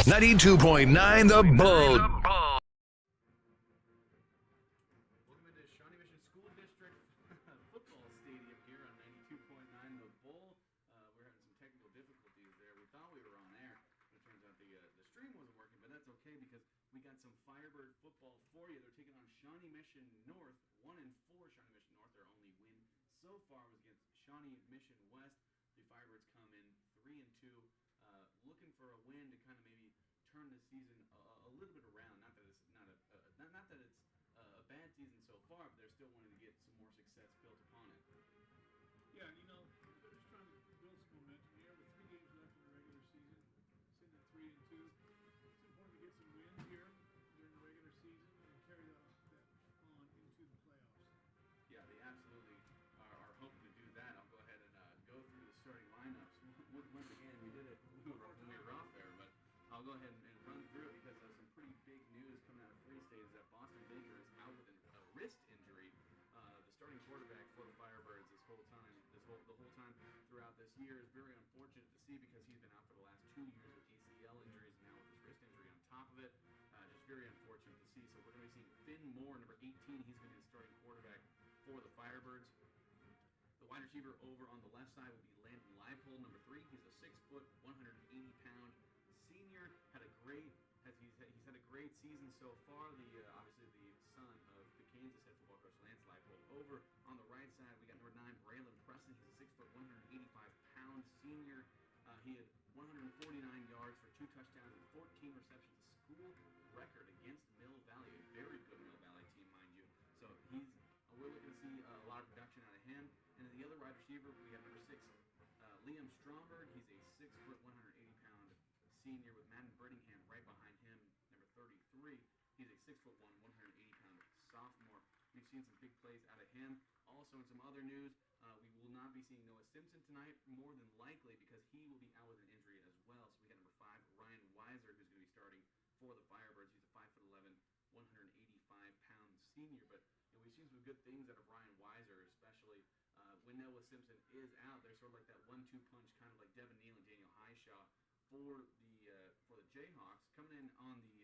92.9 The Bull. Welcome into Shawnee Mission School District football stadium here on 92.9 The Bull. We're having some technical difficulties there. We thought we were on air, but it turns out the stream wasn't working. But that's okay because we got some Firebird football for you. They're taking on Shawnee Mission North, 1-4. Shawnee Mission North, their only win so far was against Shawnee Mission West. The Firebirds come in 3-2, looking for a win to kind of maybe turn the season a little bit around. Not that it's not that it's a bad season so far, but they're still wanting to get some more success built upon it. Yeah, you know, they're just trying to build some momentum here with 3 games left in the regular season, sitting at 3-2. It's important to get some wins here during the regular season and carry that on into the playoffs. Yeah, they absolutely are hoping to do that. I'll go ahead and go through the starting lineups. Once again, we did it when we were off air, but I'll go ahead and run through it because there's some pretty big news coming out of Free State is that Boston Baker is out with a wrist injury. The starting quarterback for the Firebirds the whole time throughout this year is very unfortunate to see because he's been out for the last 2 years with ACL injuries and now with his wrist injury on top of it. Just very unfortunate to see. So we're going to be seeing Finn Moore, number 18. He's going to be the starting quarterback for the Firebirds. The wide receiver over on the left side will be Landon Leipold, number 3. He's a 6-foot, 180-pound senior. He's had a great season so far. Obviously the son of the Kansas head football coach Lance Leipold. Over on the right side, we got number 9, Braylon Preston. He's a 6-foot, 185-pound senior. He had 149 yards for 2 touchdowns and 14 receptions. School record against Mill Valley, a very good Mill Valley team, mind you. So we're looking to see a lot of production out of him. And then the other wide receiver, we have number 6, Liam Stromberg. He's a 6-foot, 180-pound senior with Madden Brittingham right behind him, number 33. He's a 6'1", 180-pound sophomore. We've seen some big plays out of him. Also, in some other news, we will not be seeing Noah Simpson tonight, more than likely, because he will be out with an injury as well. So we got number 5, Ryan Weiser, who's going to be starting for the Firebirds. He's a 5'11", 185-pound senior. But we've seen some good things out of Ryan Weiser, especially when Noah Simpson is out. They're sort of like that 1-2 punch, kind of like Devin Neal and Daniel Highshaw for the Jayhawks. Coming in on the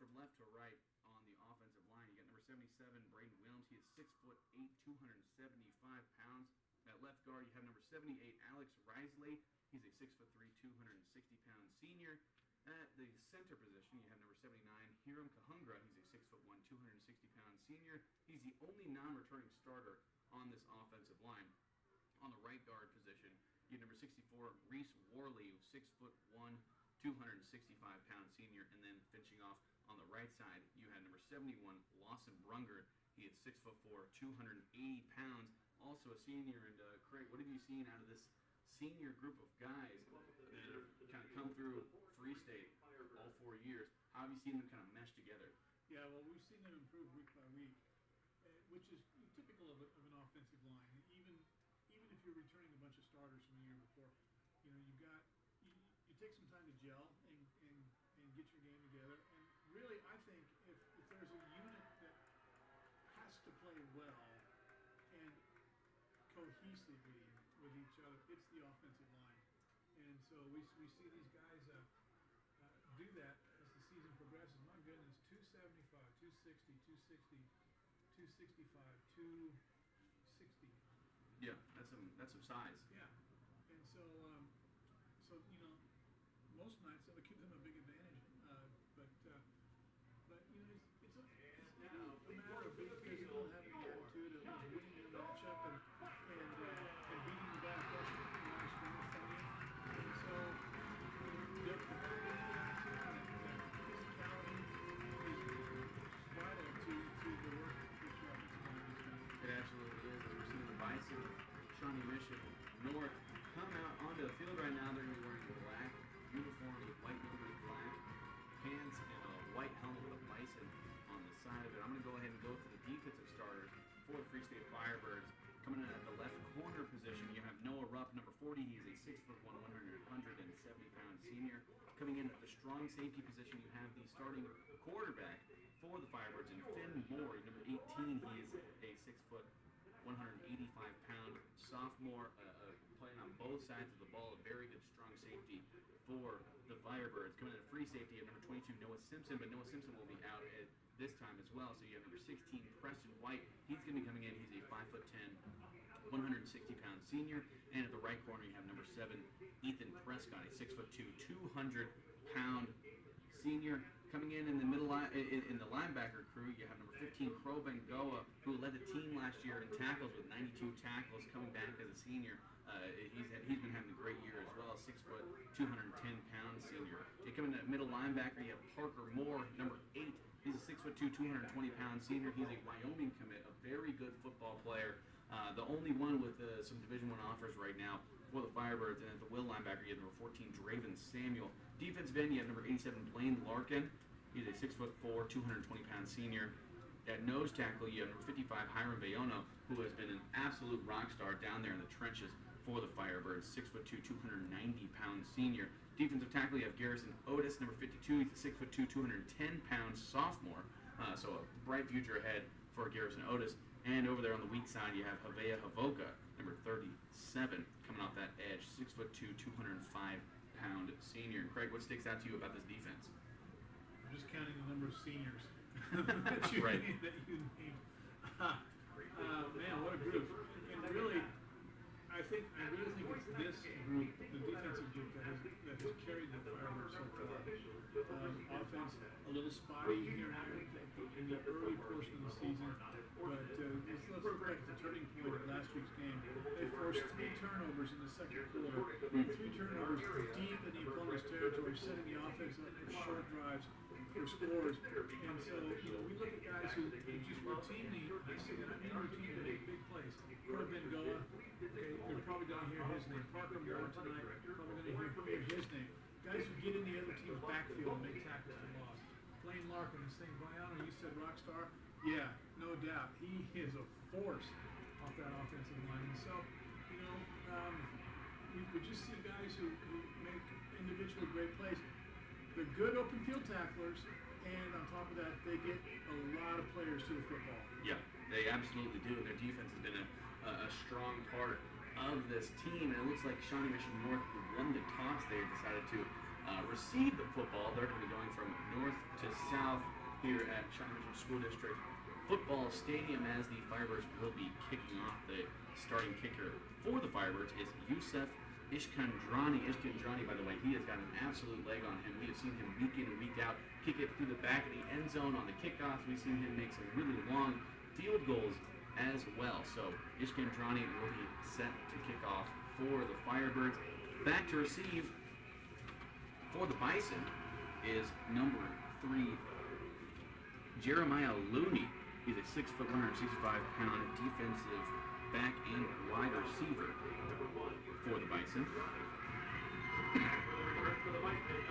from left to right on the offensive line, you got number 77, Braden Williams. He is 6'8", 275 pounds. At left guard, you have number 78, Alex Risley. He's a 6'3", 260-pound senior. At the center position, you have number 79, Hiram Kahungra. He's a 6'1", 260-pound senior. He's the only non-returning starter on this offensive line. On the right guard position, you have number 64, Reese Worley, 6'1", 265-pound senior. And then finishing off on the right side, you have number 71, Lawson Brunger. He is 6'4", 280 pounds. Also a senior. And Craig, what have you seen out of this senior group of guys that have kind of come through Free State all 4 years? How have you seen them kind of mesh together? Yeah, well, we've seen them improve week by week, which is typical of an offensive line. Even if you're returning a bunch of starters from the year before, you take some time to gel and get your game together. And really, I think if there's a unit that has to play well and cohesively with each other, it's the offensive line. And so we see these guys do that as the season progresses. My goodness, 275, 260, 260, 265, 260. Yeah, that's some size. Yeah, and so most nights that would give them a big advantage. But it's a matter of being physical, having the attitude of winning your matchup and beating the guy across the line scrimmage from you. And so that physicality is vital to the work that your offensive line is doing. It absolutely is. We're seeing the Bison, Shawnee Mission North come out onto the field right now. They're going to be wearing black uniforms with white numbers, black pants, and a white helmet with a bison on the side of it. I'm going to go ahead and go through the defensive starters for the Free State Firebirds. Coming in at the left corner position, you have Noah Rupp, number 40. He is a 6'1", 170-pound senior. Coming in at the strong safety position, you have the starting quarterback for the Firebirds, and Finn Moore, number 18. He is a 6', 185-pound sophomore. playing on both sides of the ball. A very good, strong safety for the Firebirds. Coming in at free safety, you have number 22, Noah Simpson, but Noah Simpson will be out at this time as well. So you have number 16, Preston White. He's going to be coming in. He's a 5'10", 160-pound senior. And at the right corner, you have number 7, Ethan Prescott, a 6'2", 200-pound senior. Coming in the middle in the linebacker crew, you have number 15, Crow Bengoa, who led the team last year in tackles with 92 tackles, coming back as a senior. He's been having a great year as well, 6', 210-pound senior. You come in at middle linebacker, you have Parker Moore, number 8. He's a 6'2", 220-pound senior. He's a Wyoming commit, a very good football player. The only one with some Division I offers right now for the Firebirds. And at the will linebacker, you have number 14, Draven Samuel. Defensive end, you have number 87, Blaine Larkin. He's a 6'4", 220-pound senior. At nose tackle, you have number 55, Hiram Bayono, who has been an absolute rock star down there in the trenches for the Firebirds. 6'2", 290-pound senior. Defensive tackle, you have Garrison Otis, number 52. He's a 6'2", 210-pound sophomore. So a bright future ahead for Garrison Otis. And over there on the weak side, you have Havea Havoka, number 37, coming off that edge, 6'2", 205-pound senior. Craig, what sticks out to you about this defense? I'm just counting the number of seniors that you Right. named. Man, what a group! And really, I really think it's this group, the defensive group, that has carried the Firebirds so far. Offense a little spotty here and there in the early portion of the season, but let's look back at the turning point of last week's game. They forced 3 turnovers in the second quarter. 3 turnovers deep in the opponent's territory, setting the offense up for short drives, for scores. And so, we look at guys who just routinely, routinely make big plays. Crow Bengoa, okay, you're probably going to hear his name. Parker Moore tonight, probably going to hear his name. Guys who get in the other team's backfield and make tackles for loss. Blaine Larkin, this thing, Brianna, you said rock star? Yeah, no doubt. He is a force off that offensive line. And so, we just see guys who make individually great plays. They're good open field tacklers, and on top of that, they get a lot of players to the football. Yeah, they absolutely do. Their defense has been a strong part of this team, and it looks like Shawnee Mission North won the toss. They decided to receive the football. They're going to be going from north to south here at Shawnee Mission School District Football Stadium as the Firebirds will be kicking off. The starting kicker for the Firebirds is Yusuf Ishkandrani. Ishkandrani, by the way, he has got an absolute leg on him. We have seen him week in and week out kick it through the back of the end zone on the kickoff. We've seen him make some really long field goals as well. So Ishkandrani will be set to kick off for the Firebirds. Back to receive for the Bison is number 3, Jeremiah Looney. He's a 6', 165-pound defensive back and wide receiver for the Bison.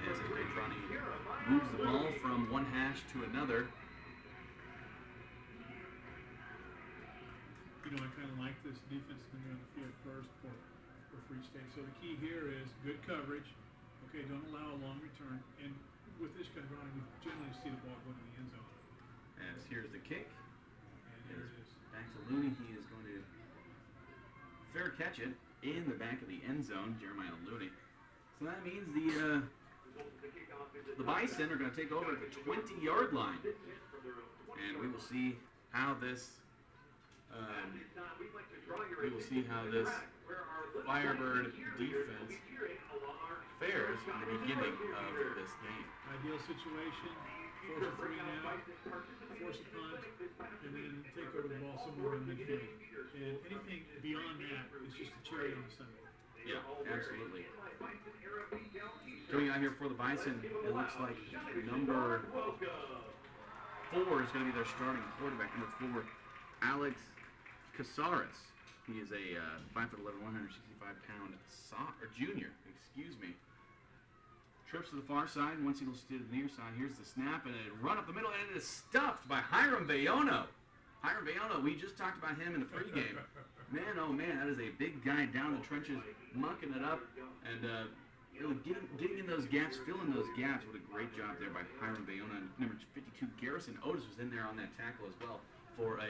As Ishkandrani moves the ball from one hash to another. I kind of like this defense is going to be on the field first for Free State. So the key here is good coverage. Okay, don't allow a long return. And with this kind of running, we generally see the ball go to the end zone. As here's the kick. And there it is. Back to Looney. He is going to fair catch it in the back of the end zone, Jeremiah Looney. So that means the Bison are going to take over at the 20-yard line. And we will see how this Firebird defense fares in the beginning of this game. Ideal situation, force a 3 now, force a punt, and then take over the ball somewhere in midfield. And anything beyond that is just a cherry on the Sunday. Yeah, absolutely. Coming out here for the Bison, it looks like number 4 is going to be their starting quarterback. Number 4, Alex Casares. He is a 5'11", 165-pound junior. Excuse me. Trips to the far side. Once he goes to the near side, here's the snap and a run up the middle, and it is stuffed by Hiram Bayono. Hiram Bayono, we just talked about him in the pregame. Man, oh man, that is a big guy down the trenches, mucking it up, and really getting in those gaps, filling those gaps. What a great job there by Hiram Bayono. And number 52, Garrison Otis was in there on that tackle as well. for a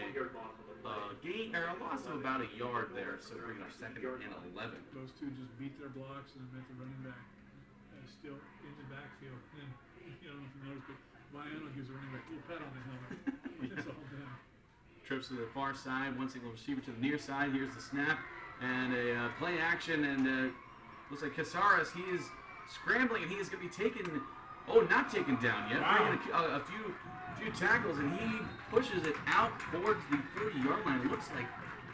gain or a loss of about a yard there. So bringing up 2nd and 11. Those two just beat their blocks and met the running back still in the backfield. And you don't know if you noticed, but Bison gives the running back a little pat on the helmet. It's all done. Trips to the far side, one single receiver to the near side. Here's the snap and a play action, and looks like Casares, he is scrambling, and he is going to be taken, not taken down yet. Wow. Bringing a few tackles, and he pushes it out towards the 30-yard line. It looks like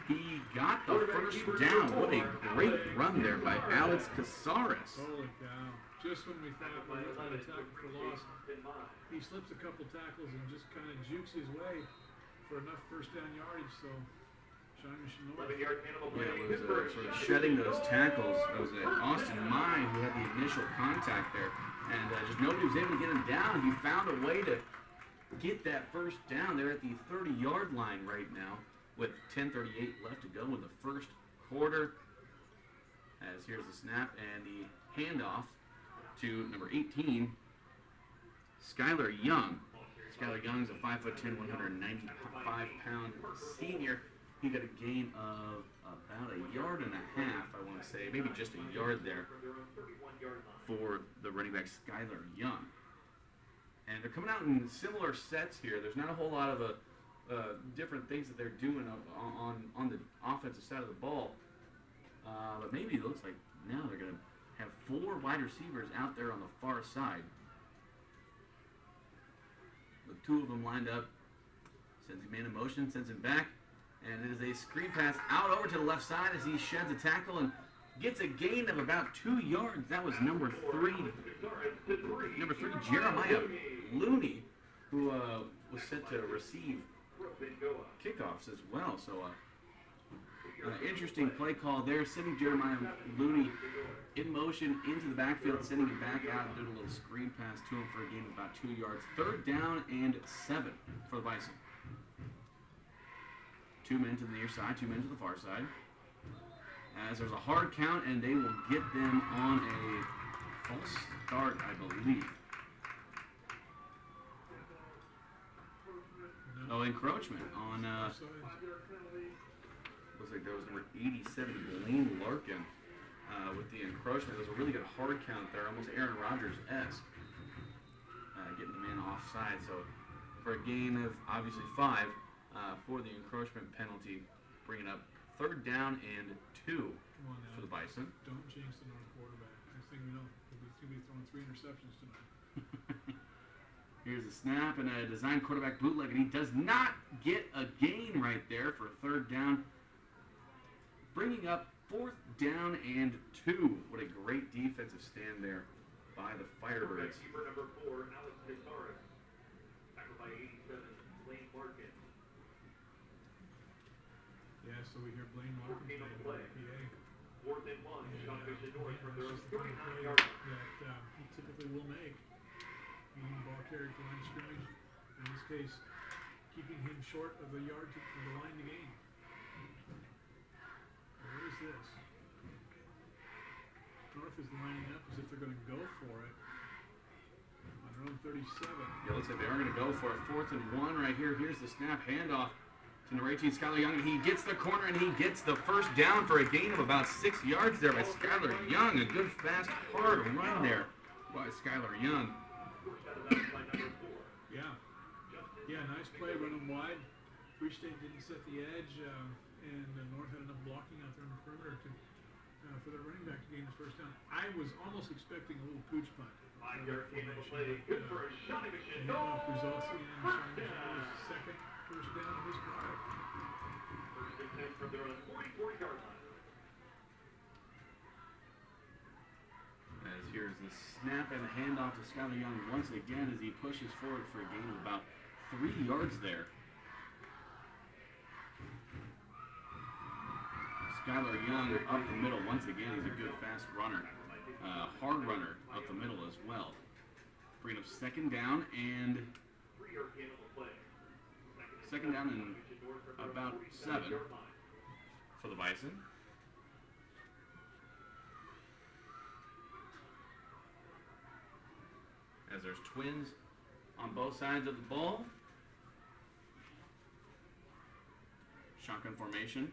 he got the first down. What a great run there by Alex Casares. Holy cow. Just when we thought we were going to tackle for loss, he slips a couple tackles and just kind of jukes his way for enough first down yardage, so Shawnee should know it. Yeah, it was sort of shedding those tackles. It was Austin Mai who had the initial contact there, and just nobody was able to get him down. He found a way to get that first down. They're at the 30-yard line right now with 10:38 left to go in the first quarter. As here's the snap and the handoff to number 18, Skylar Young. Skylar Young's a 5'10", 195-pound senior. He got a gain of about a yard and a half, I want to say, maybe just a yard there for the running back Skylar Young. And they're coming out in similar sets here. There's not a whole lot of different things that they're doing on the offensive side of the ball. But maybe it looks like now they're going to have 4 wide receivers out there on the far side. With 2 of them lined up, sends him man in motion, sends him back, and it is a screen pass out over to the left side as he sheds a tackle and gets a gain of about 2 yards. That was number 3, Jeremiah Looney, who was set to receive kickoffs as well. So, interesting play call there, sending Jeremiah Looney in motion into the backfield, sending him back out, doing a little screen pass to him for a gain of about 2 yards. 3rd down and 7 for the Bison. 2 men to the near side, 2 men to the far side. As there's a hard count, and they will get them on a false start, I believe. Oh, encroachment on, looks like there was number 87, Blaine Larkin, with the encroachment. There was a really good hard count there, almost Aaron Rodgers-esque, getting the man offside. So for a gain of, obviously, 5 for the encroachment penalty, bringing up 3rd down and 2 for the Bison. Don't jinx the North quarterback. Next thing we know, he'll be throwing 3 interceptions tonight. Here's a snap and a design quarterback bootleg, and he does not get a gain right there for 3rd down. Bringing up 4th down and 2. What a great defensive stand there by the Firebirds. Number 4, Alex Casares. Tackled by 87, Blaine Larkin. Yeah, so we hear Blaine Larkin play. PA. 4th and 1, Shawnee North from their That's just the kind of play 39-yard that he typically will make. Being ball carried to line of scrimmage. In this case, keeping him short of the yard to the line to gain. What is this? North is lining up as if they're going to go for it. On their own 37. Yeah, looks like they are going to go for a 4th and 1 right here. Here's the snap handoff to number 18, Skylar Young. And he gets the corner, and he gets the first down for a gain of about 6 yards there by Skylar Young. A good, fast, hard run there by Skylar Young. Yeah, nice play, running wide. Free State didn't set the edge, and North had enough blocking out there on the perimeter for their running back to gain his first down. I was almost expecting a little pooch punt. Good for a Shawnee Mission. Handoff results in Shawnee Mission's 2nd first down of his drive. First and 10 from their own 40-yard line. As here's the snap and handoff to Skylar Young once again as he pushes forward for a gain of about 3 yards there. Skylar Young up the middle once again. He's a good fast runner, hard runner up the middle as well. Bringing up 2nd down and 2nd down and about 7 for the Bison. As there's twins on both sides of the ball. Shotgun formation.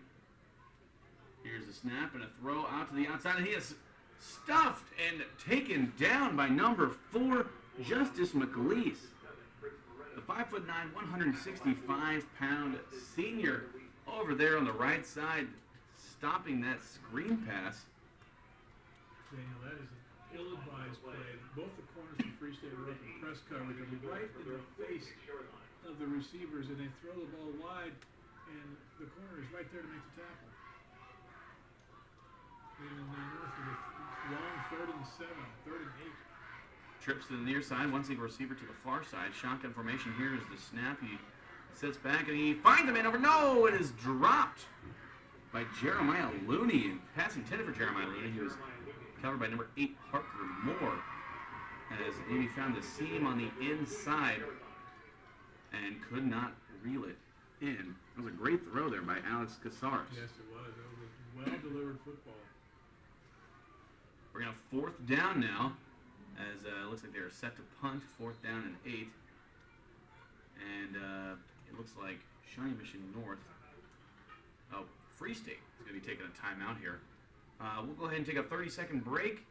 Here's a snap and a throw out to the outside, and he is stuffed and taken down by number 4, Justice McLeese. The 5'9", 165-pound senior over there on the right side, stopping that screen pass. Daniel, that is an ill-advised play. Both the corners of Free State were up in press coverage. They'll be right in the face of the receivers, and they throw the ball wide, and the corner is right there to make the tackle. And North with a long 3rd and 7, 3rd and 8. Trips to the near side, one single receiver to the far side. Shotgun formation. Here is the snap. He sits back and he finds the man over. No, it is dropped by Jeremiah Looney. And pass intended for Jeremiah Looney. He was covered by number 8, Parker Moore, as Looney found the seam on the inside and could not reel it in. It was a great throw there by Alex Casares. Yes, it was. It was well-delivered football. We're going to 4th down now, as it looks like they're set to punt. 4th down and 8. And it looks like Shawnee Mission North, Free State is going to be taking a timeout here. We'll go ahead and take a 30-second break,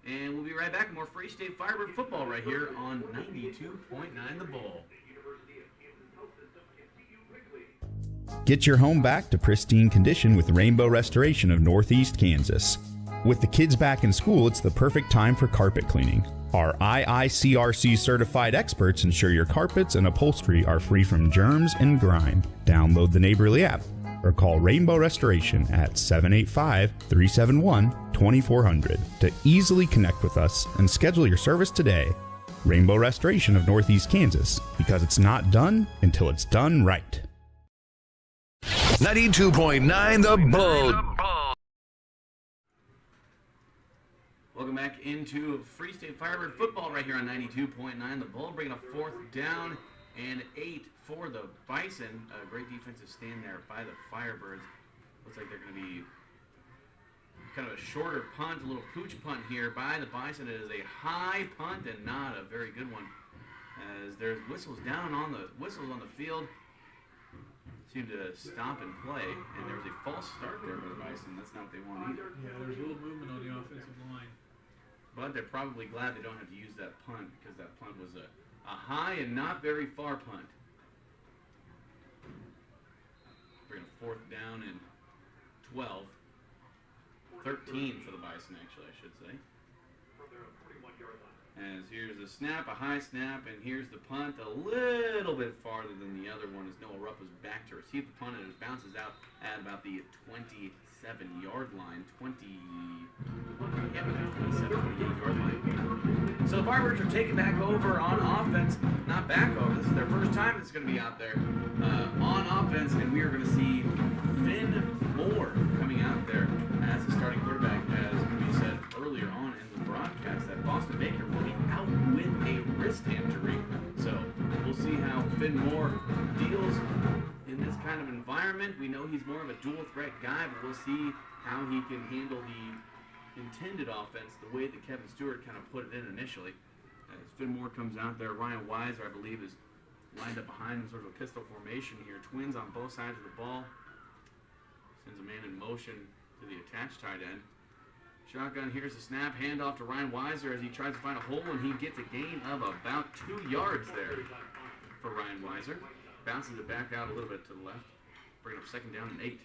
and we'll be right back with more Free State Firebird football right here on 92.9 The Bull. Get your home back to pristine condition with Rainbow Restoration of Northeast Kansas. With the kids back in school, it's the perfect time for carpet cleaning. Our IICRC certified experts ensure your carpets and upholstery are free from germs and grime. Download the Neighborly app or call Rainbow Restoration at 785-371-2400 to easily connect with us and schedule your service today. Rainbow Restoration of Northeast Kansas, because it's not done until it's done right. 92.9 The Bull. Welcome back into Free State Firebird football right here on 92.9 The Bull. Bringing up 4th down and 8 for the Bison. A great defensive stand there by the Firebirds. Looks like they're going to be kind of a shorter punt, a little pooch punt here by the Bison. It is a high punt and not a very good one, as there's whistles on the field. Seem to stop and play, and there was a false start there by the Bison. That's not what they want either. Yeah, there's a little movement on the offensive line. But they're probably glad they don't have to use that punt, because that punt was a high and not very far punt. Bring a 4th down and 12. 13 for the Bison, actually, I should say. As here's a snap, a high snap, and here's the punt a little bit farther than the other one, as Noah Rupp is back to receive the punt, and it bounces out at about the 27-yard line. 27-yard line. So the Firebirds are taking back over on offense. Not back over. This is their first time it's going to be out there on offense, and we are going to see Finn Moore coming out there as the starting quarterback, as we said earlier on in the broadcast, that Boston Baker will be out with a wrist injury. So we'll see how Finn Moore deals in this kind of environment. We know he's more of a dual threat guy, but we'll see how he can handle the intended offense the way that Kevin Stewart kind of put it in initially. As Finn Moore comes out there, Ryan Weiser, I believe, is lined up behind him, sort of a pistol formation here. Twins on both sides of the ball. Sends a man in motion to the attached tight end. Shotgun, here's the snap, handoff to Ryan Weiser as he tries to find a hole, and he gets a gain of about 2 yards there for Ryan Weiser. Bounces it back out a little bit to the left. Bring up 2nd down and 8.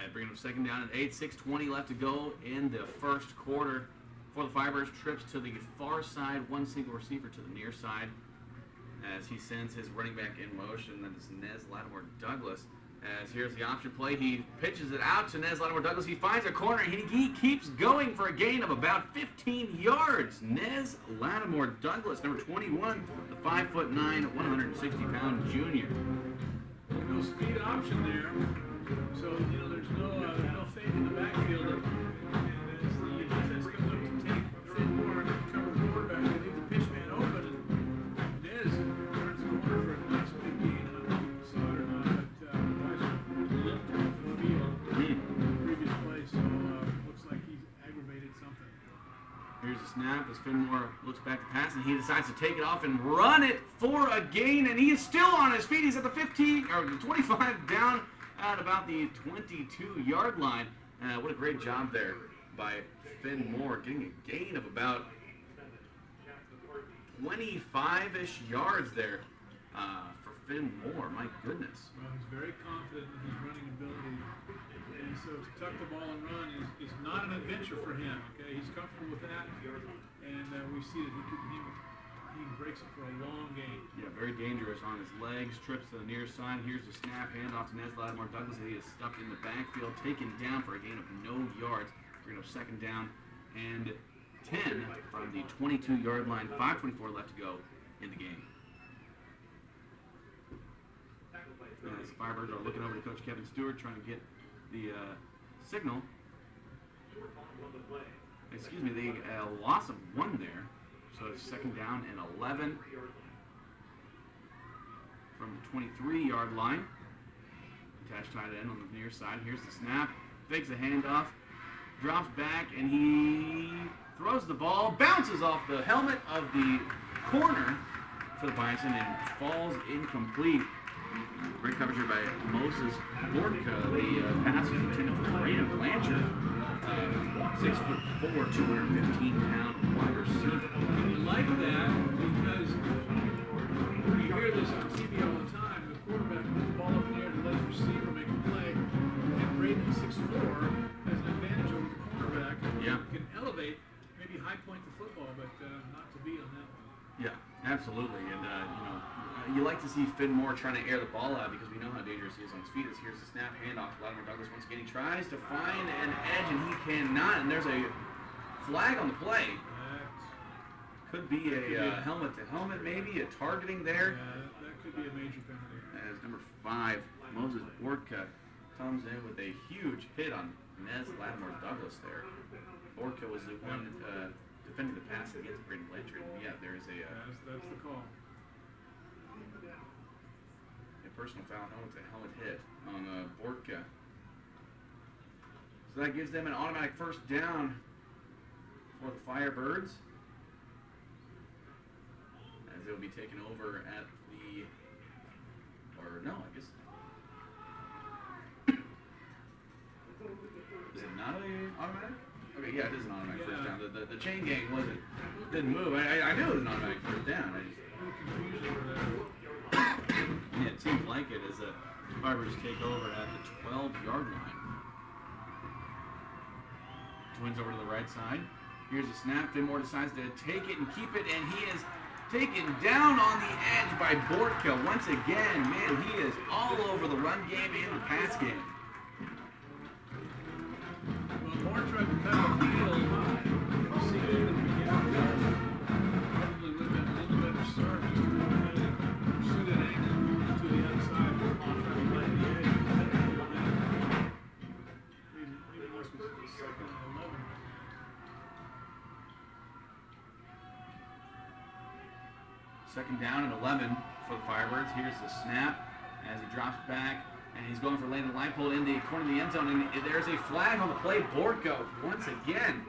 And bringing up 2nd down and 8, 6:20 left to go in the first quarter. For the Firebirds, trips to the far side, one single receiver to the near side, as he sends his running back in motion. That is Nez Lattimore Douglas. As here's the option play, he pitches it out to Nez Lattimore Douglas. He finds a corner, and he keeps going for a gain of about 15 yards. Nez Lattimore Douglas, number 21, the 5'9", 160-pound junior. No speed option there, so there's no fake in the backfield. And as the defense comes up to take Finn Moore and cover the quarterback, they leave the pitch man open, and Nez turns the corner for a nice big gain. I don't know if you saw it or not, but Bison limped off the field in the previous play, so looks like he's aggravated something. snap as Finmore looks back to pass, and he decides to take it off and run it for a gain, and he is still on his feet. He's at the 15 or the 25 down at about the 22-yard line. What a great job there by Finmore, getting a gain of about 25-ish yards there for Finmore. My goodness. Well, he's very confident in his running ability. And so to tuck the ball and run is not an adventure for him. Okay, he's comfortable with that, and we see that he breaks it for a long game. Yeah, very dangerous on his legs. Trips to the near side. Here's the snap. Handoff to Nez Lattimore Douglas. He is stuck in the backfield, taken down for a gain of no yards. We're going to have second down and 10 from the 22-yard line. 5:24 left to go in the game. As the Firebirds are looking over to Coach Kevin Stewart, trying to get the signal. Excuse me, they loss of 1 there. So it's second down and 11 from the 23-yard line. Attached tight end on the near side. Here's the snap. Fakes the handoff. Drops back, and he throws the ball. Bounces off the helmet of the corner for the Bison and falls incomplete. Great coverage here by Moses Bortka. The pass was intended for Brandon Blanchard. 6'4", 215-pound wide receiver. And you like that because you hear this on TV all the time. The quarterback puts the ball up in the air to let his receiver make a play. And Braden at 6'4" has an advantage over the cornerback. Yeah. Can elevate, maybe high point the football, but not to be on that one. Yeah, absolutely. And, you like to see Finmore trying to air the ball out because we know how dangerous he is on his feet. Here's the snap, handoff to Lattimore Douglas. Once again, he tries to find an edge, and he cannot. And there's a flag on the play. Could be a helmet-to-helmet, maybe, a targeting there. Yeah, that could be a major penalty. As number 5, Moses Bortka, comes in with a huge hit on Nez Lattimore Douglas there. Bortka was the one defending the pass against Braden Blanchard. Yeah, there is a... That's the call. Personal foul, helmet hit on Bortka. So that gives them an automatic first down for the Firebirds, as they'll be taken over at the, or no, I guess. Is it not an automatic? Okay, yeah, it is an automatic first down. The chain gang didn't move. I knew it was an automatic first down. Yeah, it seems like it as the Firebirds take over at the 12-yard line. Twins over to the right side. Here's a snap. Finmore decides to take it and keep it, and he is taken down on the edge by Bortka. Once again, man, he is all over the run game and the pass game. Well, Moore tried to cut off the field. You see it in the beginning. Probably would have been a little better start just to pursue that angle to the outside. Try to play the edge. Maybe this was the second and 11. Second down and 11 for the Firebirds. Here's the snap as he drops back, and he's going for Landon Leipold in the corner of the end zone, and there's a flag on the play. Bortka once again.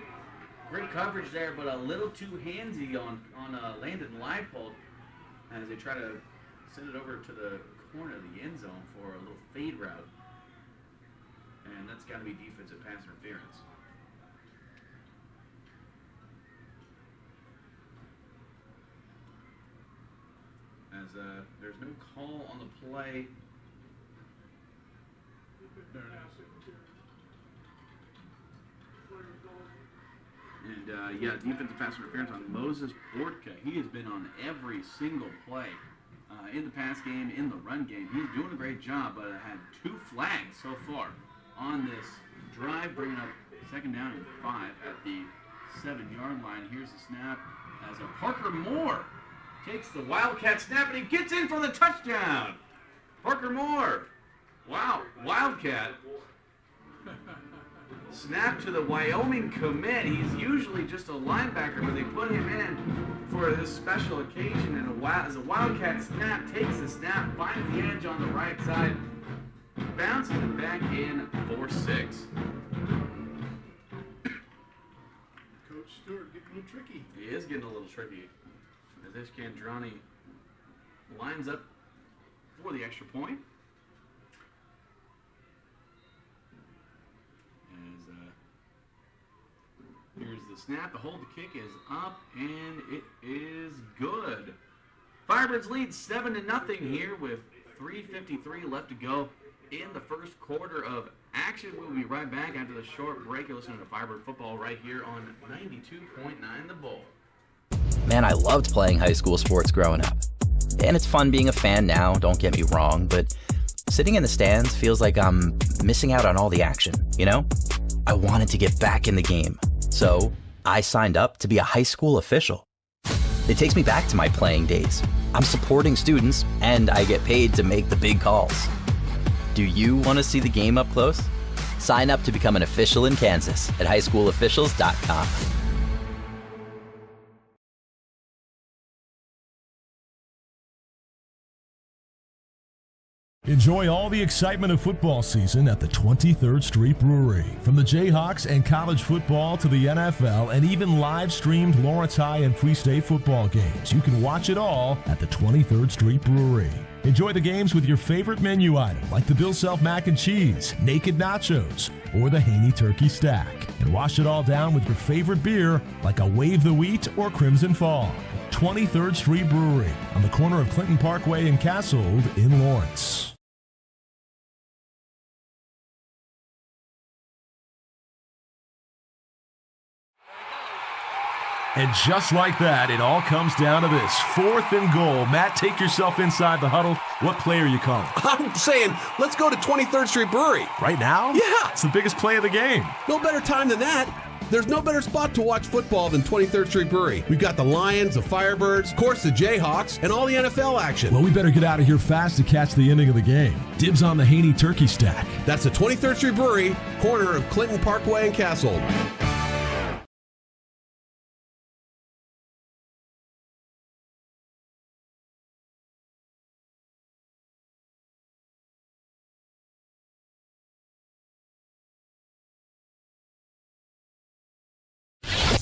Great coverage there, but a little too handsy on Landon Leipold as they try to send it over to the corner of the end zone for a little fade route. And that's got to be defensive pass interference. As there's no call on the play. There it is. And yeah, defensive pass interference on Moses Bortka. He has been on every single play in the pass game, in the run game. He's doing a great job, but had 2 flags so far on this drive, bringing up second down and 5 at the 7-yard line. Here's the snap as a Parker Moore takes the Wildcat snap, and he gets in for the touchdown. Parker Moore. Wow, Wildcat. Snap to the Wyoming commit. He's usually just a linebacker, but they put him in for this special occasion. And as a Wildcat snap, takes the snap, finds the edge on the right side, bounces it back in for 6. Coach Stewart getting a little tricky. He is getting a little tricky. As Iskandrani lines up for the extra point. Here's the snap. The hold, the kick is up, and it is good. Firebirds lead 7-0 here with 3:53 left to go in the first quarter of action. We'll be right back after the short break. You're listening to Firebird football right here on 92.9 The Bull. Man, I loved playing high school sports growing up. And it's fun being a fan now, don't get me wrong, but sitting in the stands feels like I'm missing out on all the action, you know? I wanted to get back in the game. So I signed up to be a high school official. It takes me back to my playing days. I'm supporting students, and I get paid to make the big calls. Do you want to see the game up close? Sign up to become an official in Kansas at highschoolofficials.com. Enjoy all the excitement of football season at the 23rd Street Brewery. From the Jayhawks and college football to the NFL and even live-streamed Lawrence High and Free State football games, you can watch it all at the 23rd Street Brewery. Enjoy the games with your favorite menu item like the Bill Self Mac and Cheese, Naked Nachos, or the Haney Turkey Stack. And wash it all down with your favorite beer like a Wave the Wheat or Crimson Fog. 23rd Street Brewery on the corner of Clinton Parkway and Cassold in Lawrence. And just like that, it all comes down to this. 4th and goal. Matt, take yourself inside the huddle. What play are you calling? I'm saying, let's go to 23rd Street Brewery. Right now? Yeah. It's the biggest play of the game. No better time than that. There's no better spot to watch football than 23rd Street Brewery. We've got the Lions, the Firebirds, of course the Jayhawks, and all the NFL action. Well, we better get out of here fast to catch the ending of the game. Dibs on the Haney Turkey Stack. That's the 23rd Street Brewery, corner of Clinton Parkway and Cassold.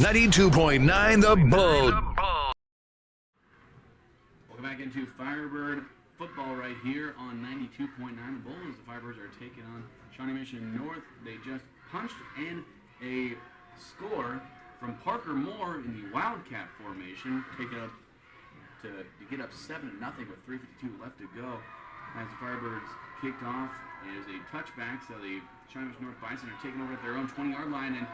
.9 The Bull. Welcome back into Firebird football right here on 92.9 The Bull as the Firebirds are taking on Shawnee Mission North. They just punched in a score from Parker Moore in the Wildcat formation, take it up to get up 7-0 with 3:52 left to go. As the Firebirds kicked off, it is a touchback, so the Shawnee Mission North Bison are taking over at their own 20-yard line, and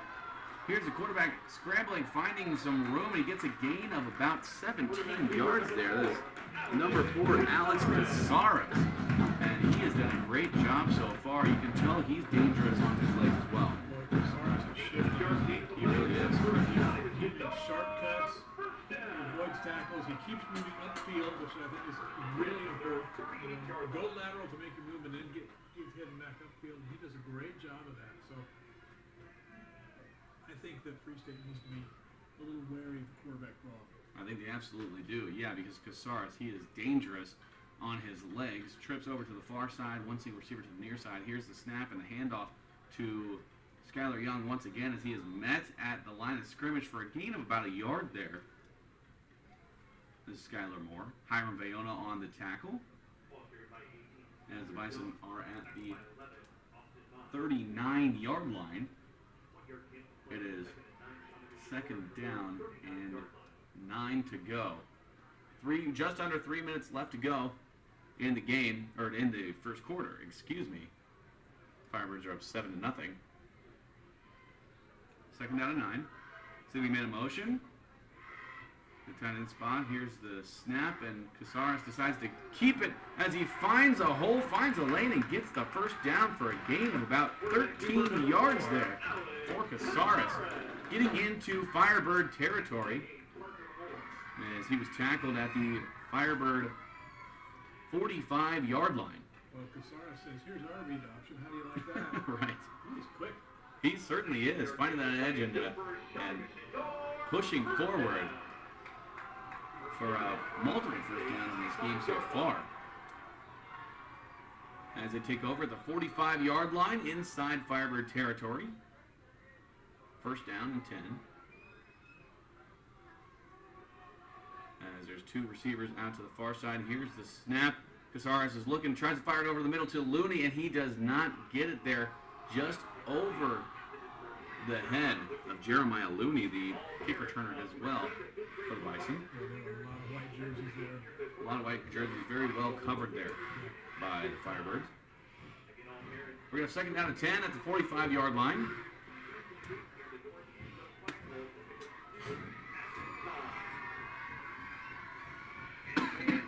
here's the quarterback scrambling, finding some room, and he gets a gain of about 17 yards there. That's number 4, Alex Casares, and he has done a great job so far. You can tell he's dangerous on his legs as well. He really is. He makes sharp cuts, avoids tackles, he keeps moving upfield, which I think is really important. You know, go lateral to make your move and then get heading back upfield. He does a great job of that. So I think that Free State needs to be a little wary of quarterback draw. I think they absolutely do, yeah, because Casares, he is dangerous on his legs. Trips over to the far side, one single receiver to the near side. Here's the snap and the handoff to Skylar Young once again as he is met at the line of scrimmage for a gain of about a yard there. This is Skylar Moore. Hiram Bayona on the tackle. As the Bison are at the 39-yard line. It is 2nd down and 9 to go. Just under 3 minutes left to go in the game, or in the first quarter, excuse me. Firebirds are up 7-0. 2nd down and 9. Sidney made a motion. The tight end spot. Here's the snap, and Casares decides to keep it as he finds a hole, finds a lane, and gets the first down for a gain of about 13 yards there for Casares. Getting into Firebird territory as he was tackled at the Firebird 45-yard line. Well, Casares says, here's our read option. How do you like that? Right. He's quick. He certainly is, finding that edge and pushing forward for multiple first downs in this game so far. As they take over at the 45-yard line inside Firebird territory. 1st down and 10. As there's two receivers out to the far side. Here's the snap. Casares is looking, tries to fire it over the middle to Looney, and he does not get it there. Just over the head of Jeremiah Looney, the kick returner as well for the Bison. Yeah, there are a lot of white jerseys there. A lot of white jerseys, very well covered there by the Firebirds. We're going to have second down and 10 at the 45-yard line.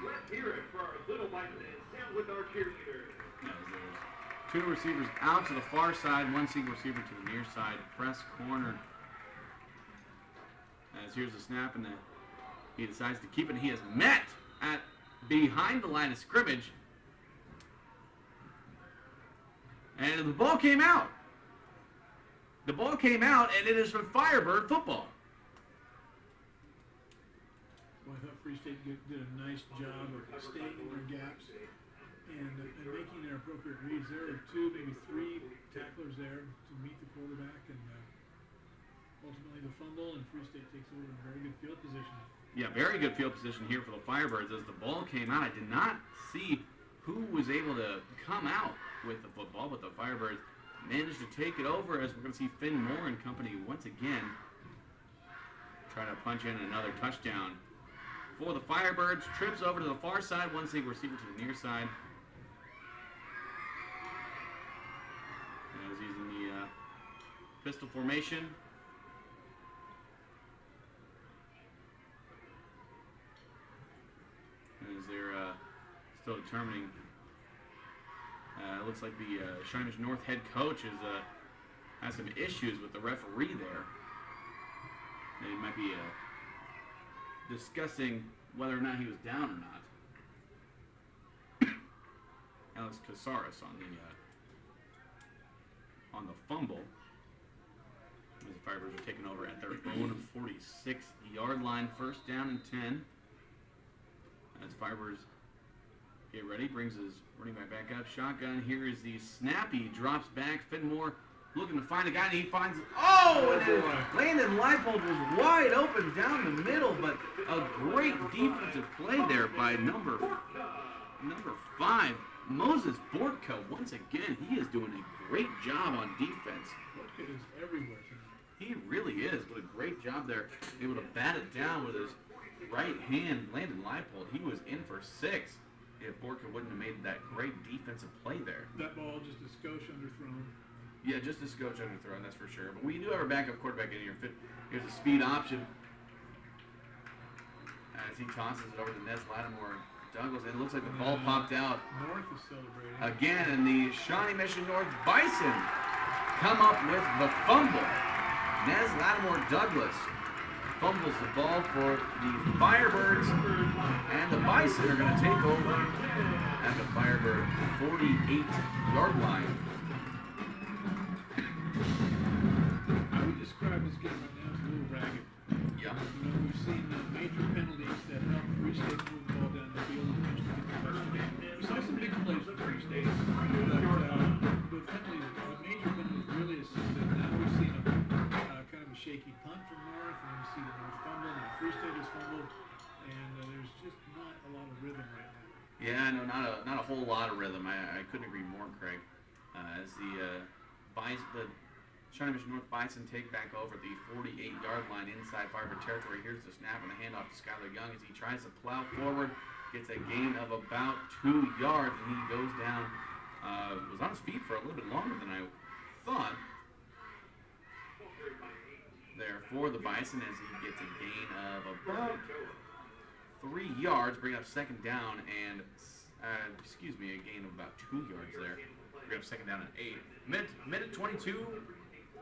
Let's hear it for our little Bison and stand with our cheerleaders. Two receivers out to the far side, one single receiver to the near side, press corner. As here's the snap, and he decides to keep it. He is met at behind the line of scrimmage. And the ball came out. The ball came out, and it is from Firebird football. Well, I thought Free State did a nice job of staying in their gaps and making their appropriate reads. There were two, maybe three tacklers there to meet the quarterback, and ultimately the fumble, and Free State takes over in very good field position. Yeah, very good field position here for the Firebirds. As the ball came out, I did not see who was able to come out with the football, but the Firebirds managed to take it over, as we're going to see Finn Moore and company once again try to punch in another touchdown for the Firebirds. Trips over to the far side, one single receiver to the near side. As using the pistol formation. As they're still determining. It looks like the Shawnee North head coach has some issues with the referee there. They might be discussing whether or not he was down or not. Alex Casares on the fumble. As the Firebirds are taking over at their own 46-yard line, first down and 10. As Firebirds get ready, brings his running back up, shotgun. Here is the snap. He drops back. Finn Moore looking to find a guy, and he finds. Oh, and then Landon Leipold was wide open down the middle, but a great defensive play there by number 5, Moses Bortko. Once again, he is doing a great job on defense. Bortko is everywhere tonight. He really is. What a great job there. Able to bat it down with his right hand. Landon Leipold, he was in for 6. If Bortko wouldn't have made that great defensive play there. That ball just a skosh underthrown. Yeah, just a skosh underthrown, that's for sure. But we do have our backup quarterback in here. Here's a speed option. As he tosses it over to Nez Lattimore. Douglas, and it looks like the ball popped out. North is celebrating. Again, and the Shawnee Mission North Bison come up with the fumble. Nez Lattimore Douglas fumbles the ball for the Firebirds, and the Bison are going to take over at the Firebird 48-yard line. I would describe this game right now as a little ragged. Yeah. You know, we've seen major penalties that help Free State move the ball down the field and eventually get the touchdown. We saw some big plays for Free State, but the penalties, the major penalties really assisted. Now we've seen a kind of a shaky punt from North, and we see the North fumble, and Free State has fumbled, and there's just not a lot of rhythm right now. Yeah, no, not a whole lot of rhythm. I couldn't agree more, Craig. As the Shawnee Mission North Bison take back over the 48-yard line inside Firebird territory. Here's the snap and the handoff to Skylar Young as he tries to plow forward. Gets a gain of about 2 yards, and he goes down. Was on his feet for a little bit longer than I thought. There for the Bison as he gets a gain of about 3 yards, bring up second down, and a gain of about 2 yards there. Bring up second down and 8. Minute 22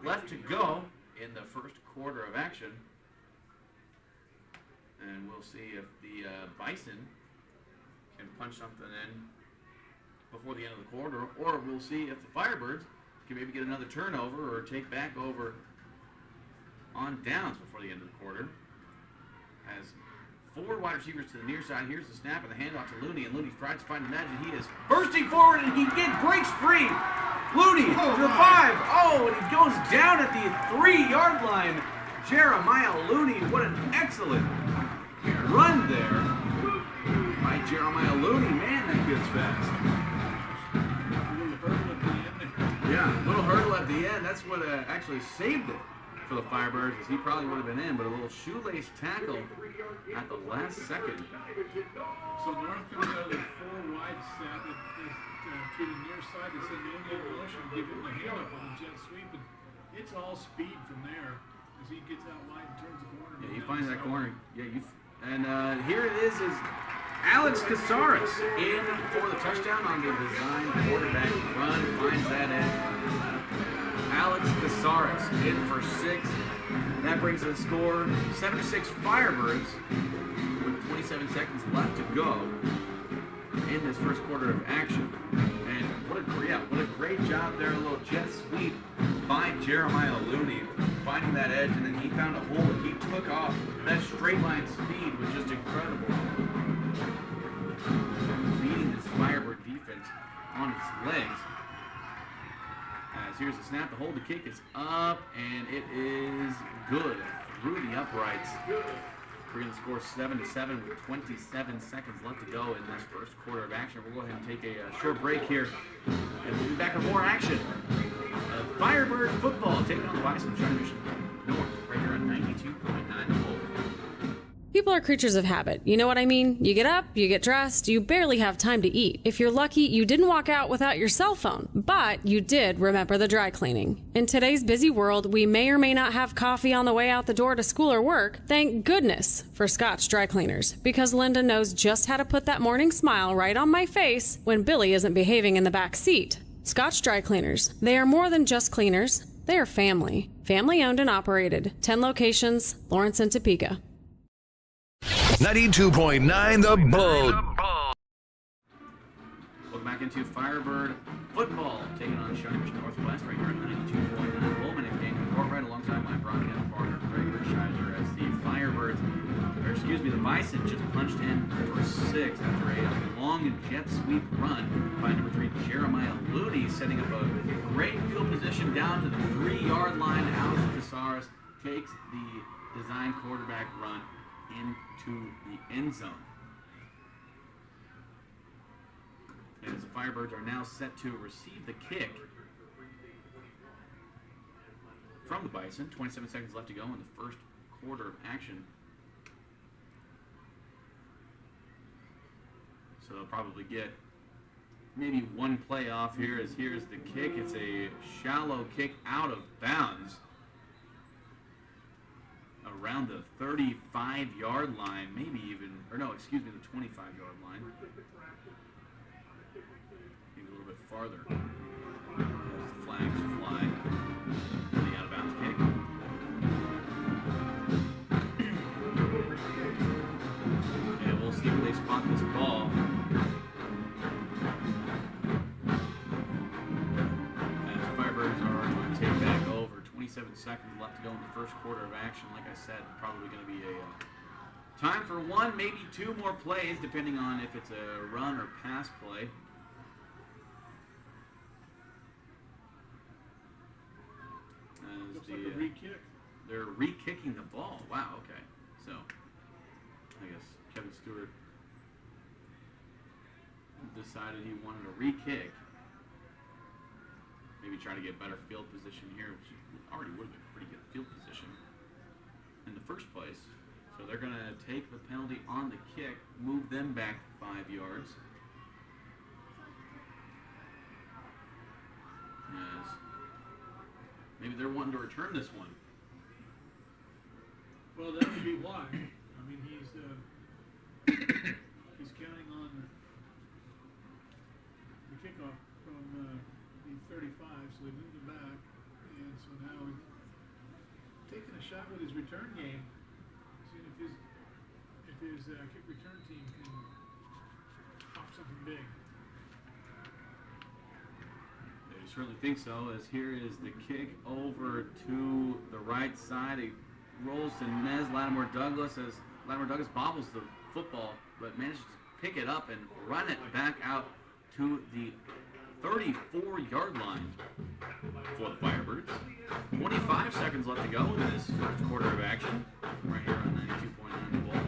left to go in the first quarter of action, and we'll see if the Bison can punch something in before the end of the quarter, or we'll see if the Firebirds can maybe get another turnover or take back over on downs before the end of the quarter. As 4 wide receivers to the near side. Here's the snap and the handoff to Looney, and Looney tries to find the magic. He is bursting forward, and he breaks free. Looney to the 5. Oh, and he goes down at the 3-yard line. Jeremiah Looney, what an excellent run there by Jeremiah Looney. Man, that kid's fast. Yeah, little hurdle at the end. That's what actually saved it for the Firebirds, as he probably would have been in, but a little shoelace tackle at the last second. So North comes out of the 4 wide set to the near side to send Looney in motion, give him a handoff on the jet sweep, and it's all speed from there as he gets out wide and turns the corner. Yeah, he finds that corner. Yeah, and here it is Alex Casares in for the touchdown on the design quarterback run, finds that end. Alex Casares in for 6. That brings the score 7-6 Firebirds with 27 seconds left to go in this first quarter of action. And what a great job there, a little jet sweep by Jeremiah Looney, finding that edge, and then he found a hole and he took off. That straight line speed was just incredible. Beating this Firebird defense on its legs. As here's the snap, the hold, the kick is up, and it is good through the uprights. We're going to score 7-7 with 27 seconds left to go in this first quarter of action. We'll go ahead and take a short break here, and we'll be back with more action. Firebird football taking on the Bison, Shawnee North, right here on 92.9 The Bull. People are creatures of habit. You know what I mean? You get up, you get dressed, you barely have time to eat. If you're lucky, you didn't walk out without your cell phone, but you did remember the dry cleaning. In today's busy world, we may or may not have coffee on the way out the door to school or work. Thank goodness for Scotch dry cleaners, because Linda knows just how to put that morning smile right on my face when Billy isn't behaving in the back seat. Scotch dry cleaners. They are more than just cleaners. They are family. Family owned and operated. 10 locations, Lawrence and Topeka. 92.9 The Bull. Welcome back into Firebird football, taking on Shawnee Northwest right here at 92.9 Bull. My name is Daniel Corbett, alongside my broadcast partner Greg Shizer, as the Bison just punched in for 6 after a long jet sweep run by number 3 Jeremiah Looney, setting up a great field position down to the 3-yard line. Alex Casares takes the design quarterback run into the end zone. As the Firebirds are now set to receive the kick from the Bison. 27 seconds left to go in the first quarter of action. So they'll probably get maybe one play off here, as here's the kick. It's a shallow kick out of bounds around the 35-yard line, maybe even, or no, excuse me, the 25-yard line. Maybe a little bit farther. As the flags fly for the out-of-bounds kick. And we'll see where they spot this ball. As the Firebirds are going to take back over. 27 seconds left to go in the first quarter of action. Like I said, probably going to be a time for one, maybe 2 more plays, depending on if it's a run or pass play. Looks like a re-kick. They're re-kicking the ball. Wow, okay. So, I guess Kevin Stewart decided he wanted a re-kick. Maybe try to get better field position here, which already would have been pretty good field position in the first place. So they're going to take the penalty on the kick, move them back 5 yards. As maybe they're wanting to return this one. Well, that would be why. I mean, he's counting on the kickoff from the 35, so they moved him back, and so now he's taking a shot with his return game, seeing if his kick return team can pop something big. They certainly think so, as here is the kick over to the right side. It rolls to Nez Lattimore Douglas, as Lattimore Douglas bobbles the football, but manages to pick it up and run it back out to the 34-yard line for the Firebirds. 25 seconds left to go in this first quarter of action, right here on 92.9 The Bull.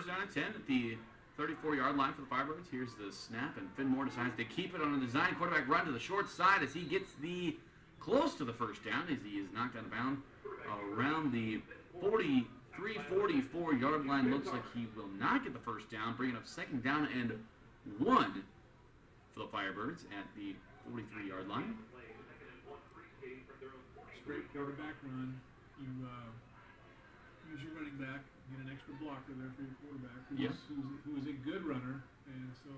First down and 10 at the 34-yard line for the Firebirds. Here's the snap, and Finn Moore decides to keep it on a design quarterback run to the short side as he gets close to the first down as he is knocked out of bounds around the 44-yard line. Looks like he will not get the first down, bringing up second down and 1 for the Firebirds at the 43-yard line. Straight quarterback run. You use your running back, get an extra blocker there for your quarterback, who is a good runner, and so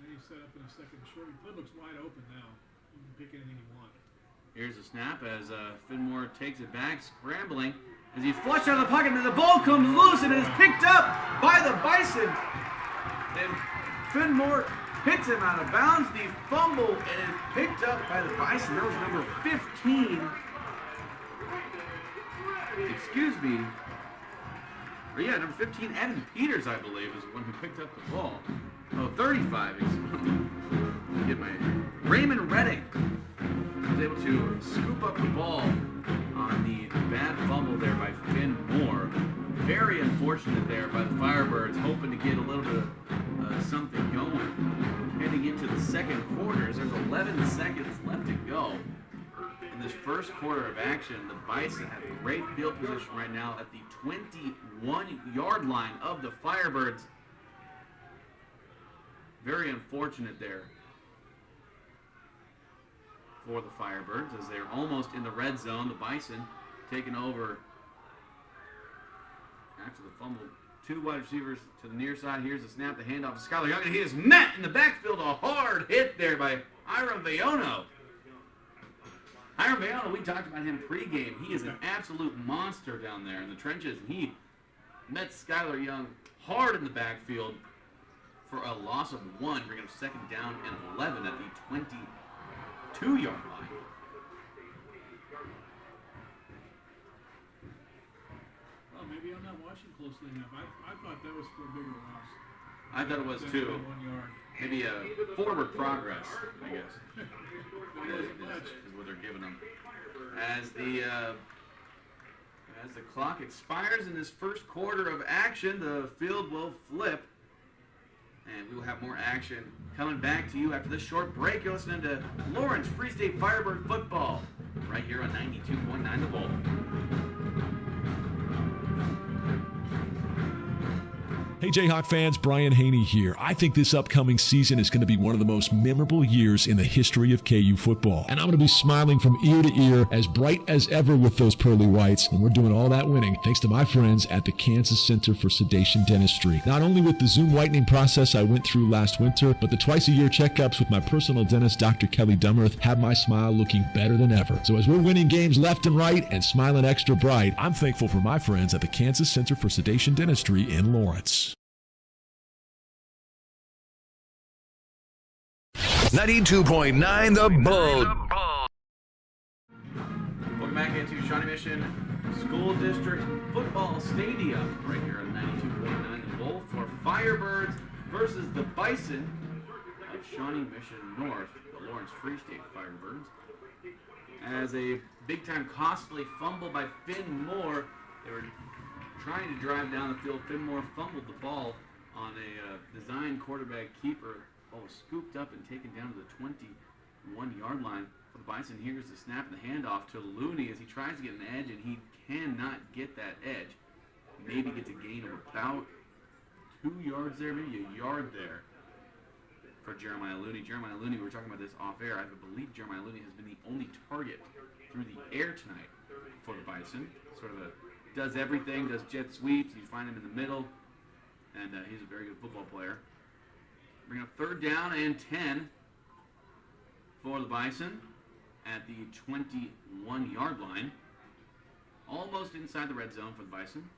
then you set up in a second short. Your looks wide open now. You can pick anything you want. Here's a snap as Finmore takes it back, scrambling as he's flushed out of the pocket, and the ball comes loose and is picked up by the Bison. And Finmore hits him out of bounds. The fumble and is picked up by the Bison. That was number 15. Excuse me. Or yeah, number 15, Evan Peters, I believe, is the one who picked up the ball. Oh, 35. Get my Raymond Redding was able to scoop up the ball on the bad fumble there by Finn Moore. Very unfortunate there by the Firebirds, hoping to get a little bit of something going. Heading into the second quarter, there's 11 seconds left to go. In this first quarter of action, the Bison have great field position right now at the 21-yard line of the Firebirds. Very unfortunate there for the Firebirds as they're almost in the red zone. The Bison taking over after the fumble. 2 wide receivers to the near side. Here's the snap, the handoff to Skylar Young, and he is met in the backfield. A hard hit there by Hiram Bayono. Hiram Bayono, we talked about him pregame. He is an absolute monster down there in the trenches, and he met Skylar Young hard in the backfield for a loss of 1, bringing up second down and 11 at the 22-yard line. Well, maybe I'm not watching closely enough. I thought that was for a bigger loss. I thought it was too. 1 yard. Maybe a forward progress, I guess. Wasn't much. Is what they're giving them. As the clock expires in this first quarter of action, the field will flip. And we will have more action coming back to you after this short break. You're listening to Lawrence Free State Firebird football right here on 92.9 The Bull. Hey Jayhawk fans, Brian Haney here. I think this upcoming season is going to be one of the most memorable years in the history of KU football. And I'm going to be smiling from ear to ear, as bright as ever with those pearly whites. And we're doing all that winning thanks to my friends at the Kansas Center for Sedation Dentistry. Not only with the Zoom whitening process I went through last winter, but the twice-a-year checkups with my personal dentist, Dr. Kelly Dummerth, have my smile looking better than ever. So as we're winning games left and right and smiling extra bright, I'm thankful for my friends at the Kansas Center for Sedation Dentistry in Lawrence. 92.9 The Bull. Welcome back into Shawnee Mission School District Football Stadium right here on 92.9 The Bull for Firebirds versus the Bison of Shawnee Mission North, the Lawrence Free State Firebirds. As a big-time costly fumble by Finn Moore, they were trying to drive down the field. Finn Moore fumbled the ball on a design quarterback keeper. Ball was scooped up and taken down to the 21-yard line for the Bison. Here's the snap and the handoff to Looney as he tries to get an edge, and he cannot get that edge. Maybe gets a gain of about 2 yards there, maybe a yard there for Jeremiah Looney. Jeremiah Looney, we were talking about this off air. I believe Jeremiah Looney has been the only target through the air tonight for the Bison. Sort of does everything, does jet sweeps. You find him in the middle, and he's a very good football player. Bring up third down and 10 for the Bison at the 21-yard line. Almost inside the red zone for the Bison.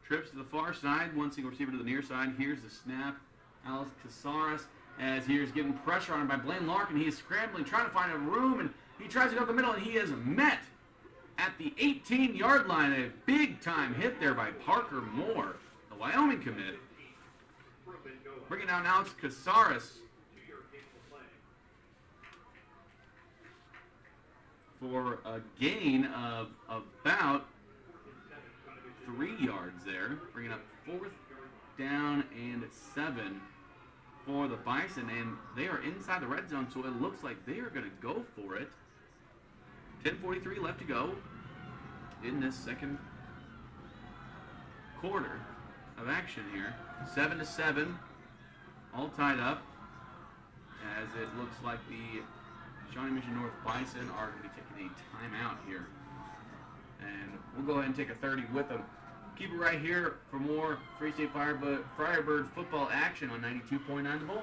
Trips to the far side, one single receiver to the near side. Here's the snap. Alex Casares, as here's getting pressure on him by Blaine Larkin. He is scrambling, trying to find a room, and he tries to go up the middle, and he is met at the 18-yard line. A big-time hit there by Parker Moore, the Wyoming commit. Bringing down Alex Casares for a gain of about 3 yards there. bringing up 4th down and 7 for the Bison, and they are inside the red zone, so it looks like they are going to go for it. 10:43 left to go in this second quarter of action here. 7-7, all tied up, as it looks like the Shawnee Mission North Bison are going to be taking a timeout here. And we'll go ahead and take a 30 with them. Keep it right here for more Free State Firebird football action on 92.9 The Bull.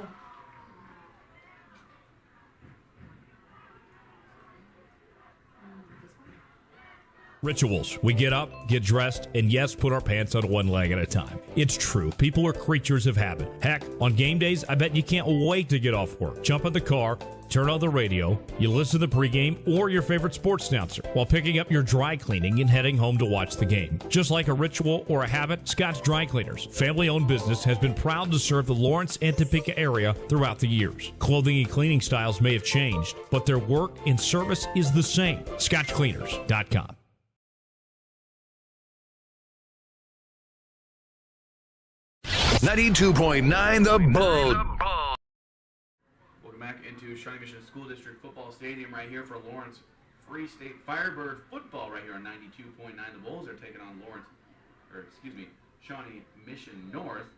Rituals. We get up, get dressed, and yes, put our pants on one leg at a time. It's true. People are creatures of habit. Heck, on game days, I bet you can't wait to get off work. Jump in the car, turn on the radio, you listen to the pregame or your favorite sports announcer while picking up your dry cleaning and heading home to watch the game. Just like a ritual or a habit, Scott's Dry Cleaners, family-owned business, has been proud to serve the Lawrence and Topeka area throughout the years. Clothing and cleaning styles may have changed, but their work and service is the same. ScotchCleaners.com. 92.9 The Bull. Welcome back into Shawnee Mission School District Football Stadium right here for Lawrence Free State Firebird football right here on 92.9 The Bulls. They're taking on Shawnee Mission North.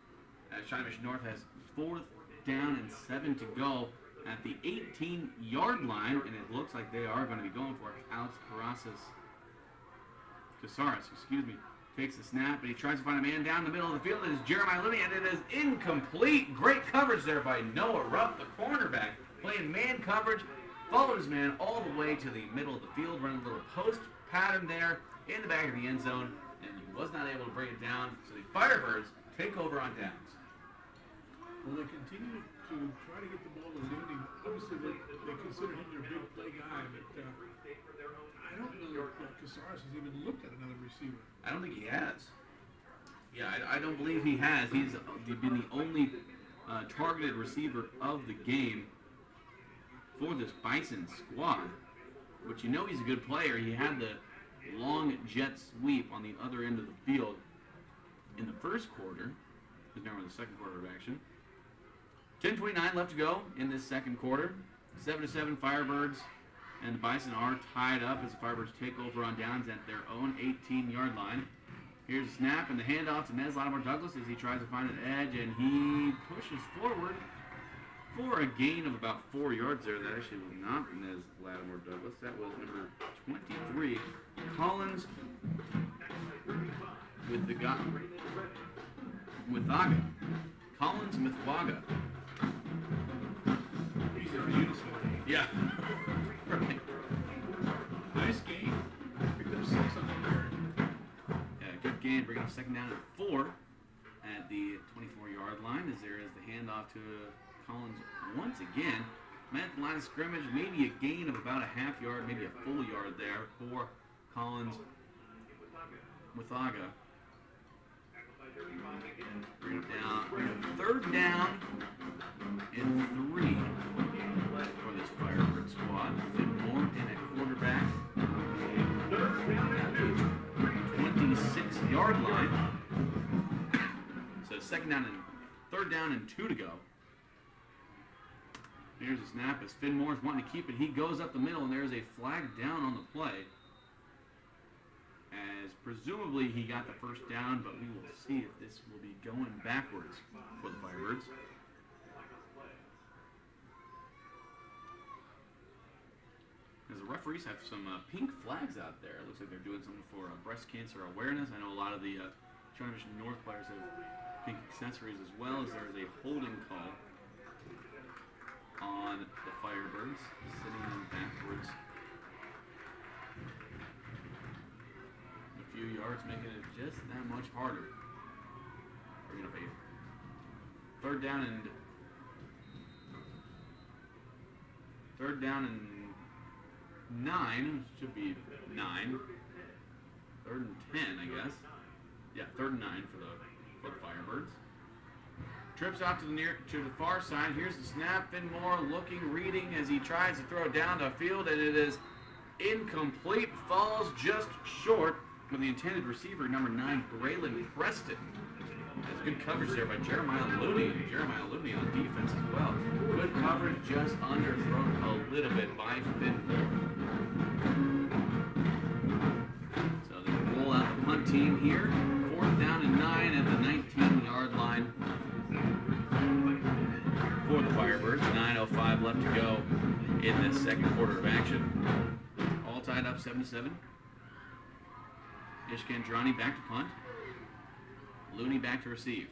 Shawnee Mission North has 4th down and 7 to go at the 18-yard line, and it looks like they are going to be going for it. Alex Casares, takes the snap, and he tries to find a man down the middle of the field. It is Jeremiah Libby, and it is incomplete. Great coverage there by Noah Rupp, the cornerback, playing man coverage, followed his man all the way to the middle of the field, running a little post pattern there in the back of the end zone, and he was not able to bring it down, so the Firebirds take over on downs. Well, they continue to try to get the ball to Looney. Obviously, they consider him their big play guy, but I don't know that Casares has even looked at another receiver. I don't think he has. Yeah, I don't believe he has. He's been the only targeted receiver of the game for this Bison squad, which you know he's a good player. He had the long jet sweep on the other end of the field in the first quarter. Because now we're in the second quarter of action. 10:29 left to go in this second quarter. 7-7 Firebirds and the Bison are tied up as the Firebirds take over on downs at their own 18-yard line. Here's a snap and the handoff to Nez Lattimore Douglas as he tries to find an edge, and he pushes forward for a gain of about 4 yards there. That actually was not Nez Lattimore Douglas. That was number 23, Collins Mithaga. Collins Mithaga. Easy for you to say. Yeah. Right. Nice game. Picked up 6 on the year. Yeah, good game. Bringing up 2nd down and 4 at the 24-yard line as there is the handoff to Collins once again. Man at the line of scrimmage, maybe a gain of about a half yard, maybe a full yard there for Collins Mithaga. Bring it down. 3rd down and 3 for this Firebird squad. Fenmore in at quarterback at the 26-yard line. So 3rd down and 2 to go. Here's a snap as Fenmore's wanting to keep it. He goes up the middle, and there's a flag down on the play. As presumably he got the 1st down, but we will see if this will be going backwards for the Firebirds. As the referees have some pink flags out there. It looks like they're doing something for breast cancer awareness. I know a lot of the Shawnee Mission North players have pink accessories, as well as there is a holding call on the Firebirds, sitting them backwards a few yards, making it just that much harder. We're going to pay 3rd down and 9, should be 9. 3rd and 10, I guess. Yeah, 3rd and 9 for the Firebirds. Trips out to the far side. Here's the snap. Fenmore looking, reading as he tries to throw it down the field, and it is incomplete. Falls just short with the intended receiver, number 9, Braylon Preston. That's good coverage there by Jeremiah Looney. Jeremiah Looney on defense as well. Good coverage, just underthrown a little bit by Finn. So they roll out the punt team here. 4th down and 9 at the 19-yard line for the Firebirds. 9:05 left to go in this second quarter of action. All tied up 7-7. Ishkandrani back to punt. Looney back to receive.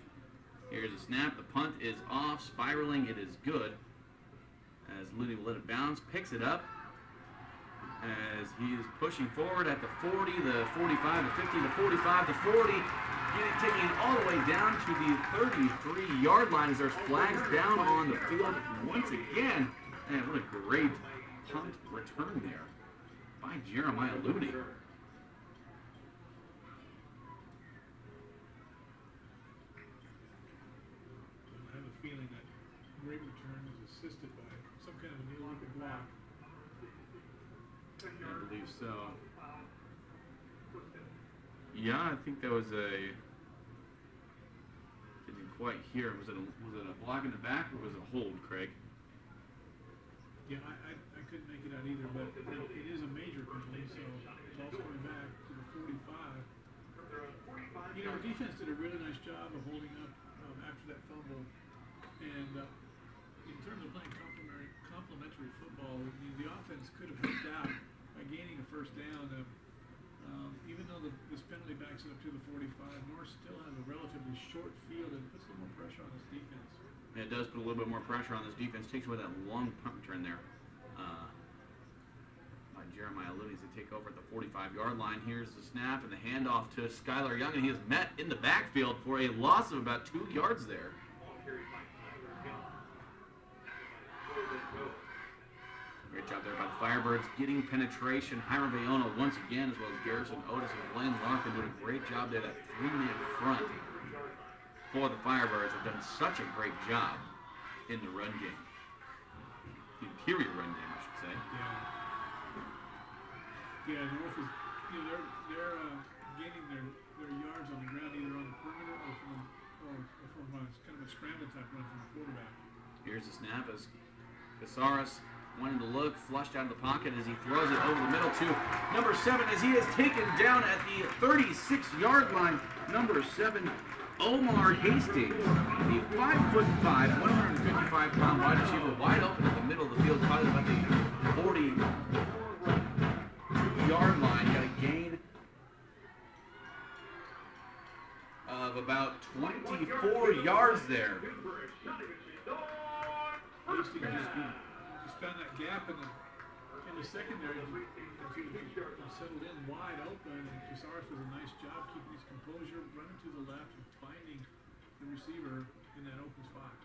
Here's a snap. The punt is off, spiraling. It is good. As Looney will let it bounce, picks it up. As he is pushing forward at the 40, the 45, the 50, the 45, the 40. Taking it all the way down to the 33-yard line as there's flags down on the field once again. And what a great punt return there by Jeremiah Looney. I have a feeling that great return is assisted by some kind of an illegal block. I believe so. Yeah, I think that was a... Didn't quite hear. Was it a block in the back or was it a hold, Craig? Yeah, I couldn't make it out either, but it is a major penalty, so ball's coming back to the 45. You know, the defense did a really nice job of holding up after that fumble. And in terms of playing complementary football, the offense could have helped out by gaining a first down. Even though this penalty backs it up to the 45, North still has a relatively short field and puts a little more pressure on this defense. Yeah, it does put a little bit more pressure on this defense. Takes away that long punt return there by Jeremiah Looney to take over at the 45-yard line. Here's the snap and the handoff to Skylar Young, and he is met in the backfield for a loss of about 2 yards there. Great job there by the Firebirds getting penetration. Hiram Bayona once again, as well as Garrison Otis and Blaine Larkin doing a great job there. That 3-man front for the Firebirds have done such a great job in the run game. The interior run game, I should say. Yeah, North is, you know, they're gaining their yards on the ground either on the perimeter or from kind of a scramble type run from the quarterback. Here's the snap as Casares wanting to look, flushed out of the pocket as he throws it over the middle to number 7 as he is taken down at the 36-yard line. Number 7, Omar Hastings, the 5'5", 155-pound wide receiver, wide open at the middle of the field, probably about the 40-yard line. Got a gain of about 24 yards there. Hastings just found that gap in the secondary and settled in wide open, and Casares does a nice job keeping his composure, running to the left and finding the receiver in that open spot.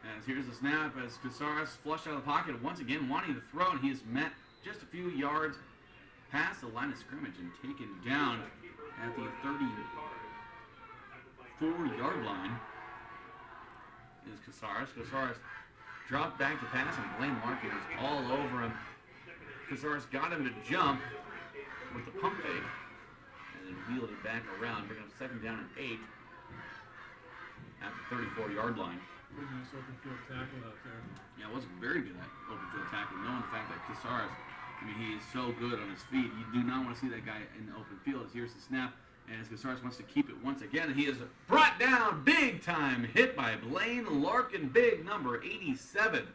As here's the snap as Casares flushed out of the pocket once again, wanting to throw, and he is met just a few yards past the line of scrimmage and taken down at the 34-yard line. Is Casares. Casares dropped back to pass, and Blaine Larkin is all over him. Casares got him to jump with the pump fake, and then wheeled it back around, bringing up 2nd down and 8 at the 34-yard line. Pretty nice open field tackle out there. Yeah, it was very good at open field tackle, knowing the fact that Casares, I mean, he is so good on his feet. You do not want to see that guy in the open field. Here's the snap. And Casares wants to keep it once again, and he is brought down big time, hit by Blaine Larkin, big number 87.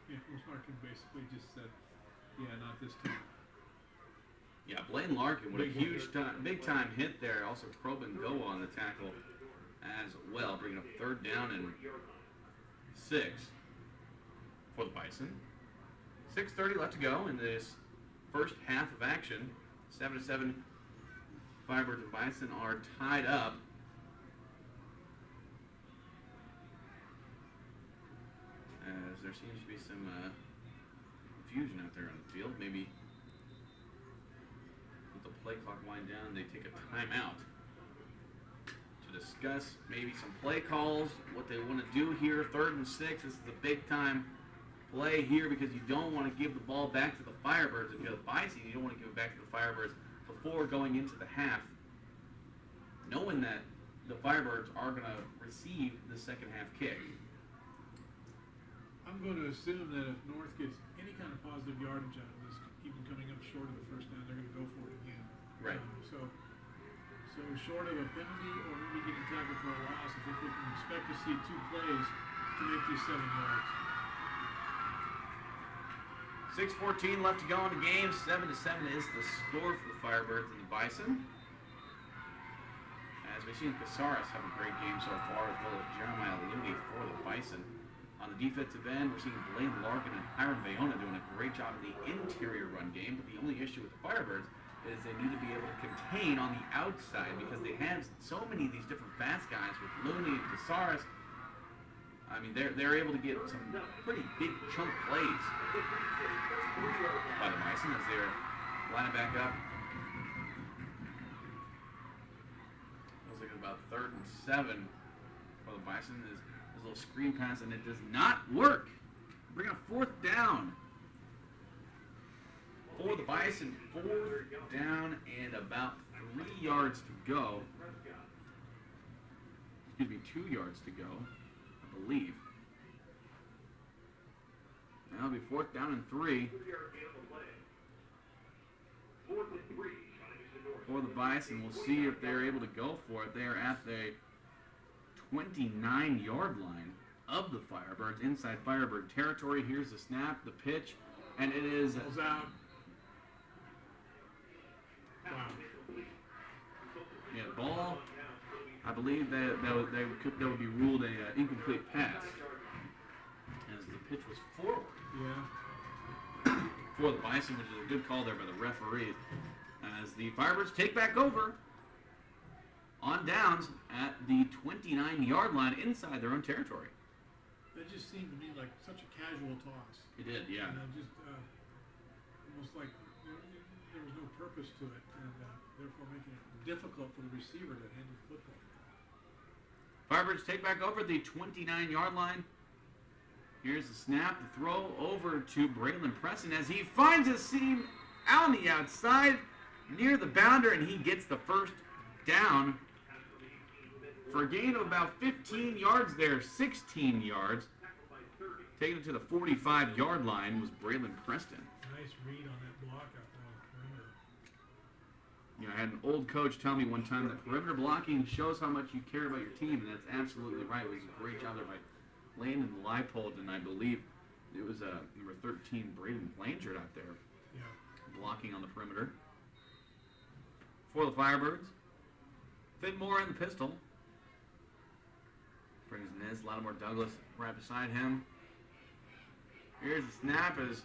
Yeah, Larkin basically just said, yeah, not this time. Yeah, Blaine Larkin with a huge time, big time hit there. Also, Probin go on the tackle as well, bringing up 3rd down and 6 for the Bison. 6:30 left to go in this first half of action. 7-7, Firebirds and Bison are tied up. As there seems to be some confusion out there on the field. Maybe with the play clock wind down, they take a timeout to discuss maybe some play calls, what they want to do here. 3rd and 6, this is a big time play here because you don't want to give the ball back to the Firebirds. If you're the Bison, you don't want to give it back to the Firebirds before going into the half, knowing that the Firebirds are going to receive the second half kick. I'm going to assume that if North gets any kind of positive yardage out of this, even coming up short of the first down, they're going to go for it again. Right. So short of a penalty or maybe getting tackled for a loss, I think we can expect to see 2 plays to make these 7 yards. 6:14 left to go in the game. 7-7 is the score for the Firebirds and the Bison. As we've seen Casares have a great game so far, as well as Jeremiah Looney for the Bison. On the defensive end, we're seeing Blaine Larkin and Hiram Bayona doing a great job in the interior run game, but the only issue with the Firebirds is they need to be able to contain on the outside because they have so many of these different fast guys with Looney and Casares. I mean, they're able to get some pretty big chunk plays by the Bison as they're lining back up. Looks like it's about 3rd and 7 for the Bison. Is a little screen pass, and it does not work. Bring a 4th down for the Bison. 4th down and about 3 yards to go. Excuse me, 2 yards to go, I believe. That'll be 4th down and 3. For the Bison, we'll see if they're able to go for it. They are at the 29-yard line of the Firebirds, inside Firebird territory. Here's the snap, the pitch, and it is out. Wow. Yeah, ball. I believe that would be ruled an incomplete pass, as the pitch was forward. Yeah. For the Bison, which is a good call there by the referees, as the Firebirds take back over on downs at the 29-yard line inside their own territory. That just seemed to me like such a casual toss. It did, yeah. Just almost like there was no purpose to it, and therefore making it difficult for the receiver to handle the football. Firebirds take back over the 29-yard line. Here's the snap, the throw over to Braylon Preston as he finds a seam out on the outside near the bounder, and he gets the first down for a gain of about 15 yards there, 16 yards. Taking it to the 45-yard line was Braylon Preston. Nice read on that block out there. You know, I had an old coach tell me one time that perimeter blocking shows how much you care about your team, and that's absolutely right. It was a great job there by Landon Leipold, and I believe it was number 13, Braden Blanchard out there, blocking on the perimeter. For the Firebirds, Finn Moore in the pistol. Brings Nez, Lattimore Douglas right beside him. Here's the snap as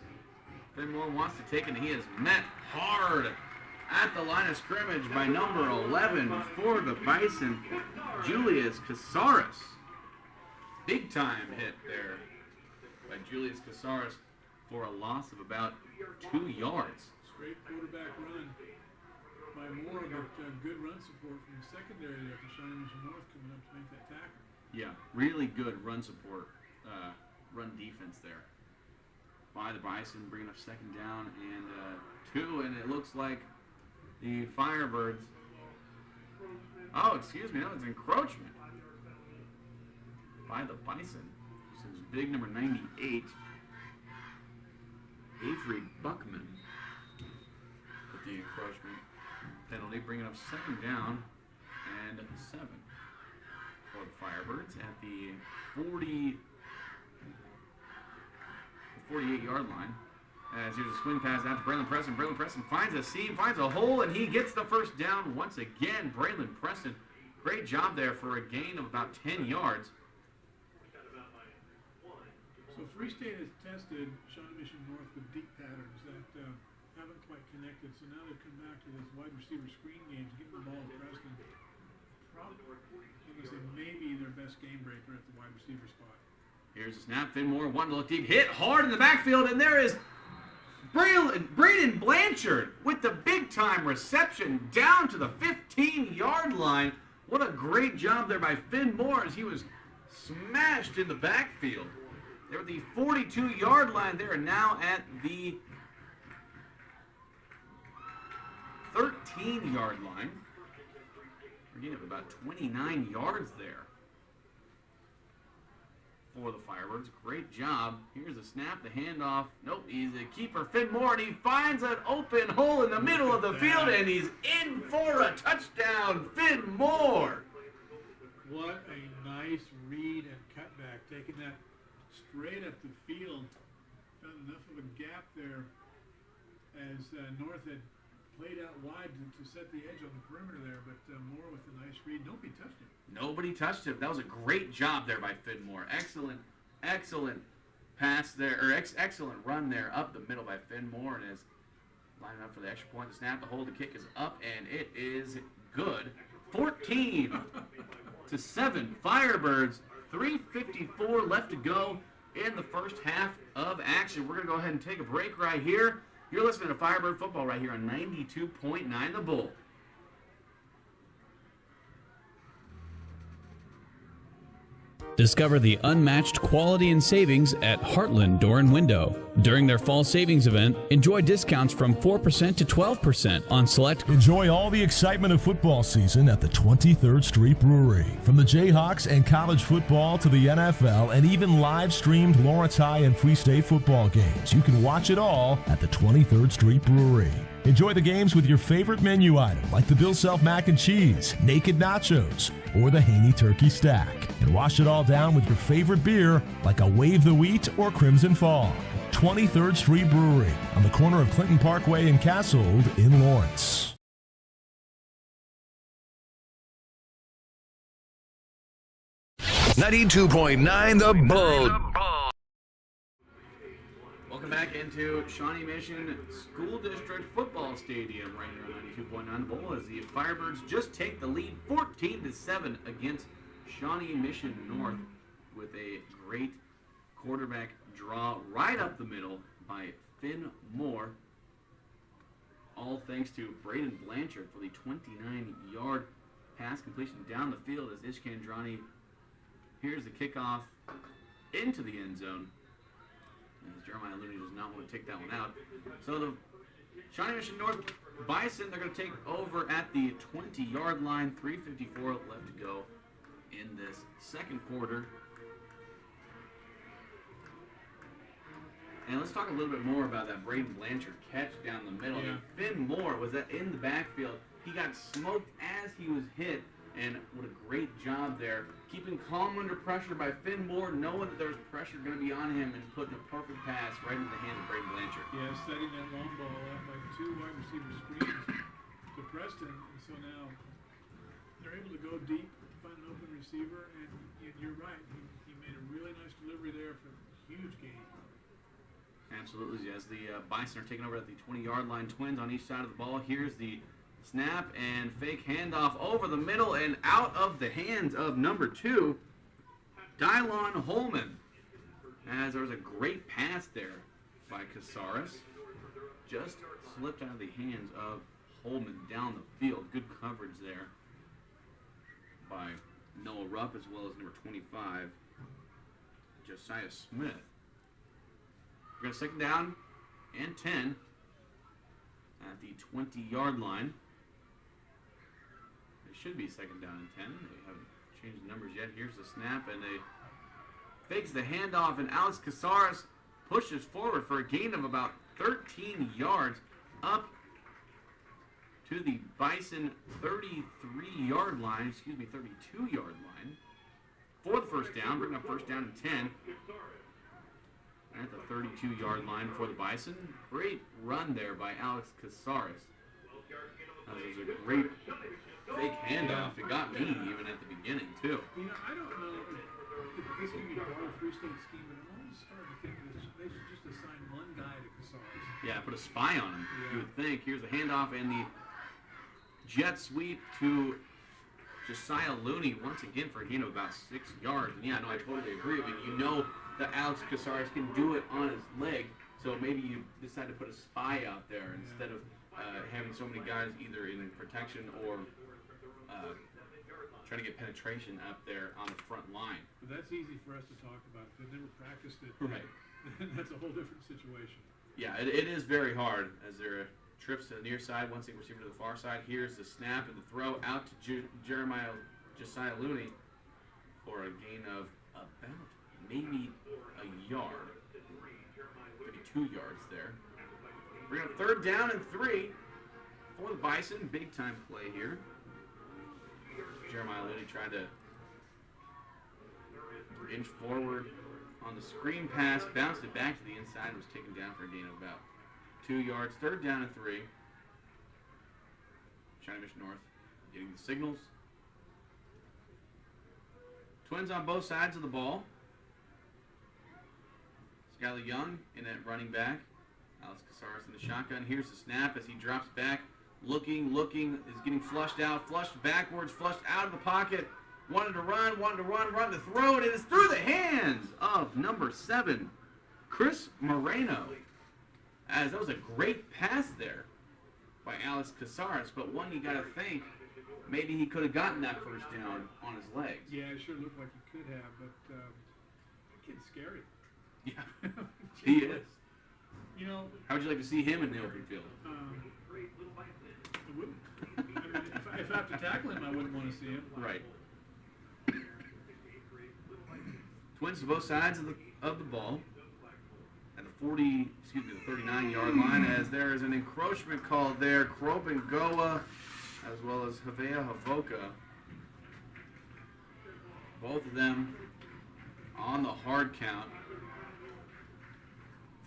Finn Moore wants to take it, and he is met hard at the line of scrimmage by number 11 for the Bison, Julius Casares. Big time hit there by Julius Casares for a loss of about 2 yards. Straight quarterback run by Moore, but good run support from the secondary there for Shawnee Mission North coming up to make that tackle. Yeah, really good run support, run defense there by the Bison, bringing up 2nd down and 2, and it looks like the Firebirds. Oh, excuse me, that was encroachment by the Bison. This is big number 98, Avery Buckman, with the encroachment penalty, bringing up 2nd down and 7 for the Firebirds at the 48-yard line. As here's a swing pass out to Braylon Preston. Braylon Preston finds a seam, finds a hole, and he gets the first down once again. Braylon Preston, great job there for a gain of about 10 yards. So Free State has tested Shawnee Mission North with deep patterns that haven't quite connected. So now they've come back to this wide receiver screen game, giving the ball to Preston. Probably, I'm going to say maybe their best game breaker at the wide receiver spot. Here's a snap. Finn Moore, one to look deep, hit hard in the backfield, and there is Braden Blanchard with the big-time reception down to the 15-yard line. What a great job there by Finn Moore as he was smashed in the backfield. They're at the 42-yard line. They are now at the 13-yard line. We're getting up about 29 yards there for the Firebirds. Great job. Here's the snap, the handoff. Nope, he's a keeper, Finn Moore, and he finds an open hole in the middle of the field, and he's in for a touchdown, Finn Moore. What a nice read and cutback, taking that straight up the field. Found enough of a gap there as North had played out wide to set the edge on the perimeter there, but Moore with a nice read. Nobody touched him. Nobody touched him. That was a great job there by Finn Moore. Excellent pass there, or excellent run there up the middle by Finn Moore, and is lining up for the extra point. The snap, the hold, the kick is up, and it is good. 14-7. Firebirds. 3:54 left to go in the first half of action. We're going to go ahead and take a break right here. You're listening to Firebird Football right here on 92.9 The Bull. Discover the unmatched quality and savings at Heartland Door and Window. During their fall savings event, enjoy discounts from 4% to 12% on select. Enjoy all the excitement of football season at the 23rd Street Brewery. From the Jayhawks and college football to the NFL and even live-streamed Lawrence High and Free State football games, you can watch it all at the 23rd Street Brewery. Enjoy the games with your favorite menu item like the Bill Self Mac and Cheese, Naked Nachos, or the Haney Turkey Stack. And wash it all down with your favorite beer like a Wave the Wheat or Crimson Fog. 23rd Street Brewery on the corner of Clinton Parkway and Cassold in Lawrence. $92.9 The Bull. Welcome back into Shawnee Mission School District Football Stadium right here on 92.9 The Bull as the Firebirds just take the lead 14-7 against Shawnee Mission North with a great quarterback draw right up the middle by Finn Moore. All thanks to Braden Blanchard for the 29-yard pass completion down the field as Ishkandrani. Here's the kickoff into the end zone. As Jeremiah Looney does not want to take that one out. So the Shawnee Mission North Bison, they're going to take over at the 20-yard line. 3:54 left to go in this second quarter. And let's talk a little bit more about that Braden Blanchard catch down the middle. Yeah. Finn Moore was in the backfield. He got smoked as he was hit, and what a great job there. Keeping calm under pressure by Finn Moore, knowing that there was pressure going to be on him, and putting a perfect pass right into the hand of Braden Blanchard. Yeah, setting that long ball up by two wide receiver screens to Preston, and so now they're able to go deep, find an open receiver, and you're right, he made a really nice delivery there for a huge gain. Absolutely, as the Bison are taking over at the 20-yard line, Twins on each side of the ball. Here's the snap and fake handoff over the middle and out of the hands of number 2, Dylon Holman. As there was a great pass there by Casares. Just slipped out of the hands of Holman down the field. Good coverage there by Noah Rupp as well as number 25, Josiah Smith. We're going to second down and 10 at the 20-yard line. It should be second down and 10. They haven't changed the numbers yet. Here's the snap, and they fakes the handoff, and Alex Casares pushes forward for a gain of about 13 yards up to the Bison 32-yard line line for the first down, bringing up first down and 10 at the 32-yard line for the Bison. Great run there by Alex Casares. That was a great fake handoff. It got me even at the beginning, too. You know, I don't know if this can be part of the Free State scheme, but I'm almost starting to think that they should just assign one guy to Casares. Yeah, put a spy on him, you would think. Here's the handoff and the jet sweep to Josiah Looney once again for a gain of about 6 yards. And yeah, no, I totally agree. I mean, you know that Alex Casares can do it on his leg, so maybe you decide to put a spy out there instead of having so many guys either in protection or trying to get penetration up there on the front line. But that's easy for us to talk about. They've never practiced it. Right. That's a whole different situation. Yeah, it is very hard as there are trips to the near side, one single receiver to the far side. Here's the snap and the throw out to Josiah Looney for a gain of about maybe a yard. 32 yards there. We're going to 3rd down and 3 for the Bison. Big time play here. Jeremiah Looney tried to inch forward on the screen pass, bounced it back to the inside, was taken down for a gain of about 2 yards. 3rd down and 3. Shawnee Mission North getting the signals. Twins on both sides of the ball. Skylar Young in at running back. Alex Casares in the shotgun. Here's the snap as he drops back. Looking, is getting flushed out, flushed backwards, flushed out of the pocket. Wanted to run to throw it. It is through the hands of number 7, Chris Moreno. As that was a great pass there by Alex Casares, but one you got to think maybe he could have gotten that first down on his legs. Yeah, it sure looked like he could have, but that kid's scary. Yeah, he is. You know, how would you like to see him in the open field? I wouldn't. I mean, if I have to tackle him, I wouldn't want to see him. Right. Twins to both sides of the ball at the 39-yard line, as there is an encroachment called there. Krobengoa as well as Havea Havoka. Both of them on the hard count.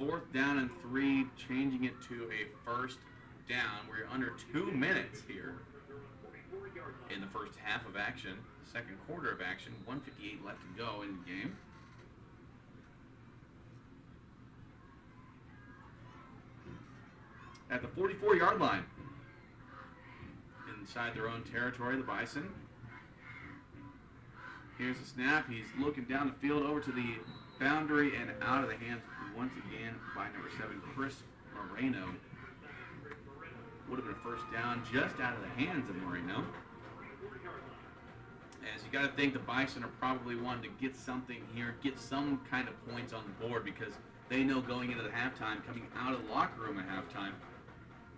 4th down and 3, changing it to a 1st down. We're under 2 minutes here in the first half of action, second quarter of action. 1:58 left to go in the game. At the 44-yard line, inside their own territory, the Bison. Here's the snap. He's looking down the field over to the boundary and out of the hands once again by number 7, Chris Moreno. Would have been a 1st down just out of the hands of Moreno. As you got to think the Bison are probably wanting to get something here, get some kind of points on the board, because they know going into the halftime, coming out of the locker room at halftime,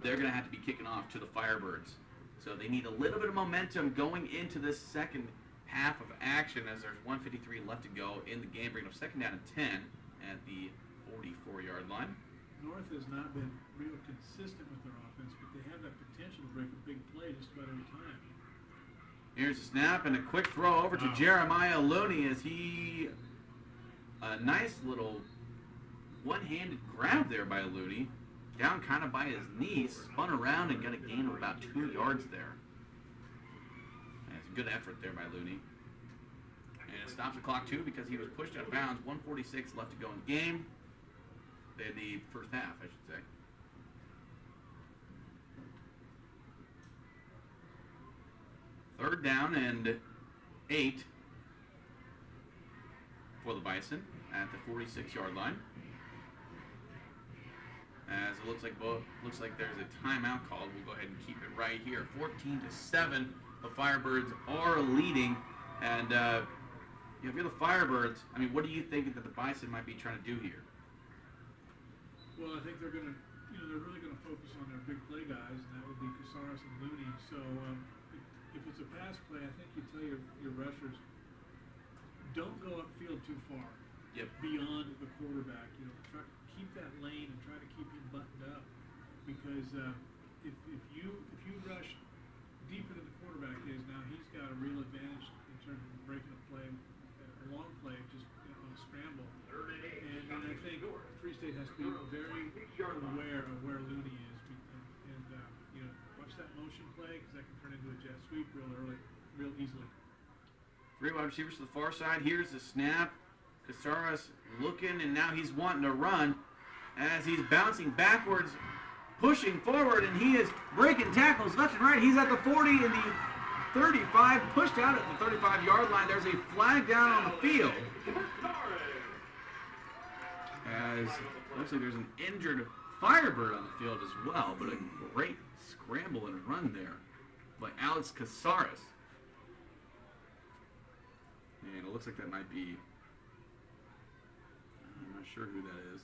they're going to have to be kicking off to the Firebirds. So they need a little bit of momentum going into this second half of action, as there's 1:53 left to go in the game, bringing up 2nd down and 10 at the 44-yard line. North has not been real consistent with their offense, but they have that potential to break a big play just about every time. Here's a snap and a quick throw over to Jeremiah Looney as he, a nice little one-handed grab there by Looney, down kind of by his knee, spun around and got a gain of about 2 yards there. That's a good effort there by Looney. And it stops the clock too because he was pushed out of bounds. 1:46 left to go in the game. In the first half, I should say. Third down and 8 for the Bison at the 46-yard line. As it looks like there's a timeout called. We'll go ahead and keep it right here. 14-7. The Firebirds are leading, and if you're the Firebirds, I mean, what do you think that the Bison might be trying to do here? Well, I think they're going to, they're really going to focus on their big play guys, and that would be Casares and Looney. So if it's a pass play, I think you tell your rushers, don't go upfield too far. Yep. Beyond the quarterback. Try to keep that lane and try to keep him buttoned up, because if you rush deeper than the quarterback is, now he's got a real advantage in terms of breaking a play, a long play, just on a scramble. And I think Free State has to be very aware of where Looney is, and watch that motion play, because that can turn into a jet sweep real easily. 3 wide receivers to the far side. Here's the snap. Casares looking, and now he's wanting to run as he's bouncing backwards, pushing forward, and he is breaking tackles left and right. He's at the 40 and the 35, pushed out at the 35-yard line. There's a flag down on the field. As looks like there's an injured Firebird on the field as well, but a great scramble and run there by Alex Casares. And it looks like that might be, I'm not sure who that is.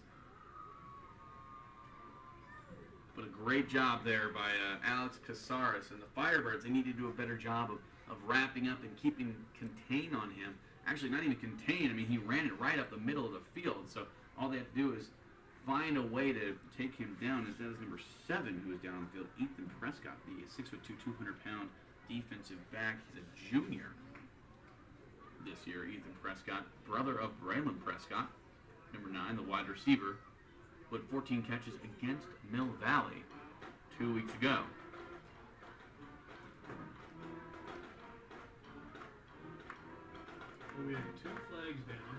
But a great job there by Alex Casares. And the Firebirds, they need to do a better job of wrapping up and keeping contain on him. Actually, not even contain. I mean, he ran it right up the middle of the field. So all they have to do is find a way to take him down. And that is number 7 who is down on the field, Ethan Prescott, the 6'2", 200-pound defensive back. He's a junior this year. Ethan Prescott, brother of Braylon Prescott, number 9, the wide receiver, with 14 catches against Mill Valley 2 weeks ago. Well, we have 2 flags down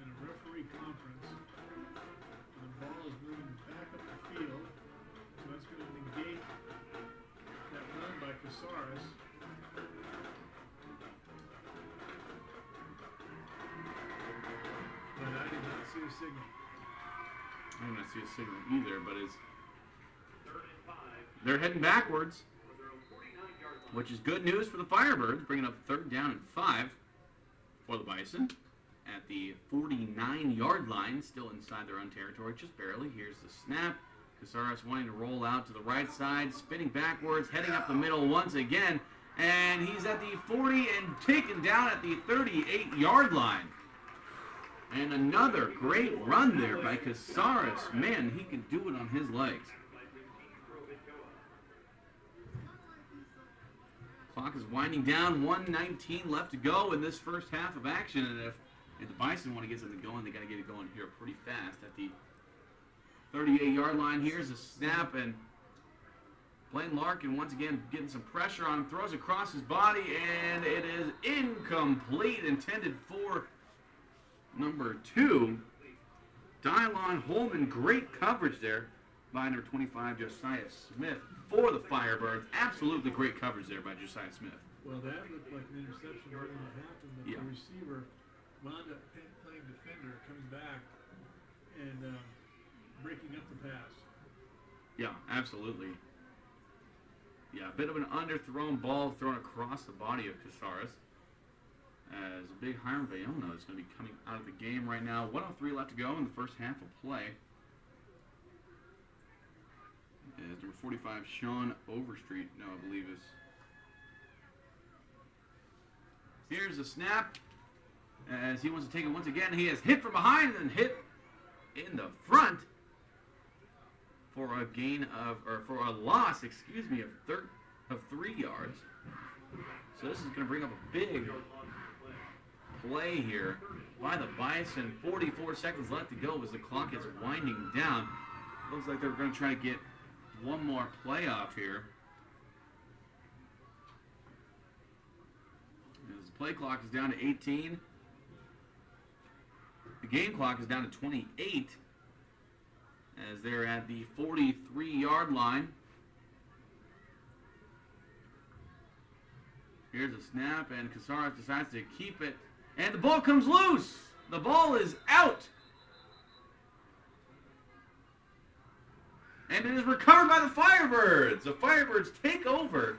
and a referee conference. And the ball is moving back up the field, so that's going to negate that run by Casares. But I did not see a signal. I did not see a signal either, but it's they're heading backwards, which is good news for the Firebirds, bringing up 3rd down and 5 for the Bison at the 49-yard line, still inside their own territory, just barely. Here's the snap. Casares wanting to roll out to the right side, spinning backwards, heading up the middle once again, and he's at the 40 and taken down at the 38-yard line. And another great run there by Casares. Man, he can do it on his legs. Clock is winding down. 1:19 left to go in this first half of action. And if the Bison want to get something going, they got to get it going here pretty fast. At the 38-yard line, here's a snap. And Blaine Larkin once again getting some pressure on him. Throws across his body. And it is incomplete. Intended for number 2, Dylon Holman. Great coverage there by number 25, Josiah Smith, for the Firebirds. Absolutely great coverage there by Josiah Smith. Well, that looked like an interception right when it happened, but the receiver wound up playing defender, coming back and breaking up the pass. Yeah, absolutely. Yeah, a bit of an underthrown ball thrown across the body of Casares. As a big Hiram Bayona is going to be coming out of the game right now. 1:03 left to go in the first half of play. As number 45, Sean Overstreet, no, I believe is. Here's the snap. As he wants to take it once again, he is hit from behind and then hit in the front for a gain of, or for a loss, excuse me, of 3 yards. So this is going to bring up a big play here by the Bison. 44 seconds left to go as the clock is winding down. Looks like they're going to try to get one more play off here. As the play clock is down to 18. The game clock is down to 28 as they're at the 43-yard line. Here's a snap, and Casares decides to keep it. And the ball comes loose. The ball is out. And it is recovered by the Firebirds. The Firebirds take over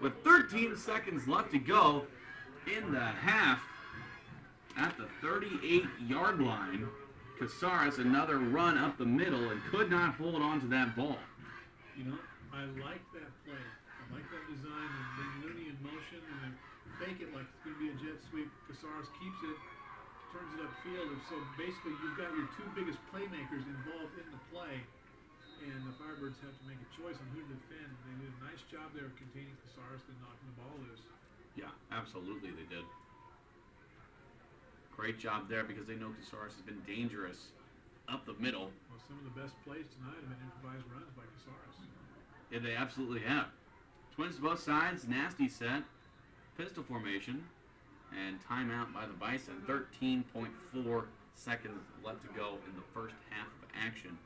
with 13 seconds left to go in the half at the 38-yard line. Casares, another run up the middle, and could not hold on to that ball. You know, I like that play. I like that design, and then Looney in motion, and then fake it like it's going to be a jet sweep. Casares keeps it, turns it upfield, and so basically you've got your 2 biggest playmakers involved in the play, and the Firebirds have to make a choice on who to defend. They did a nice job there of containing Casares and knocking the ball loose. Yeah, absolutely they did. Great job there because they know Casares has been dangerous up the middle. Well, some of the best plays tonight have been improvised runs by Casares. Yeah, they absolutely have. Twins to both sides, nasty set, pistol formation, and timeout by the Bison. 13.4 seconds left to go in the first half of action.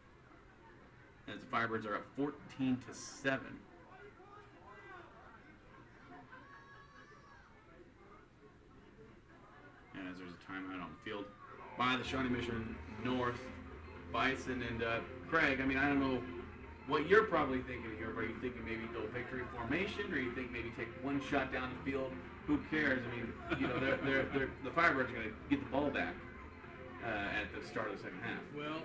As the Firebirds are up 14-7. And as there's a timeout on the field by the Shawnee Mission North Bison. And Craig, I mean, I don't know what you're probably thinking here. Are you thinking maybe go victory formation, or you think maybe take one shot down the field? Who cares? I mean, you know, the Firebirds are going to get the ball back at the start of the second half. Well,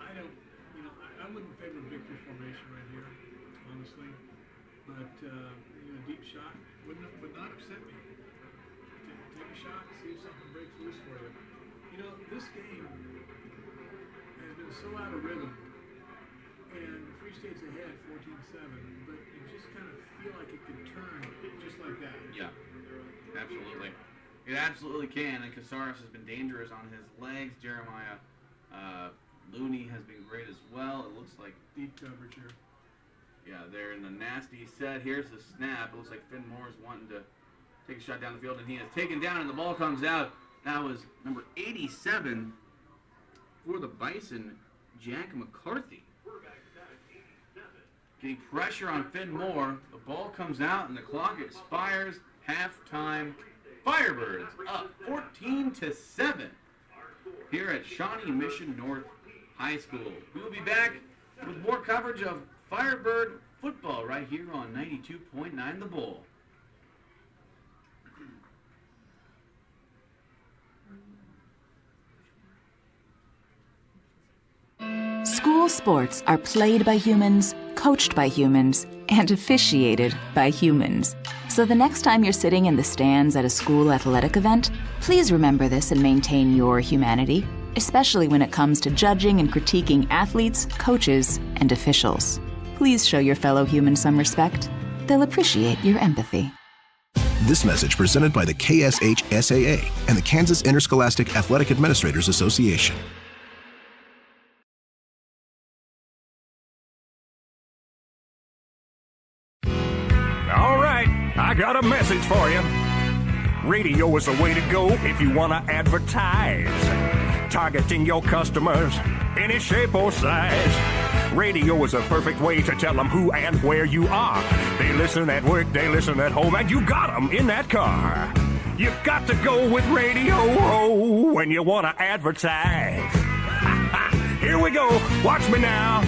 I don't, you know, I wouldn't favor victory formation right here, honestly. But, you know, deep shot would not upset me. Take a shot, see if something breaks loose for you. You know, this game has been so out of rhythm, and Free State's ahead 14-7, but you just kind of feel like it could turn just like that. Yeah, absolutely. It absolutely can, and Casares has been dangerous on his legs. Jeremiah Looney has been great as well. It looks like deep coverage here. Yeah, they're in the nasty set. Here's the snap. It looks like Finn Moore's wanting to take a shot down the field, and he is taken down, and the ball comes out. That was number 87 for the Bison, Jack McCarthy. Getting pressure on Finn Moore. The ball comes out, and the clock expires. Halftime. Firebirds up 14-7 here at Shawnee Mission North High School. We will be back with more coverage of Firebird football right here on 92.9 The Bull. School sports are played by humans, coached by humans, and officiated by humans. So the next time you're sitting in the stands at a school athletic event, please remember this and maintain your humanity, especially when it comes to judging and critiquing athletes, coaches, and officials. Please show your fellow humans some respect. They'll appreciate your empathy. This message presented by the KSHSAA and the Kansas Interscholastic Athletic Administrators Association. I got a message for you. Radio is the way to go if you want to advertise. Targeting your customers, any shape or size. Radio is a perfect way to tell them who and where you are. They listen at work, they listen at home, and you got them in that car. You got to go with radio when you want to advertise. Here we go. Watch me now.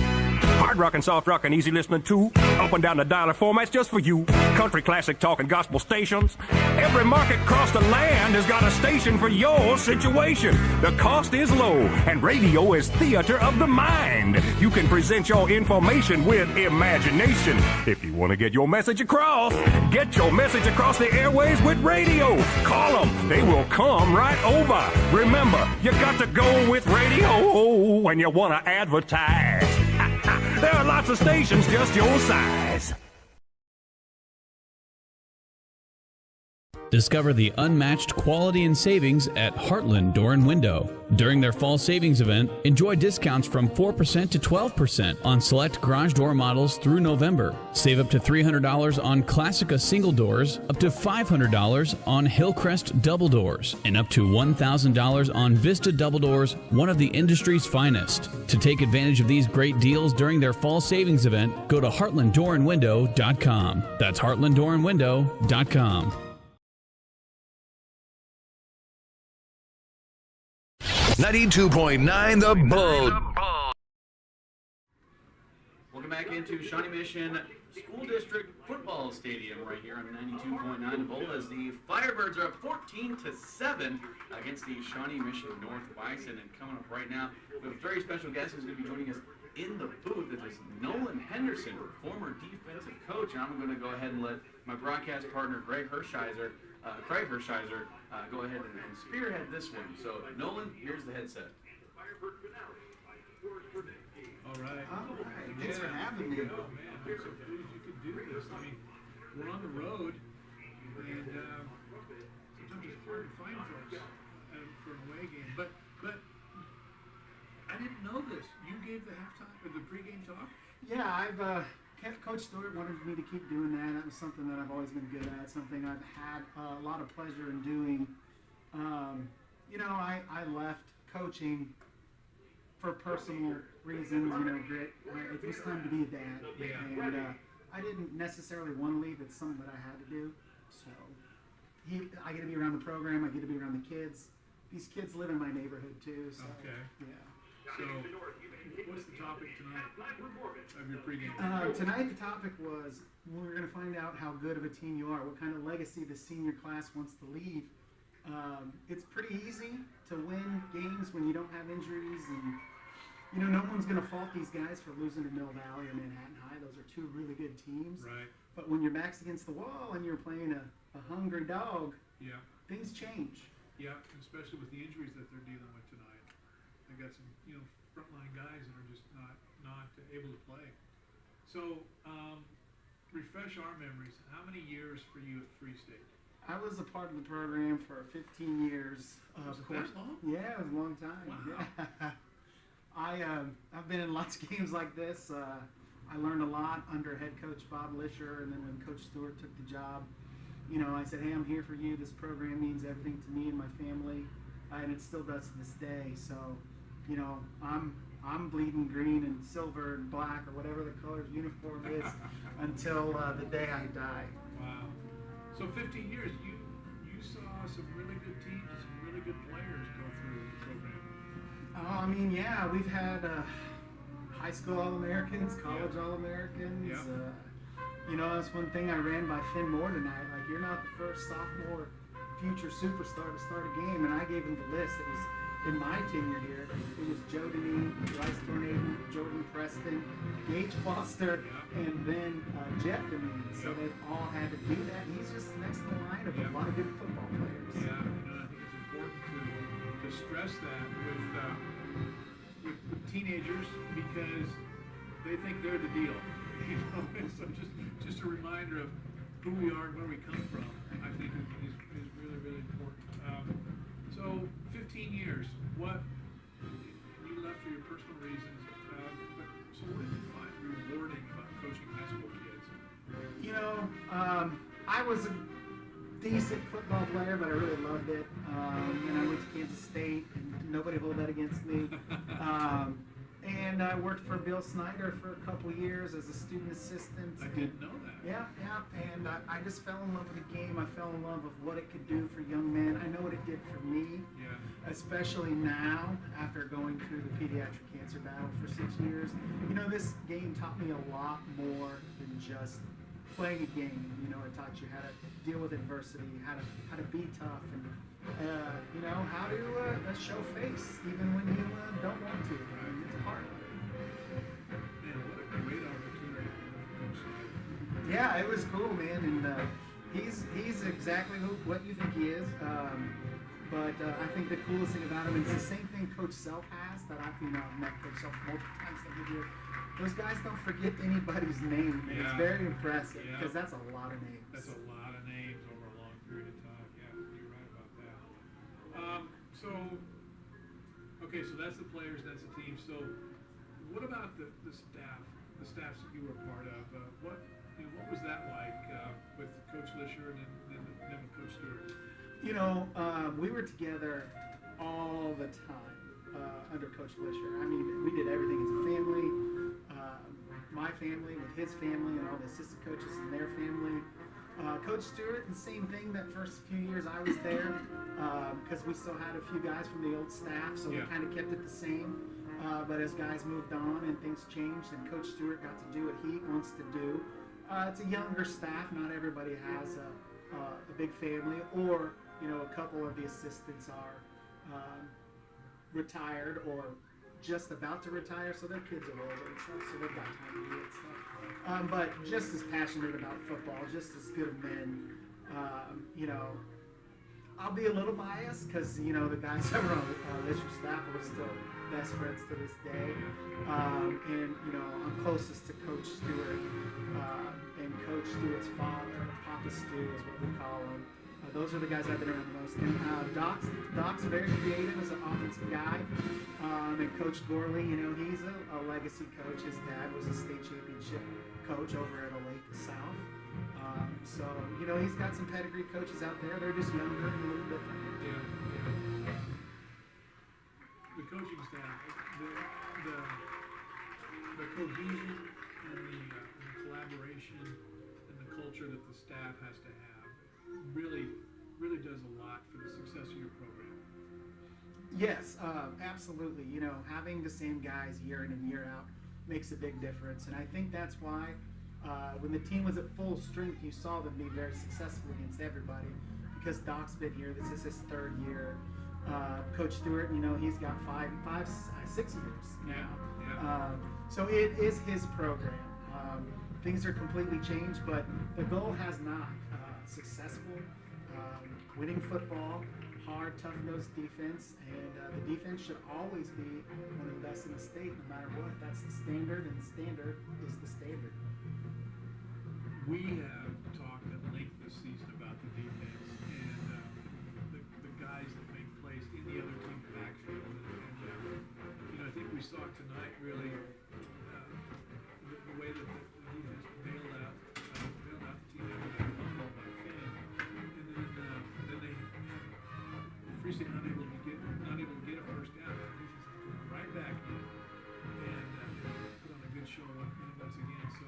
Hard rock and soft rock and easy listening too. Up and down the dialer formats just for you. Country, classic, talk, and gospel stations. Every market across the land has got a station for your situation. The cost is low, and radio is theater of the mind. You can present your information with imagination. If you want to get your message across the airways with radio. Call them. They will come right over. Remember, you got to go with radio when you want to advertise. There are lots of stations just your size. Discover the unmatched quality and savings at Heartland Door and Window. During their fall savings event, enjoy discounts from 4% to 12% on select garage door models through November. Save up to $300 on Classica single doors, up to $500 on Hillcrest double doors, and up to $1,000 on Vista double doors, one of the industry's finest. To take advantage of these great deals during their fall savings event, go to heartlanddooranwindow.com. That's heartlanddooranwindow.com. 92.9 The Bull. Welcome back into Shawnee Mission School District Football Stadium right here on 92.9 The Bull as the Firebirds are up 14-7 against the Shawnee Mission North Bison. And coming up right now, we have a very special guest who's going to be joining us in the booth. It is Nolan Henderson, former defensive coach. And I'm going to go ahead and let my broadcast partner, Craig Hershiser, go ahead and spearhead this one. So, Nolan, here's the headset. All right. Thanks for having me. Oh, man, I'm so pleased you could do this. I mean, we're on the road, and sometimes it's hard to find folks for an away game. But I didn't know this. You gave the halftime or the pregame talk? Yeah, I've Coach Stewart wanted me to keep doing that. That was something that I've always been good at, something I've had a lot of pleasure in doing. You know, I left coaching for personal reasons, you know, grit. It was time to be a dad. Yeah. And I didn't necessarily want to leave. It's something that I had to do. So I get to be around the program. I get to be around the kids. These kids live in my neighborhood too. So, okay. Yeah. So, what's the topic tonight of your pregame? Tonight the topic was we're going to find out how good of a team you are, what kind of legacy the senior class wants to leave. It's pretty easy to win games when you don't have injuries, and no one's going to fault these guys for losing to Mill Valley or Manhattan High. Those are two really good teams. Right. But when your back's against the wall and you're playing a hungry dog, things change. Yeah, especially with the injuries that they're dealing with tonight. They got some, frontline guys that are just not able to play. So, refresh our memories. How many years for you at Free State? I was a part of the program for 15 years. Was it that long? Yeah, it was a long time. Wow. Yeah. I've been in lots of games like this. I learned a lot under head coach Bob Lisher, and then when Coach Stewart took the job, I said, hey, I'm here for you. This program means everything to me and my family, and it still does to this day. So, I'm bleeding green and silver and black or whatever the color uniform is until the day I die. Wow. So 15 years, you saw some really good teams and some really good players go through the program. Yeah, we've had high school All-Americans, college All-Americans. That's one thing I ran by Finn Moore tonight. Like, you're not the first sophomore future superstar to start a game, and I gave him the list. It was in my tenure here. It was Joe Deneen, Bryce Tornado, Jordan Preston, Gage Foster, and then Jeff Deneen. So they all had to do that. He's just next in the line of a lot of good football players. Yeah, I think it's important to stress that with teenagers, because they think they're the deal. So just a reminder of who we are and where we come from, I think is really, really important. So 15 years, you left for your personal reasons, so what did you find rewarding about coaching high school kids? I was a decent football player, but I really loved it. And I went to Kansas State, and nobody hold that against me. And I worked for Bill Snyder for a couple years as a student assistant. I didn't know that. Yeah. And I just fell in love with the game. I fell in love with what it could do for young men. I know what it did for me, especially now after going through the pediatric cancer battle for 6 years. This game taught me a lot more than just playing a game. It taught you how to deal with adversity, how to be tough, and how to show face even when you don't want to. It's hard. Man, what a great opportunity. Yeah, it was cool, man, and he's exactly what you think he is. But I think the coolest thing about him is the same thing Coach Self has that I've met Coach Self multiple times over the years. Those guys don't forget anybody's name, and it's very impressive because that's a lot of names. That's a lot of names over a long period of time. Yeah, you're right about that. So that's the players, that's the team. So what about the staffs that you were a part of? What was that like with Coach Lisher and then with Coach Stewart? We were together all the time under Coach Lisher. We did everything as a family. My family with his family and all the assistant coaches and their family. Coach Stewart, the same thing that first few years I was there, because we still had a few guys from the old staff, so we kind of kept it the same. But as guys moved on and things changed, and Coach Stewart got to do what he wants to do. It's a younger staff. Not everybody has a big family, or a couple of the assistants are retired or just about to retire, so their kids are older and stuff, so they've got time to do it stuff. But just as passionate about football, just as good of men. I'll be a little biased because the guys that were on Lisher's staff are still best friends to this day. And I'm closest to Coach Stewart and Coach Stewart's father, Papa Stu is what we call him. Those are the guys I've been around the most. And Doc's very creative as an offensive guy. And Coach Gorley, he's a legacy coach. His dad was a state championship coach over at Olathe South. So, he's got some pedigree coaches out there. They're just younger and a little different. Yeah. The coaching staff, the cohesion and the collaboration and the culture that the staff has to have really does a lot for the success of your program. Yes, absolutely. You know, having the same guys year in and year out makes a big difference, and I think that's why when the team was at full strength, you saw them be very successful against everybody. Because Doc's been here, this is his third year. Coach Stewart, you know, he's got 6 years now. So it is his program. Things are completely changed, but the goal has not. Successful, winning football, hard, tough-nosed defense, and the defense should always be one of the best in the state, no matter what. That's the standard, and the standard is the standard. We have talked at length this season about the defense and the guys that make plays in the other team's backfield. And you know, I think we saw tonight really the way that the defense bailed out the team with a fumble by Finn, and then they Free State not able to get a first down. The defense is right back in and put on a good show once again. So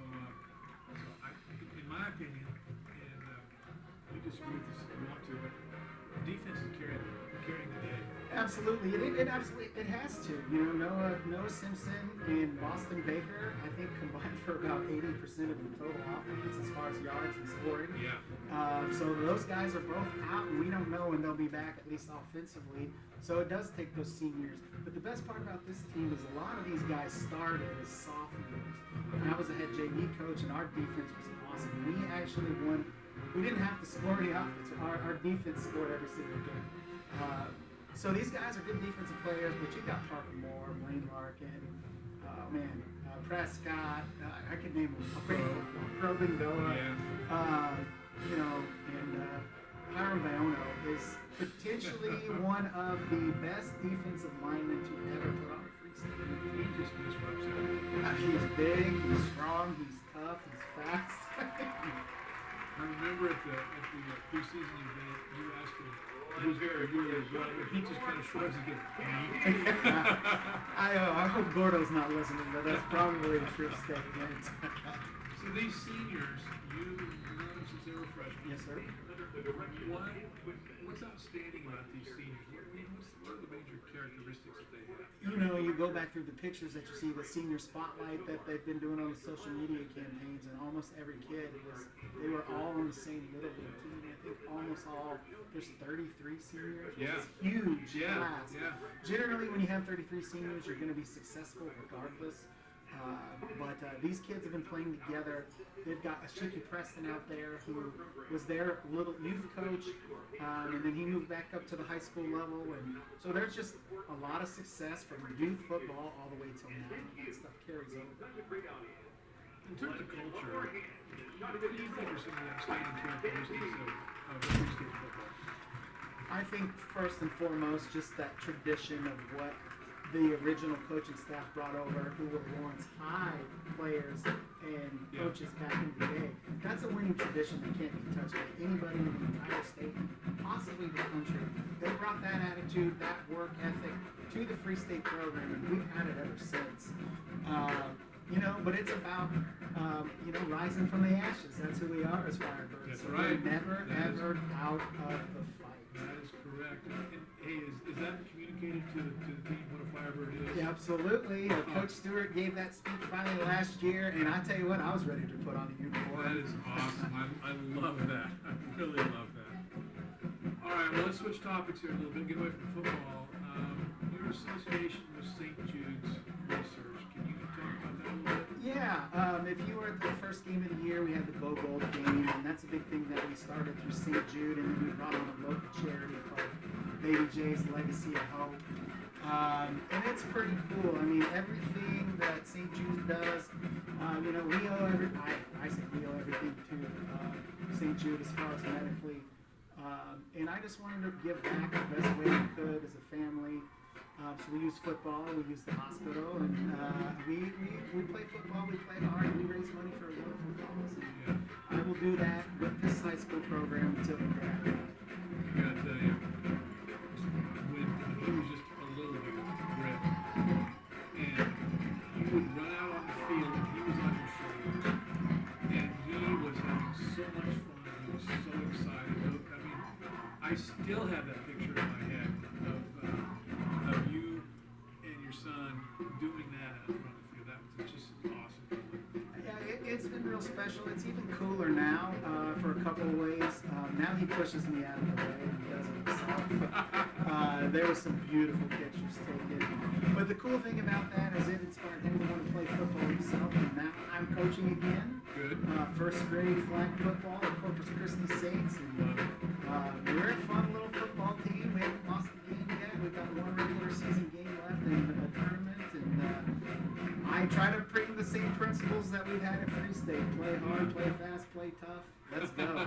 in my opinion, and we disagree with this if we want to, but defense is carrying the day. Absolutely, it absolutely has to. You know, Noah Simpson and Boston Baker, I think, combined for about 80% of the total offense as far as yards and scoring. Yeah. So those guys are both out, and we don't know when they'll be back, at least offensively. So it does take those seniors. But the best part about this team is a lot of these guys started as sophomores. And I was a head JV coach, and our defense was awesome. We actually won. We didn't have to score the offense. Our defense scored every single game. So these guys are good defensive players, but you got Parker Moore, Blaine Larkin, Prescott. I could name them. Probin Doa. You know, and Hiram Bayono is potentially one of the best defensive linemen to ever put on a Free State. He just disrupts everything. He's big, he's strong, he's tough, he's fast. I remember at the preseason event, you asked him who's very good, but he just kind of shrugs again. I hope Gordo's not listening, but that's probably a true statement. So these seniors, you've known them since they were freshmen. Yes, sir. What's outstanding about these seniors? What are the major characteristics that they have? You know, you go back through the pictures that you see, the senior spotlight that they've been doing on the social media campaigns, and almost every kid they were all on the same little league team. I think almost all, there's 33 seniors, which is huge class. Yeah. Generally, when you have 33 seniors, you're going to be successful regardless. But these kids have been playing together. They've got Ashiki Preston out there who was their little youth coach, and then he moved back up to the high school level. And so there's just a lot of success from youth football all the way till now. That stuff carries over. In terms of culture, what do you think are some of the outstanding characteristics of Free State football? I think first and foremost, just that tradition of what the original coaching staff brought over, who were once high players and coaches back in the day. That's a winning tradition that can't be touched by anybody in the entire state, possibly the country. They brought that attitude, that work ethic to the Free State program, and we've had it ever since. You know, but it's about, you know, rising from the ashes. That's who we are as Firebirds. That's so right. We're never, ever out of the fight. That is correct. And hey, is that communicated to the team what a Firebird is? Yeah, absolutely. Coach Stewart gave that speech finally last year, and I tell you what, I was ready to put on a uniform. That is awesome. I love that. I really love that. All right, well, let's switch topics here a little bit, get away from football. Your association with St. Jude's Research. Can you talk about that a little bit? Yeah, if you were at the first game of the year, we had the Go Gold game, and that's a big thing that we started through St. Jude, and then we brought on a local charity called Baby J's Legacy of Hope. And it's pretty cool. I mean, everything that St. Jude does, you know, we owe I say we owe everything to St. Jude as far as medically. And I just wanted to give back the best way we could as a family. So we use football, we use the hospital, and we play football, we play hard, and we raise money for a wonderful cause. And I will do that with this high school program until the day I die. I gotta tell you, when he was just a little bit Brett, and you would run out on the field and he was on your shoulders, and he was having so much fun, he was so excited. I mean, I still have that picture in my head of real special. It's even cooler now for a couple of ways. Now he pushes me out of the way and he does it himself. There were some beautiful pictures taken. But the cool thing about that is it inspired him to want to play football himself. And now I'm coaching again. Good. First grade flag football at Corpus Christi Saints. And we're a fun little football team. We haven't lost the game yet. We've got one regular season game left in a tournament. And I try to bring the same principles that we've had at Free State. Play hard, play fast, play tough. Let's go.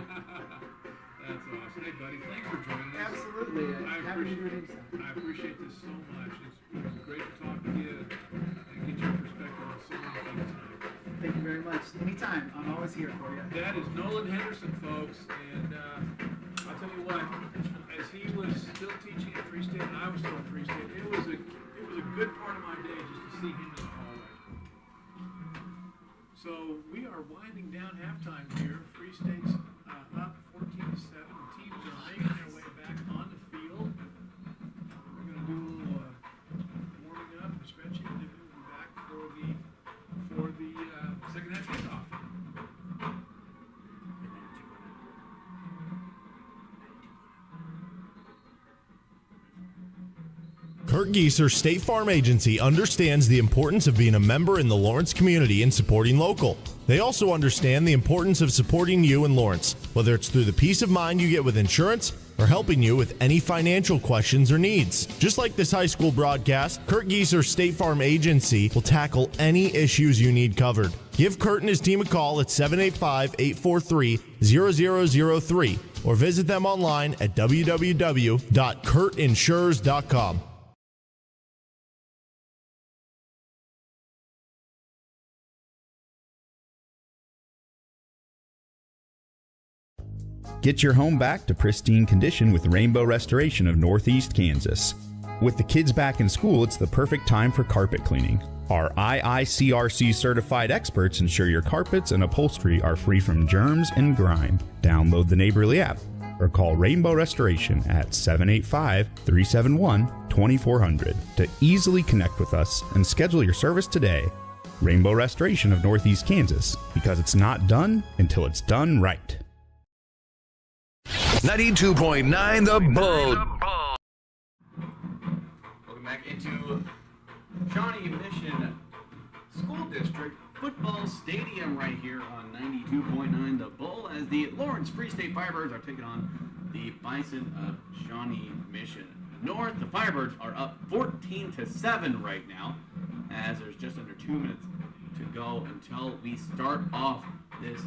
That's awesome. Hey, buddy, thanks for joining us. Absolutely. Happy to do it anytime. I appreciate this so much. It was great to talk to you and get your perspective on so many things tonight. Thank you very much. Anytime. I'm always here for you. That is Nolan Henderson, folks. And I'll tell you what, as he was still teaching at Free State and I was still at Free State, it was a good part of my day just to see him in the hallway. So we are winding down halftime here. Free State's up 14-7. The teams are making their way back on the field. We're going to do a little warming up and stretching, and then we'll be back for the second half kickoff. Kurt Gieser State Farm Agency understands the importance of being a member in the Lawrence community and supporting local. They also understand the importance of supporting you in Lawrence, whether it's through the peace of mind you get with insurance or helping you with any financial questions or needs. Just like this high school broadcast, Kurt Gieser State Farm Agency will tackle any issues you need covered. Give Kurt and his team a call at 785-843-0003 or visit them online at www.kurtinsures.com. Get your home back to pristine condition with Rainbow Restoration of Northeast Kansas. With the kids back in school, it's the perfect time for carpet cleaning. Our IICRC certified experts ensure your carpets and upholstery are free from germs and grime. Download the Neighborly app or call Rainbow Restoration at 785-371-2400 to easily connect with us and schedule your service today. Rainbow Restoration of Northeast Kansas, because it's not done until it's done right. 92.9 The Boat. Welcome back into Shawnee Mission School District Football Stadium right here on 92.9 The Bull as the Lawrence Free State Firebirds are taking on the Bison of Shawnee Mission North. The Firebirds are up 14-7 right now as there's just under 2 minutes to go until we start off this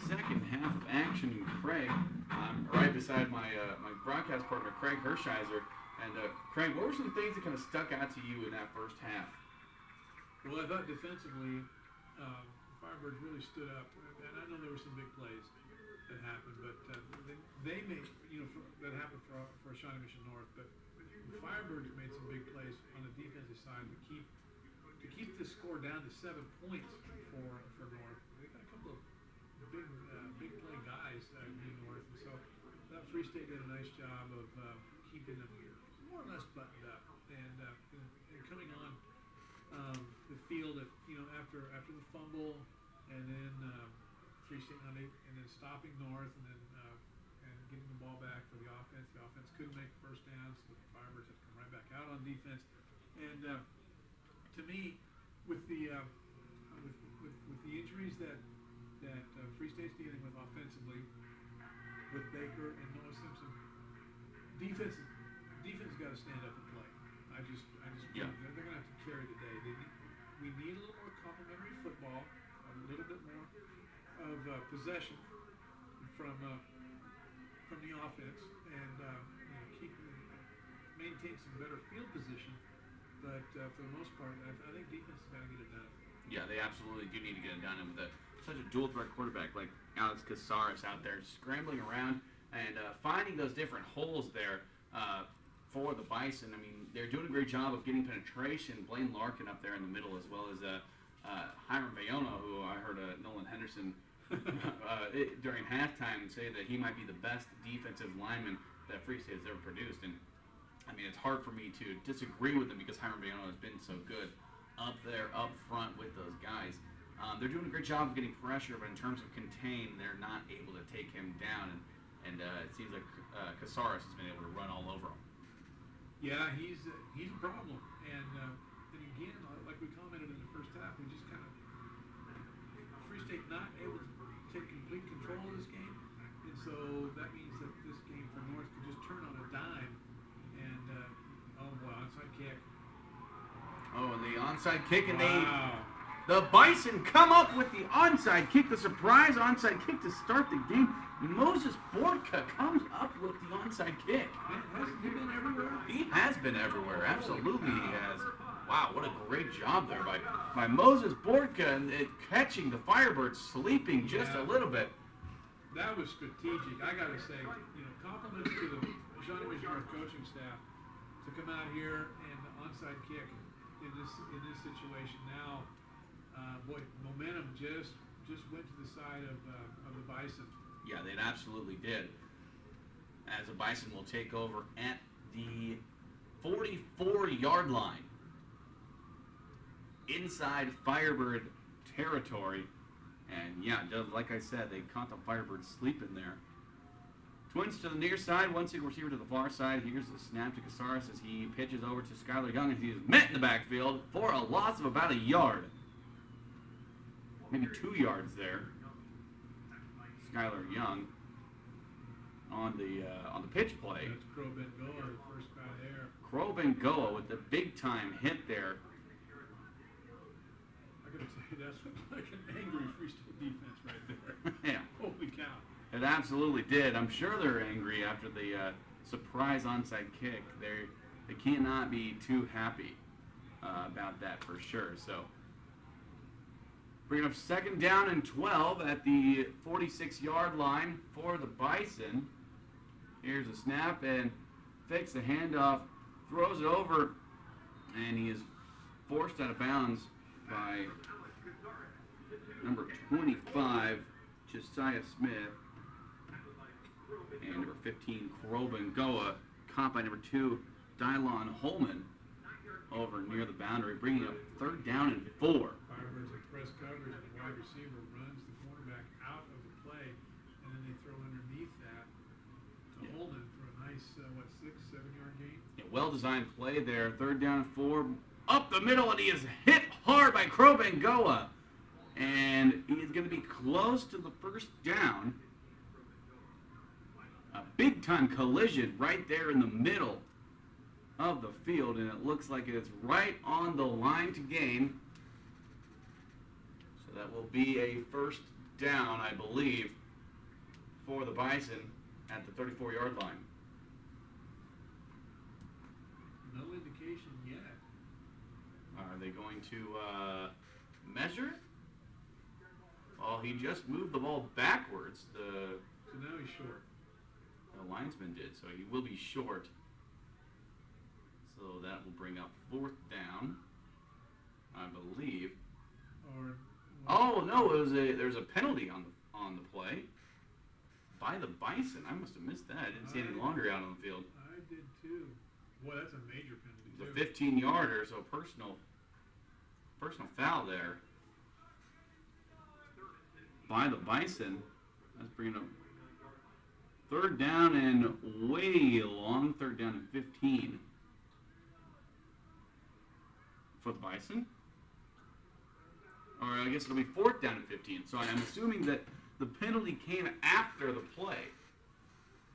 second half of action. And Craig, I'm right beside my my broadcast partner, Craig Hershiser. And Craig, what were some things that kind of stuck out to you in that first half? Well, I thought defensively, Firebirds really stood up. And I know there were some big plays that happened, but they made, that happened for Shawnee Mission North. But the Firebirds made some big plays on the defensive side to keep the score down to 7 points for North. They got a couple of big play guys in North, and so that Free State did a nice job of keeping them more or less buttoned up and coming on the field after the fumble and then Free State and then stopping North and then and getting the ball back for the offense. The offense couldn't make first downs, so the Firebirds had to come right back out on defense. And to me, with the injuries that Free State's dealing with offensively, with Baker and Noah Simpson, defense got to stand up and play. I just Yeah. they're going to have to carry the day. We need a little more complementary football, a little bit more of possession from the offense, and maintain some better field position. But for the most part, I think defense has got to get it done. Yeah, they absolutely do need to get it done. And with such a dual threat quarterback like Alex Casares out there scrambling around and finding those different holes there for the Bison. I mean, they're doing a great job of getting penetration. Blaine Larkin up there in the middle, as well as Hiram Bayona, who I heard Nolan Henderson during halftime say that he might be the best defensive lineman that Free State has ever produced. And I mean, it's hard for me to disagree with him because Hiram Bayona has been so good up there, up front with those guys. They're doing a great job of getting pressure, but in terms of contain, they're not able to take him down. And it seems like Casares has been able to run all over him. Yeah, he's a problem. And again, like we commented in the first half, we just kind of Free State not able to take complete control of this game, and so that means that this game for North could just turn on a dime. And onside kick. Oh, and the onside kick, and the Bison come up with the onside kick, the surprise onside kick to start the game. Moses Borka comes up with the onside kick. Hasn't he been everywhere? He has been everywhere. Absolutely, he has. Wow, what a great job there by Moses Borka and catching the Firebirds sleeping just a little bit. That was strategic. I got to say, compliments to the Shawnee Mission North coaching staff to come out here and the onside kick in this situation. Now, momentum just went to the side of the Bison. Yeah, they absolutely did. As the Bison will take over at the 44-yard line. Inside Firebird territory. And yeah, like I said, they caught the Firebirds sleeping there. Twins to the near side, one single receiver to the far side. Here's the snap to Casares as he pitches over to Skylar Young as he is met in the backfield for a loss of about a yard. Maybe 2 yards there. Skylar Young on the pitch play. That's Crow Bengoa, the first guy there. Crow Bengoa with the big time hit there. I gotta say, that's like an angry Free State defense right there. Yeah. Holy cow. It absolutely did. I'm sure they're angry after the surprise onside kick. They cannot be too happy about that for sure. So bringing up 2nd down and 12 at the 46-yard line for the Bison. Here's a snap and fakes the handoff, throws it over, and he is forced out of bounds by number 25, Josiah Smith, and number 15, Crow Bengoa, caught by number 2, Dylon Holman, over near the boundary, bringing up 3rd down and 4. Firebirds in press coverage, and the wide receiver runs the cornerback out of the play, and then they throw underneath that to Holman for a nice, 6-7 yard gain? Yeah, well-designed play there. 3rd down and 4. Up the middle, and he is hit hard by Crow Bengoa. And he is going to be close to the 1st down. A big-time collision right there in the middle of the field, and it looks like it's right on the line to gain. So that will be a 1st down, I believe, for the Bison at the 34-yard line. No indication yet. Are they going to measure it? Oh, he just moved the ball backwards. So now he's short. The linesman did, so he will be short. So that will bring up 4th down, I believe. Oh no, there's a penalty on the play by the Bison. I must have missed that. I didn't see any longer out on the field. I did too. Boy, that's a major penalty. The 15-yarder, so personal foul there by the Bison. That's bringing up 3rd down and way long. 3rd down and 15 for the Bison. Or I guess it'll be 4th down and 15. So I'm assuming that the penalty came after the play.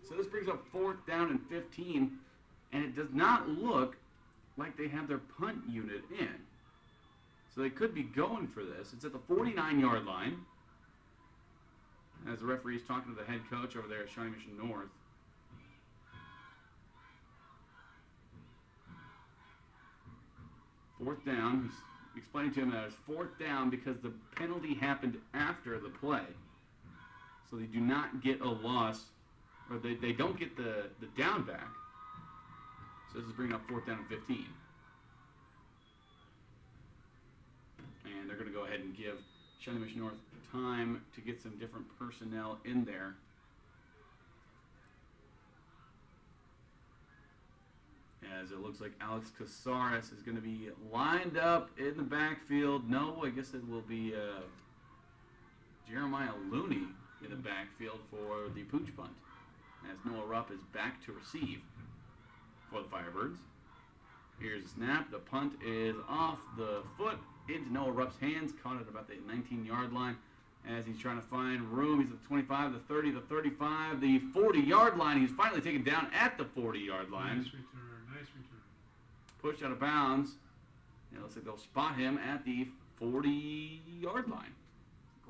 So this brings up 4th down and 15, and it does not look like they have their punt unit in. So they could be going for this. It's at the 49-yard line, as the referee is talking to the head coach over there at Shawnee Mission North. Fourth down. He's explaining to him that it's 4th down because the penalty happened after the play. So they do not get a loss, or they don't get the down back. So this is bringing up 4th down and 15. And they're going to go ahead and give Shawnee Mission North time to get some different personnel in there. As it looks like Alex Casares is going to be lined up in the backfield. No, I guess it will be Jeremiah Looney in the backfield for the pooch punt. As Noah Rupp is back to receive for the Firebirds. Here's a snap. The punt is off the foot into Noah Rupp's hands. Caught at about the 19-yard line as he's trying to find room. He's at the 25, the 30, the 35, the 40-yard line. He's finally taken down at the 40-yard line. Nice return. Pushed out of bounds. It looks like they'll spot him at the 40-yard line.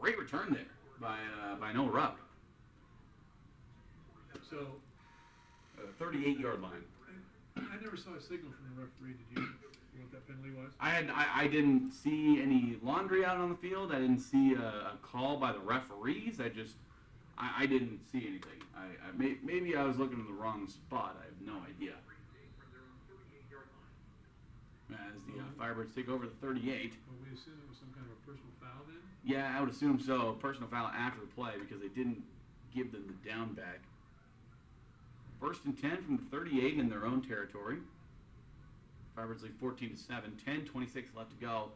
Great return there by Noah Rupp. So, 38-yard line. I never saw a signal from the referee. Did you? What that penalty was? I didn't see any laundry out on the field. I didn't see a call by the referees. I didn't see anything. Maybe I was looking in the wrong spot. I have no idea. As the Firebirds take over the 38. Well, we assume it was some kind of a personal foul then? Yeah, I would assume so. Personal foul after the play because they didn't give them the down back. First and 10 from the 38 in their own territory. Firebirds lead 14-7. 10:26 left to go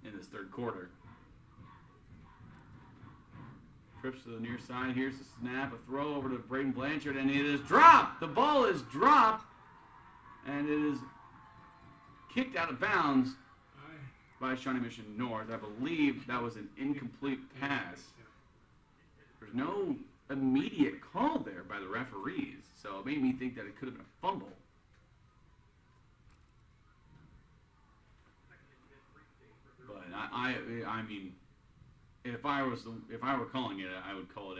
in this third quarter. Trips to the near side. Here's the snap. A throw over to Braden Blanchard, and it is dropped. The ball is dropped, and it is kicked out of bounds by Shawnee Mission North. I believe that was an incomplete pass. There's no immediate call there by the referees, so it made me think that it could have been a fumble. But I mean, if I were calling it, I would call it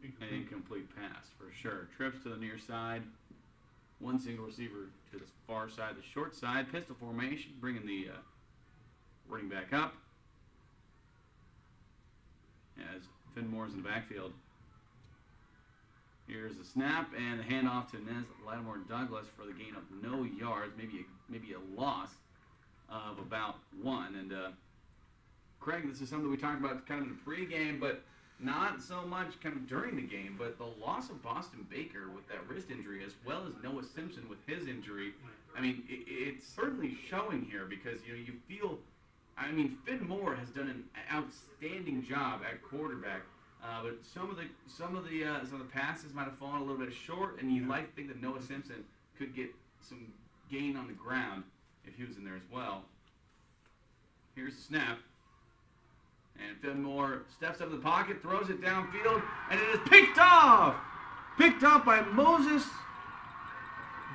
an incomplete pass for sure. Trips to the near side, one single receiver to the far side, the short side, pistol formation, bringing the running back up. As Finn Moore's in the backfield. Here's the snap and the handoff to Nez Lattimore Douglas for the gain of no yards, maybe a loss of about one. And Craig, this is something we talked about kind of in the pregame, but not so much kind of during the game. But the loss of Boston Baker with that wrist injury, as well as Noah Simpson with his injury, I mean, it's certainly showing here because you feel. I mean, Finn Moore has done an outstanding job at quarterback, but some of the passes might have fallen a little bit short, and you'd like to think that Noah Simpson could get some gain on the ground if he was in there as well. Here's the snap, and Finn Moore steps up to the pocket, throws it downfield, and it is picked off! Picked off by Moses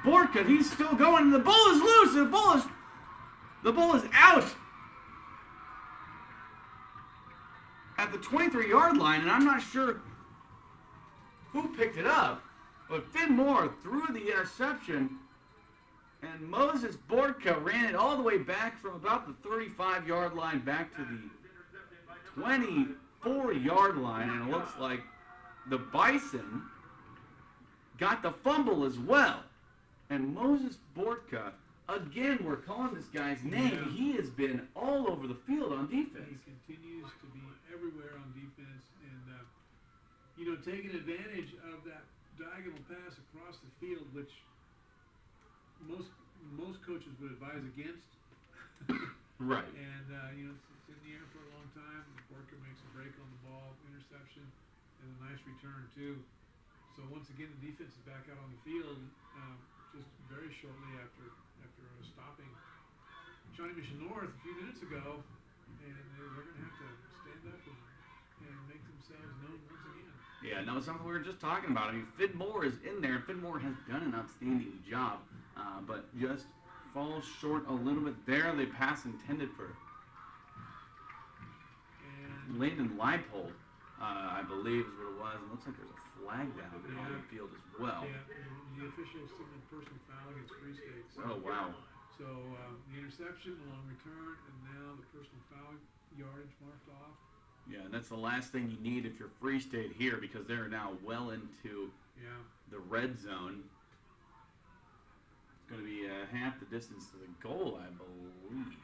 Borka. He's still going, and the ball is loose, the ball is out! At the 23-yard line, and I'm not sure who picked it up, but Finn Moore threw the interception, and Moses Borka ran it all the way back from about the 35-yard line back to the 24-yard line, and it looks like the Bison got the fumble as well. And Moses Borka, again, we're calling this guy's name. Yeah. He has been all over the field on defense. He continues to be everywhere on defense, and taking advantage of that diagonal pass across the field, which most coaches would advise against. Right. And it's in the air for a long time. Borka makes a break on the ball, interception, and a nice return too. So once again, the defense is back out on the field, just very shortly after stopping Shawnee Mission North a few minutes ago, and they're going to have to stand up and make themselves known once again. Yeah, no, it's something we were just talking about. I mean, Finn Moore is in there, and Finn Moore has done an outstanding job, but just falls short a little bit there. The pass intended for Landon Leipold, I believe is what it was. It looks like there's a flag down on the field as well. Yeah, the official signaled personal foul against Free State. So, oh, wow. So the interception, the long return, and now the personal foul yardage marked off. Yeah, and that's the last thing you need if you're Free State here, because they're now well into the red zone. It's going to be half the distance to the goal, I believe.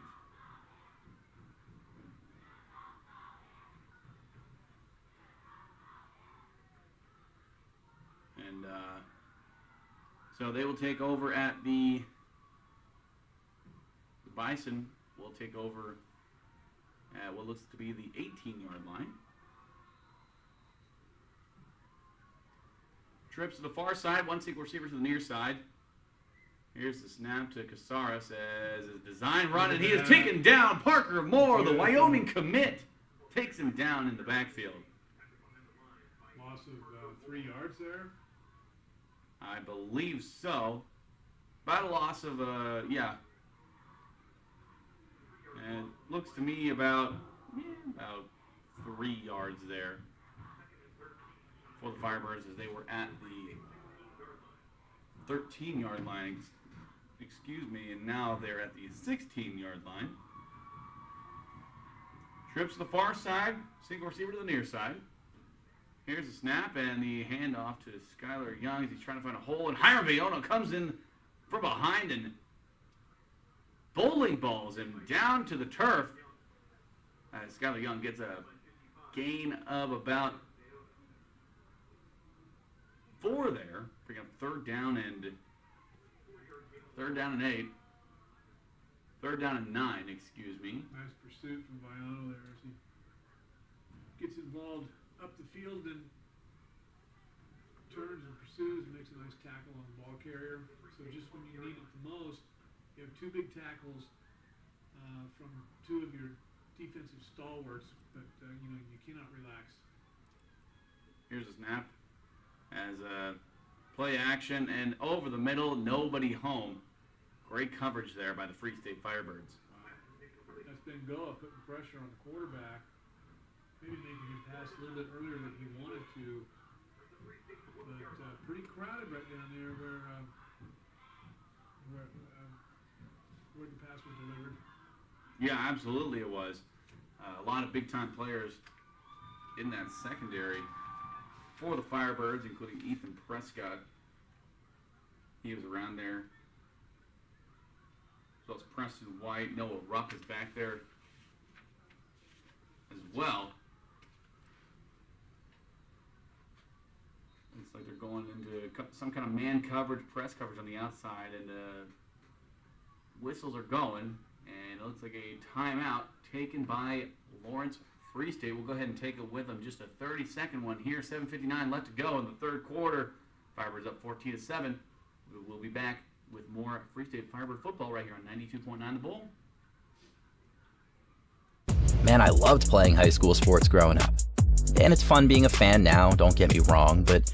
And So they will take over at the Bison will take over at what looks to be the 18-yard line. Trips to the far side, one single receiver to the near side. Here's the snap to Casares as a design run, and he is taken down. Parker Moore, the Wyoming commit, takes him down in the backfield. Loss of 3 yards there? I believe so. About a loss of, yeah. And looks to me about 3 yards there for the Firebirds as they were at the 13-yard line. Excuse me, and now they're at the 16-yard line. Trips to the far side, single receiver to the near side. Here's the snap and the handoff to Skylar Young as he's trying to find a hole, and Hiram Villano comes in from behind and bowling balls him down to the turf. Skylar Young gets a gain of about 4 there, bring up third down and 8. Third down and 9, excuse me. Nice pursuit from Villano there as he gets involved up the field and turns and pursues and makes a nice tackle on the ball carrier. So just when you need it the most, you have 2 big tackles from 2 of your defensive stalwarts, but you cannot relax. Here's a snap as a play action and over the middle, nobody home. Great coverage there by the Free State Firebirds. That's been Goa putting pressure on the quarterback, maybe making him pass a little bit earlier than he wanted to, but pretty crowded right down there where the pass was delivered. Yeah, absolutely it was. A lot of big-time players in that secondary for the Firebirds, including Ethan Prescott. He was around there. So it's Preston White. Noah Rupp is back there as well. Looks like they're going into some kind of man coverage, press coverage on the outside, and whistles are going, and it looks like a timeout taken by Lawrence Free State. We'll go ahead and take it with them. Just a 30-second one here. 7:59 left to go in the third quarter. Firebirds up 14-7. We'll be back with more Free State Firebird football right here on 92.9 The Bull. Man, I loved playing high school sports growing up. And it's fun being a fan now, don't get me wrong, but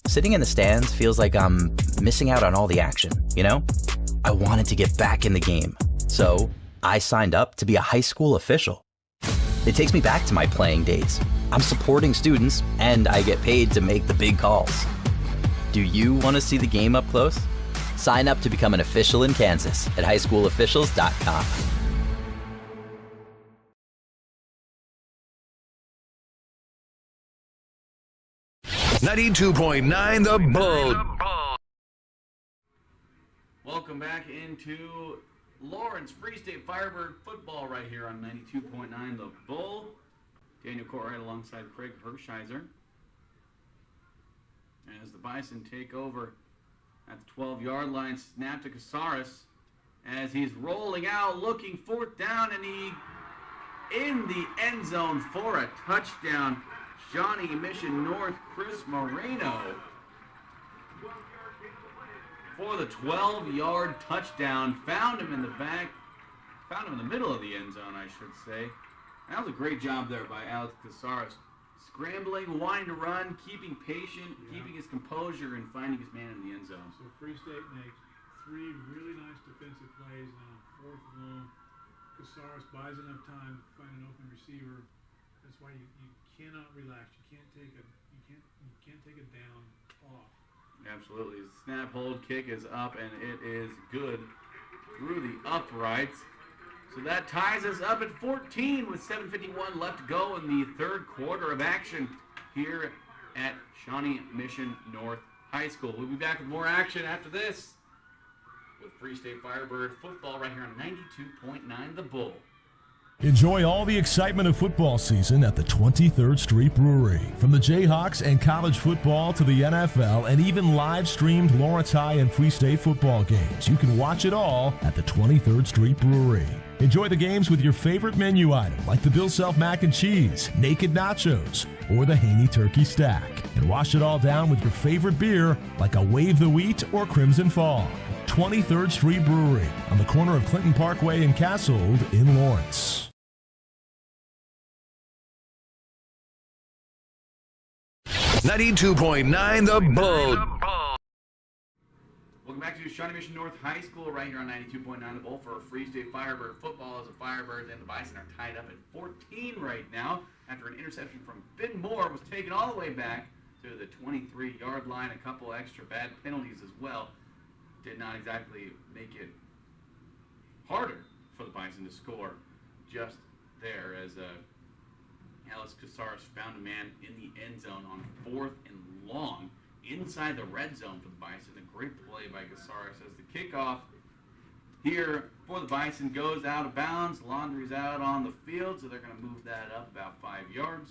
sitting in the stands feels like I'm missing out on all the action, you know? I wanted to get back in the game, so I signed up to be a high school official. It takes me back to my playing days. I'm supporting students, and I get paid to make the big calls. Do you want to see the game up close? Sign up to become an official in Kansas at highschoolofficials.com. .9 The Bull. Welcome back into Lawrence Free State Firebird football right here on 92.9 The Bull. Daniel Corright alongside Craig Hershiser. As the Bison take over at the 12-yard line, snap to Casares as he's rolling out, looking 4th down, and he in the end zone for a touchdown. Shawnee Mission North, Chris Moreno for the 12-yard touchdown. Found him in the middle of the end zone, I should say. That was a great job there by Alex Casares. Scrambling, wanting to run, keeping patient, keeping his composure, and finding his man in the end zone. So Free State makes 3 really nice defensive plays now. 4th and long. Casares buys enough time to find an open receiver. That's why you cannot relax. You can't take a down off. Absolutely. Snap, hold, kick is up, and it is good through the uprights. So that ties us up at 14 with 7:51 left to go in the third quarter of action here at Shawnee Mission North High School. We'll be back with more action after this with Free State Firebird football right here on 92.9 The Bull. Enjoy all the excitement of football season at the 23rd Street Brewery. From the Jayhawks and college football to the NFL and even live-streamed Lawrence High and Free State football games, you can watch it all at the 23rd Street Brewery. Enjoy the games with your favorite menu item like the Bill Self Mac and Cheese, Naked Nachos, or the Haney Turkey Stack. And wash it all down with your favorite beer like a Wave the Wheat or Crimson Fog. 23rd Street Brewery on the corner of Clinton Parkway and Cassold in Lawrence. 92.9 The Boat. Welcome back to Shawnee Mission North High School right here on 92.9 The Boat for Free State Firebird football, as the Firebirds and the Bison are tied up at 14 right now after an interception from Finn Moore was taken all the way back to the 23-yard line. A couple extra bad penalties as well did not exactly make it harder for the Bison to score just there, as Alex Casares found a man in the end zone on 4th and long inside the red zone for the Bison. A great play by Casares as the kickoff here for the Bison goes out of bounds. Laundry's out on the field, so they're going to move that up about 5 yards.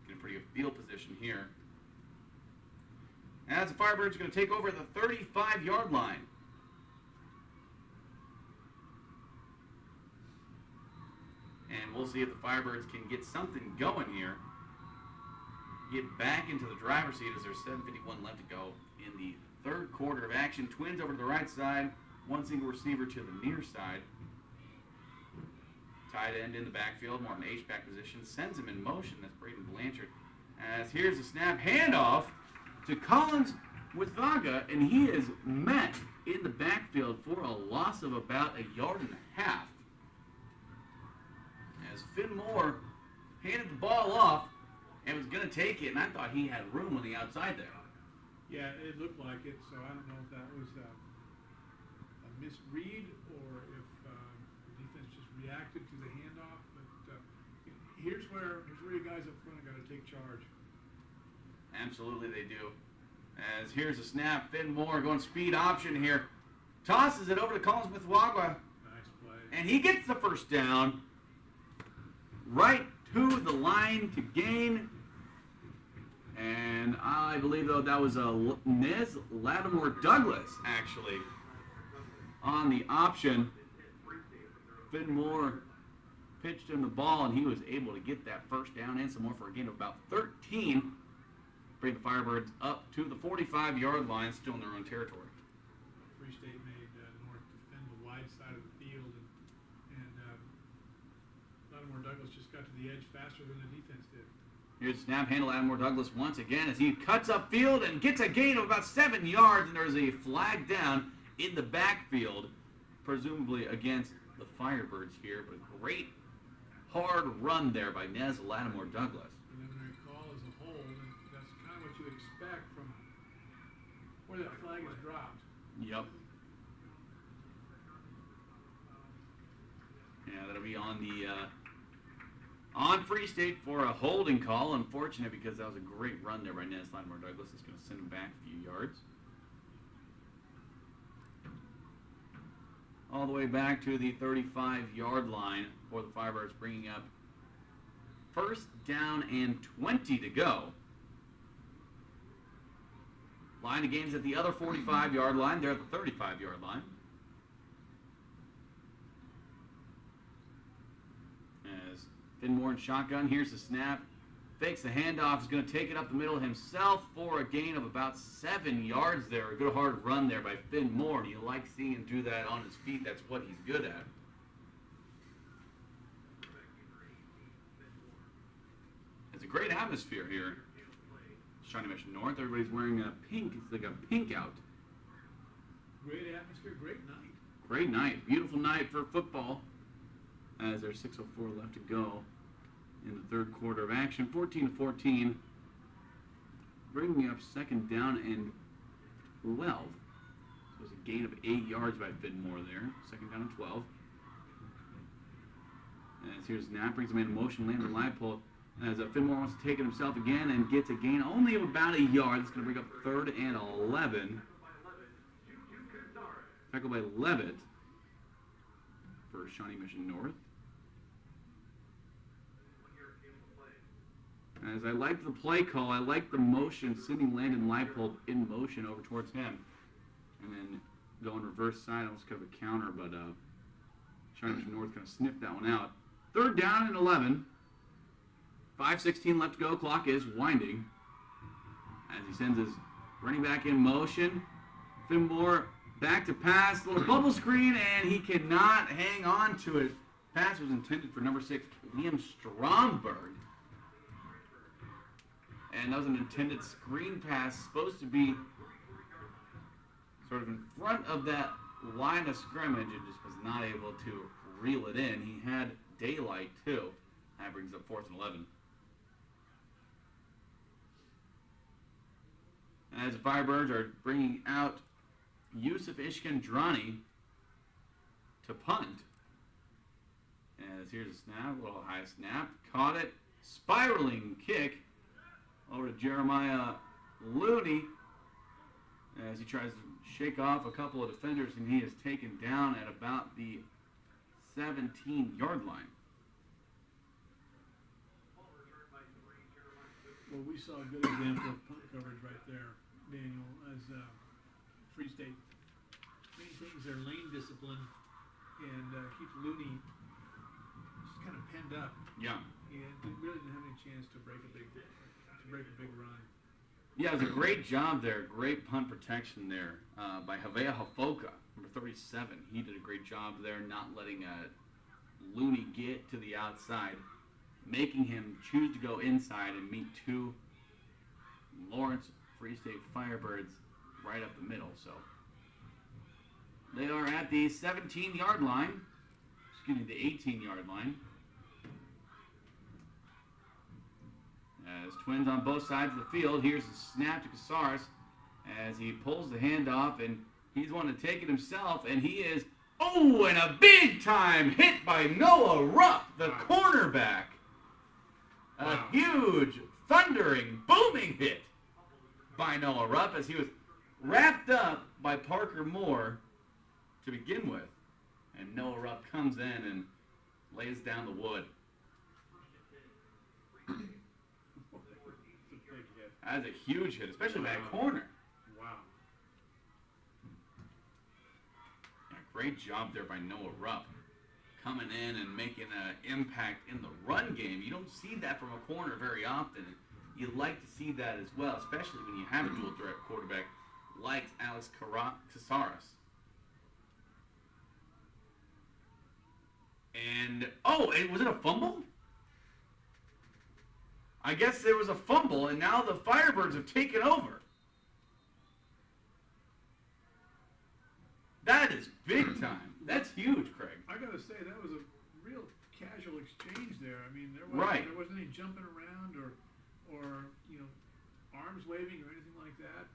Get a pretty good field position here. As the Firebirds are going to take over the 35-yard line. And we'll see if the Firebirds can get something going here. Get back into the driver's seat as there's 7:51 left to go in the third quarter of action. Twins over to the right side. One single receiver to the near side. Tight end in the backfield, more of an H-back position. Sends him in motion. That's Braden Blanchard. As here's a snap handoff to Collins with Vaga, and he is met in the backfield for a loss of about 1.5 yards. As Finn Moore handed the ball off and was going to take it, and I thought he had room on the outside there. Yeah, it looked like it, so I don't know if that was a misread or if the defense just reacted to the handoff. But here's where you guys up front are going to take charge. Absolutely they do. As here's a snap, Finn Moore going speed option here. Tosses it over to Collins Mithwagwa. Nice play. And he gets the first down. Right to the line to gain. And I believe, though, that was a Nez Lattimore Douglas, actually, on the option. Finn Moore pitched him the ball, and he was able to get that first down and some more for a gain of about 13. Bring the Firebirds up to the 45-yard line, still in their own territory. Free State made North defend the wide side of the field, and Lattimore Douglas just got to the edge faster than the defense did. Here's a snap handle, Lattimore Douglas once again as he cuts upfield and gets a gain of about 7 yards, and there's a flag down in the backfield, presumably against the Firebirds here, but a great hard run there by Nez Lattimore Douglas. Preliminary call as a hold, and that's kind of what you expect from where that flag is dropped. Yep. Yeah, that'll be on the on Free State for a holding call. Unfortunate, because that was a great run there by Nez Lattimore Douglas. It's going to send him back a few yards. All the way back to the 35-yard line for the Firebirds, bringing up first down and 20 to go. Line of game's at the other 45-yard line. They're at the 35-yard line. As Finn Moore in shotgun, here's the snap. Fakes the handoff, is going to take it up the middle himself for a gain of about 7 yards there. A good hard run there by Finn Moore, and you like seeing him do that on his feet. That's what he's good at. It's a great atmosphere here. Shawnee Mission North. Everybody's wearing a pink. It's like a pink out. Great atmosphere, great night. Great night. Beautiful night for football. As there's 6:04 left to go in the third quarter of action. 14-14. Bringing up second down and 12. So it was a gain of 8 yards by Finn Moore there. Second down and 12. As here's snap, brings him in motion, lands on live pull. As Finn Moore wants to take it himself again and gets a gain only of about 1 yard. It's going to bring up third and 11. Tackled by Levitt for Shawnee Mission North. As I liked the play call, I liked the motion, sending Landon Leipold in motion over towards him. And then going reverse side, almost kind of a counter, but Shawnee North kind of sniffed that one out. 3rd down and 11. 5:16 left to go. Clock is winding. As he sends his running back in motion. Finmore back to pass. Little bubble screen, and he cannot hang on to it. Pass was intended for number 6, Liam Stromberg. And that was an intended screen pass, supposed to be sort of in front of that line of scrimmage, and just was not able to reel it in. He had daylight, too. That brings up 4th and 11. As the Firebirds are bringing out Yusuf Ishkandrani to punt. As here's a snap, a little high snap. Caught it. Spiraling kick over to Jeremiah Looney as he tries to shake off a couple of defenders, and he is taken down at about the 17-yard line. Well, we saw a good example of punt coverage right there, Daniel, as Free State maintains their lane discipline and keeps Looney just kind of penned up. Yeah. And really didn't have any chance to break a big run. Yeah, it was a great job there. Great punt protection there by Havea Hafoka, number 37. He did a great job there, not letting Looney get to the outside, making him choose to go inside and meet 2 Lawrence Free State Firebirds right up the middle. So they are at the 17-yard line. Excuse me, the 18-yard line. As Twins on both sides of the field. Here's the snap to Casares as he pulls the handoff, and he's wanting to take it himself, and he is, and a big-time hit by Noah Rupp, the cornerback. A huge, thundering, booming hit by Noah Rupp as he was wrapped up by Parker Moore to begin with. And Noah Rupp comes in and lays down the wood. That's a huge hit, especially by a corner. Wow. Yeah, great job there by Noah Rupp. Coming in and making an impact in the run game. You don't see that from a corner very often. You like to see that as well, especially when you have a dual threat quarterback like Alex Casares. And, was it a fumble? I guess there was a fumble, and now the Firebirds have taken over. That is big time. That's huge, Craig. I got to say, that was a real casual exchange there. I mean, there wasn't any jumping around or arms waving or anything like that.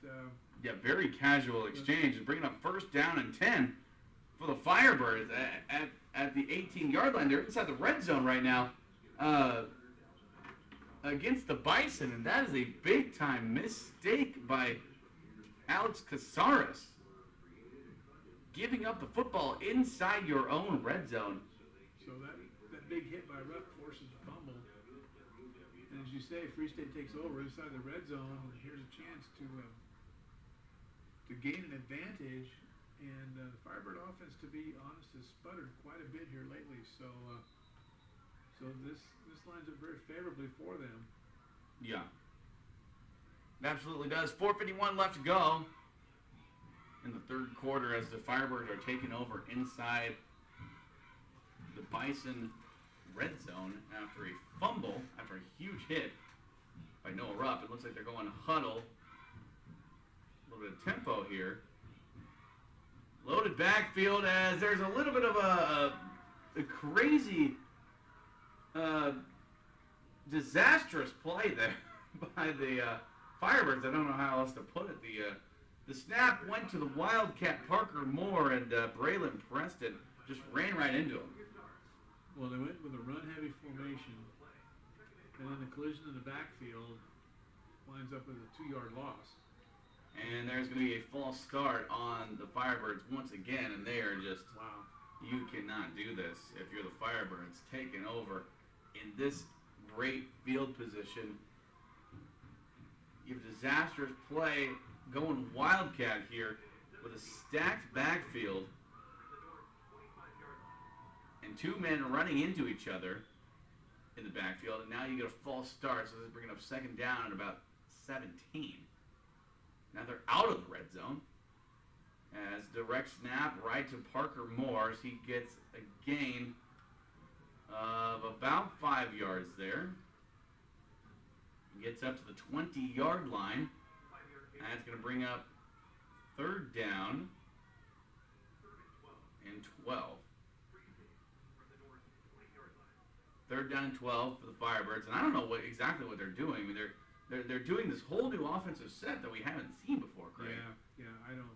Yeah, very casual exchange. It's bringing up 1st down and 10 for the Firebirds at the 18-yard line. They're inside the red zone right now against the Bison, and that is a big-time mistake by Alex Casares. Giving up the football inside your own red zone. So that big hit by Rupp forces a fumble. And as you say, Free State takes over inside the red zone, and here's a chance to gain an advantage. And the Firebird offense, to be honest, has sputtered quite a bit here lately. So this lines up very favorably for them. Yeah. It absolutely does. 4:51 left to go in the 3rd quarter as the Firebirds are taking over inside the Bison red zone after a fumble, after a huge hit by Noah Rupp. It looks like they're going huddle. A little bit of tempo here. Loaded backfield as there's a little bit of a crazy, disastrous play there by the Firebirds. I don't know how else to put it. The snap went to the Wildcat Parker Moore, and Braylon Preston just ran right into him. Well, they went with a run-heavy formation, and then the collision in the backfield winds up with a 2-yard loss. And there's going to be a false start on the Firebirds once again, and they are just, wow. You cannot do this if you're the Firebirds taking over in this great field position You have a disastrous play going Wildcat here with a stacked backfield and two men running into each other in the backfield, and now you get a false start, so this is bringing up second down at about 17. Now they're out of the red zone. As direct snap right to Parker Morse, he gets a gain of about 5 yards there. He gets up to the 20-yard line. That's going to bring up third down and 12. Third down and 12 for the Firebirds, and I don't know exactly what they're doing. I mean, they're doing this whole new offensive set that we haven't seen before, Craig. Yeah, I don't.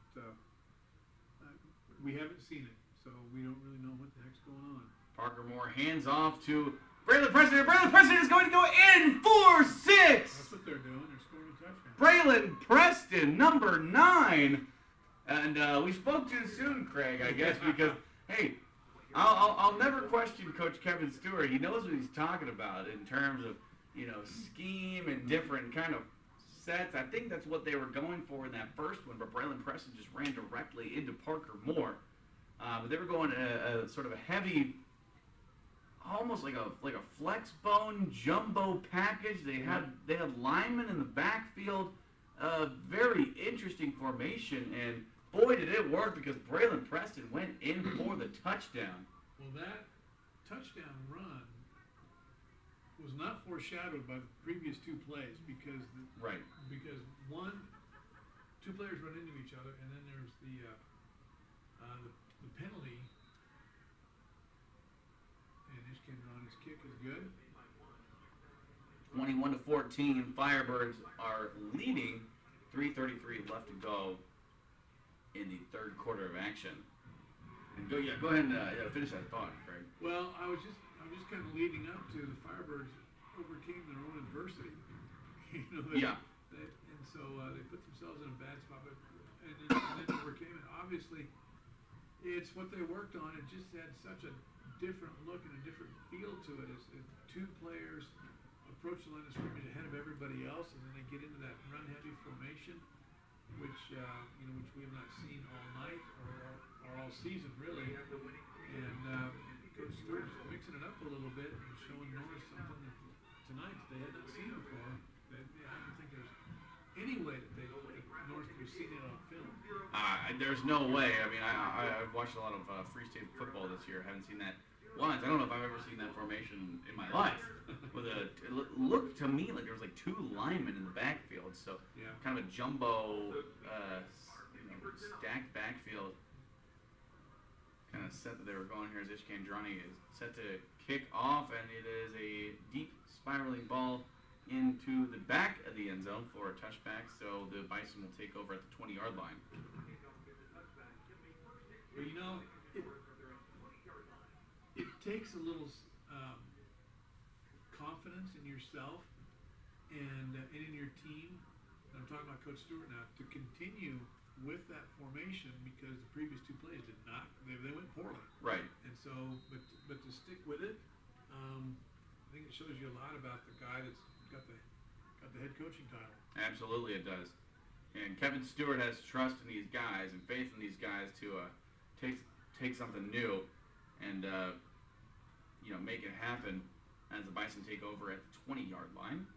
We haven't seen it, so we don't really know what the heck's going on. Parker Moore hands off to Braylon Preston. Braylon Preston is going to go in for 6. That's what they're doing. They're scoring a touchdown. Braylon Preston, number 9. And we spoke too soon, Craig, I guess, because, hey, I'll never question Coach Kevin Stewart. He knows what he's talking about in terms of, scheme and different kind of sets. I think that's what they were going for in that first one, but Braylon Preston just ran directly into Parker Moore. But they were going a sort of a heavy, almost like a flex bone jumbo package. They had linemen in the backfield. Very interesting formation, and boy did it work because Braylon Preston went in for the touchdown. Well, that touchdown run was not foreshadowed by the previous two plays because because two players run into each other, and then there's the penalty, and Ishkenron's kick is good. 21-14, Firebirds are leading. 3:33 left to go in the third quarter of action. And go ahead and finish that thought, Craig. Well, I was just kind of leading up to the Firebirds overcame their own adversity. And so they put themselves in a bad spot, and then overcame it. Obviously, it's what they worked on. It just had such a different look and a different feel to it as two players approach the line of scrimmage ahead of everybody else, and then they get into that run-heavy formation, which we have not seen all night or all season really. And Coach Stewart is mixing it up a little bit and showing Norris something tonight that they had not seen before. I don't think there's any way that Norris could have seen it on film. There's no way. I mean, I've watched a lot of Free State football this year. I haven't seen that once. I don't know if I've ever seen that formation in my life. It looked to me like there was like two linemen in the backfield, so kind of a jumbo stacked backfield kind of set that they were going here as Ishkenroni is set to kick off, and it is a deep spiraling ball into the back of the end zone for a touchback, so the Bison will take over at the 20-yard line. Well, it takes a little confidence in yourself and in your team. I'm talking about Coach Stewart now, to continue with that formation because the previous two plays did not. They went poorly. Right. And so, but to stick with it, I think it shows you a lot about the guy that's got the head coaching title. Absolutely, it does. And Kevin Stewart has trust in these guys and faith in these guys to take something new and make it happen as the Bison take over at the 20-yard line.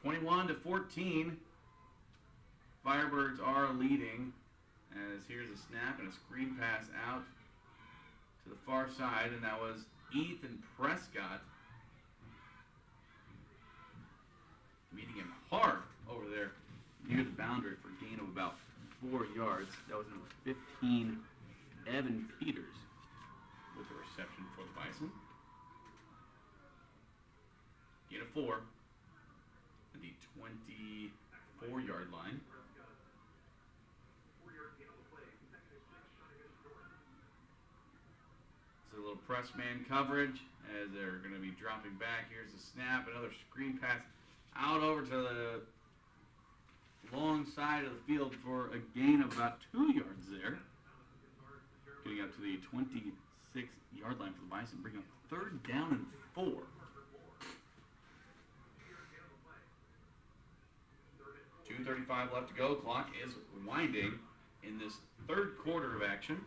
(21-14). Firebirds are leading as here's a snap and a screen pass out to the far side, and that was Ethan Prescott meeting him hard over there near the boundary for a gain of about 4 yards. That was number 15, Evan Peters, with the reception for the Bison. Gain of 4 at the 24-yard line. It's a little press man coverage as they're going to be dropping back. Here's the snap, another screen pass out over to the long side of the field for a gain of about 2 yards there. Getting up to the 6-yard line for the Bison, bringing up 3rd down and 4. .235 left to go. Clock is winding in this 3rd quarter of action.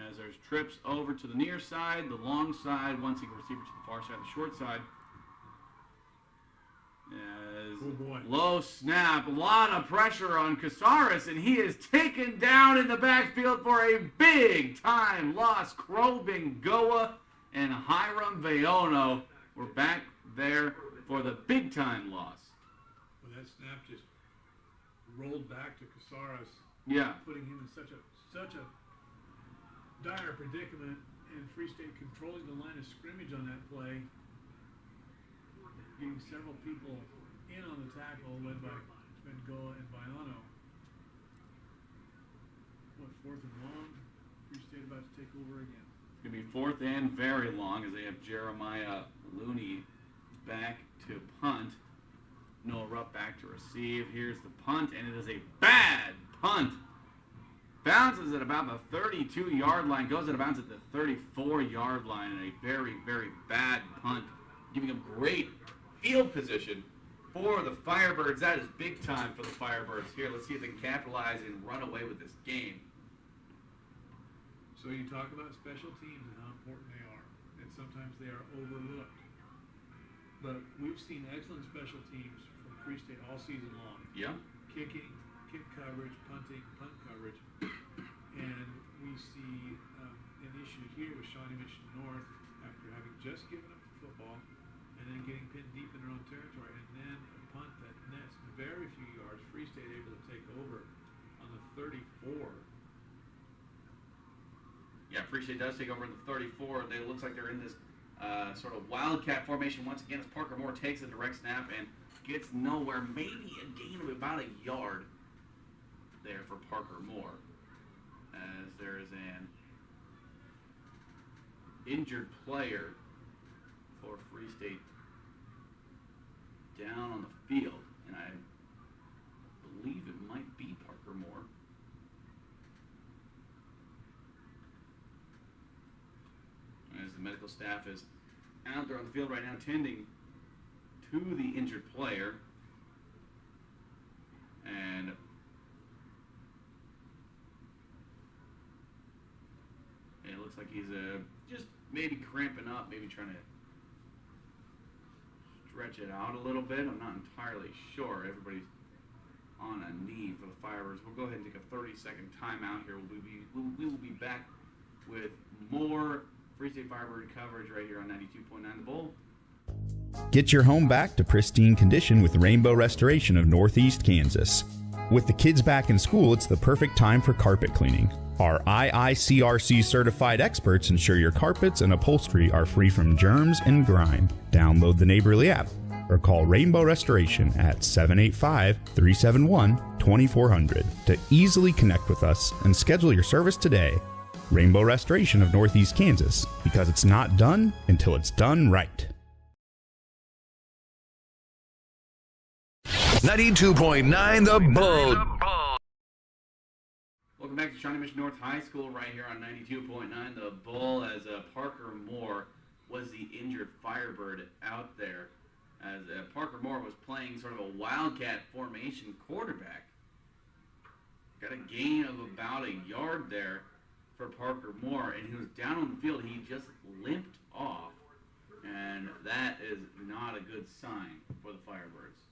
As there's trips over to the near side, the long side, one single receiver to the far side, the short side. As low snap, a lot of pressure on Casares, and he is taken down in the backfield for a big-time loss. Krobingoa and Hiram Vayono were back there for the big-time loss. Well, that snap just rolled back to Casares. Yeah. Putting him in such a dire predicament, and Free State controlling the line of scrimmage on that play, getting several people in on the tackle, led by Bengoa and Vayono. 4th and long? Free State about to take over again. It's going to be 4th and very long as they have Jeremiah Looney back to punt. Noah Rupp back to receive. Here's the punt, and it is a bad punt. Bounces at about the 32-yard line, goes out of bounds at the 34-yard line, and a very, very bad punt, giving them great field position for the Firebirds. That is big time for the Firebirds here. Let's see if they can capitalize and run away with this game. So you talk about special teams and how important they are, and sometimes they are overlooked. But we've seen excellent special teams from Free State all season long. Yeah. Kicking, kick coverage, punting, punt coverage. And we see an issue here with Shawnee Mission North after having just given up the football and then getting pinned deep in their own territory, and then a punt that nets very few yards. Free State able to take over on the 34. Yeah, Free State does take over in the 34. It looks like they're in this sort of wildcat formation once again as Parker Moore takes a direct snap and gets nowhere. Maybe a gain of about a yard there for Parker Moore, as there is an injured player for Free State down on the field, and I believe it might be Parker Moore. As the medical staff is out there on the field right now tending to the injured player, and it looks like he's just maybe cramping up, maybe trying to stretch it out a little bit. I'm not entirely sure. Everybody's on a knee for the Firebirds. We'll go ahead and take a 30-second timeout here. We will be back with more Free State Firebird coverage right here on 92.9 The Bull. Get your home back to pristine condition with Rainbow Restoration of Northeast Kansas. With the kids back in school, it's the perfect time for carpet cleaning. Our IICRC certified experts ensure your carpets and upholstery are free from germs and grime. Download the Neighborly app or call Rainbow Restoration at 785-371-2400 to easily connect with us and schedule your service today. Rainbow Restoration of Northeast Kansas, because it's not done until it's done right. 92.9 The Bull. Welcome back to Shawnee Mission North High School right here on 92.9 The Bull, as Parker Moore was the injured Firebird out there, as Parker Moore was playing sort of a wildcat formation quarterback. Got a gain of about a yard there for Parker Moore, and he was down on the field. He just limped off, and that is not a good sign for the Firebirds.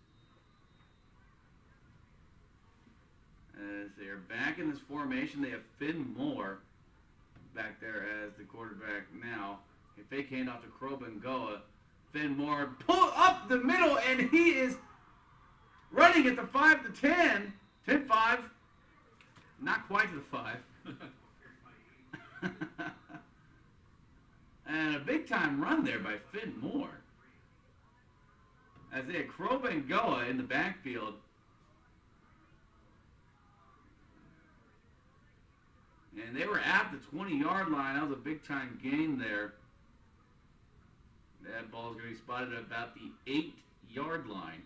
As they are back in this formation, they have Finn Moore back there as the quarterback now. A fake handoff to Krobingoa. Finn Moore pull up the middle, and he is running at the 5 to 10. 10-5. Not quite to the 5. And a big-time run there by Finn Moore, as they had Krobingoa in the backfield. And they were at the 20-yard line. That was a big-time gain there. That ball is going to be spotted at about the 8-yard line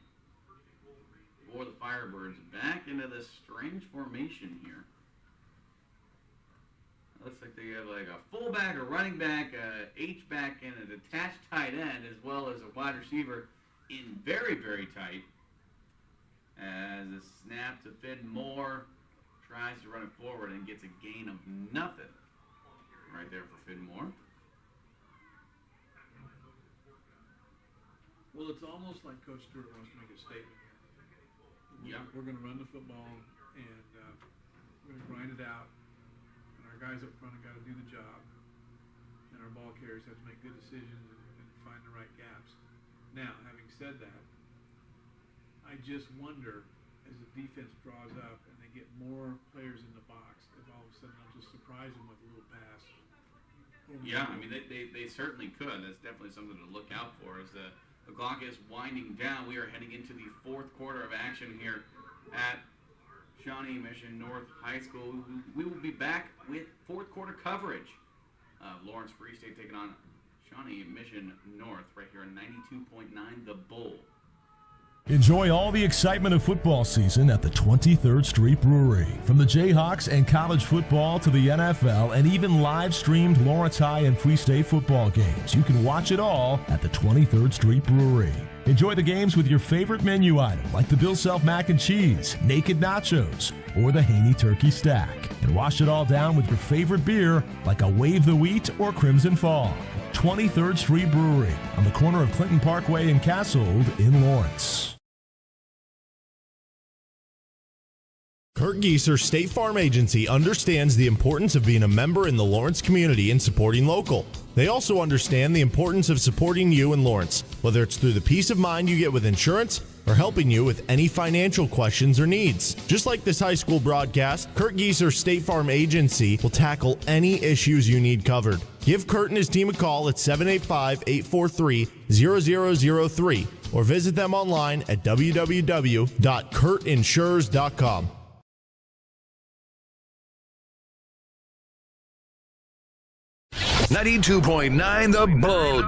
for for the Firebirds. Back into this strange formation here. Looks like they have like a fullback, a running back, a H-back, and an attached tight end, as well as a wide receiver in very, very tight. As a snap to Finn Moore, tries to run it forward and gets a gain of nothing. Right there for Finn Moore. Well, it's almost like Coach Stewart wants to make a statement here. Yeah. We're going to run the football, and we're going to grind it out. And our guys up front have got to do the job. And our ball carriers have to make good decisions and find the right gaps. Now, having said that, I just wonder, as the defense draws up and they get more players in the box, if all of a sudden they'll just surprise them with a little pass. Yeah, I mean, they certainly could. That's definitely something to look out for. As the clock is winding down, we are heading into the fourth quarter of action here at Shawnee Mission North High School. We will be back with fourth quarter coverage of Lawrence Free State taking on Shawnee Mission North right here on 92.9 The Bull. Enjoy all the excitement of football season at the 23rd Street Brewery. From the Jayhawks and college football to the NFL and even live-streamed Lawrence High and Free State football games, you can watch it all at the 23rd Street Brewery. Enjoy the games with your favorite menu item like the Bill Self Mac and Cheese, Naked Nachos, or the Haney Turkey Stack. And wash it all down with your favorite beer like a Wave the Wheat or Crimson Fog. 23rd Street Brewery on the corner of Clinton Parkway and Castled in Lawrence. Kurt Gieser State Farm Agency understands the importance of being a member in the Lawrence community and supporting local. They also understand the importance of supporting you in Lawrence, whether it's through the peace of mind you get with insurance or helping you with any financial questions or needs. Just like this high school broadcast, Kurt Gieser State Farm Agency will tackle any issues you need covered. Give Kurt and his team a call at 785-843-0003 or visit them online at www.kurtinsures.com. $92.9 The Bull.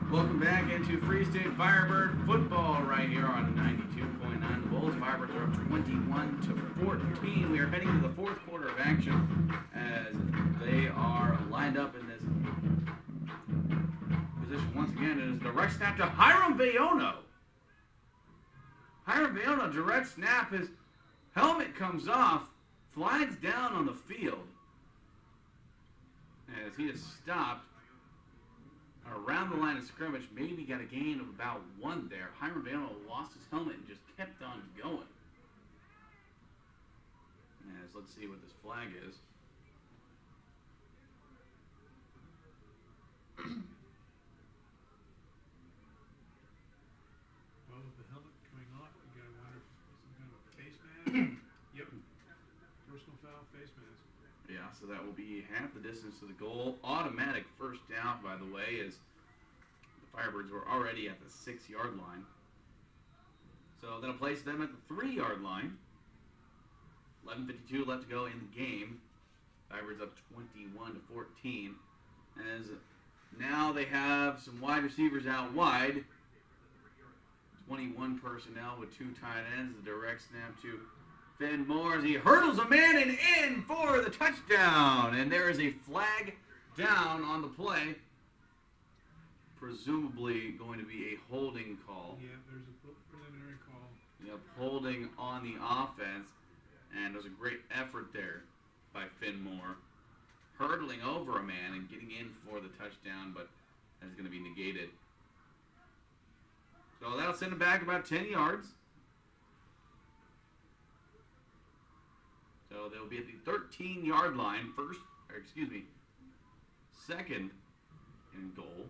Welcome back into Free State Firebird football right here on 92.9 The Bulls. Firebirds are up 21-14. We are heading to the fourth quarter of action as they are lined up in this position once again. It is direct snap to Hiram Bayono. Hiram Bayono, direct snap. His helmet comes off, flags down on the field as he is stopped around the line of scrimmage. Maybe got a gain of about one there. Hiram Bayono lost his helmet and just kept on going. As let's see what this flag is. Well, with the helmet coming off, you gotta wonder if it's some kind of a face mask. Yep. Personal foul, face mask. Yeah, so that will be half the distance to the goal. Automatic first down, by the way, as the Firebirds were already at the 6-yard line. So that'll place them at the 3-yard line. 11:52 left to go in the game. Firebirds up 21-14. As now they have some wide receivers out wide. 21 personnel with 2 tight ends. The direct snap to Finn Moore as he hurdles a man and in for the touchdown. And there is a flag down on the play. Presumably going to be a holding call. Yeah, there's a preliminary call. Yep, holding on the offense. And there's a great effort there by Finn Moore. Hurdling over a man and getting in for the touchdown, but that's going to be negated. So that'll send him back about 10 yards. So they'll be at the 13-yard line. Second and goal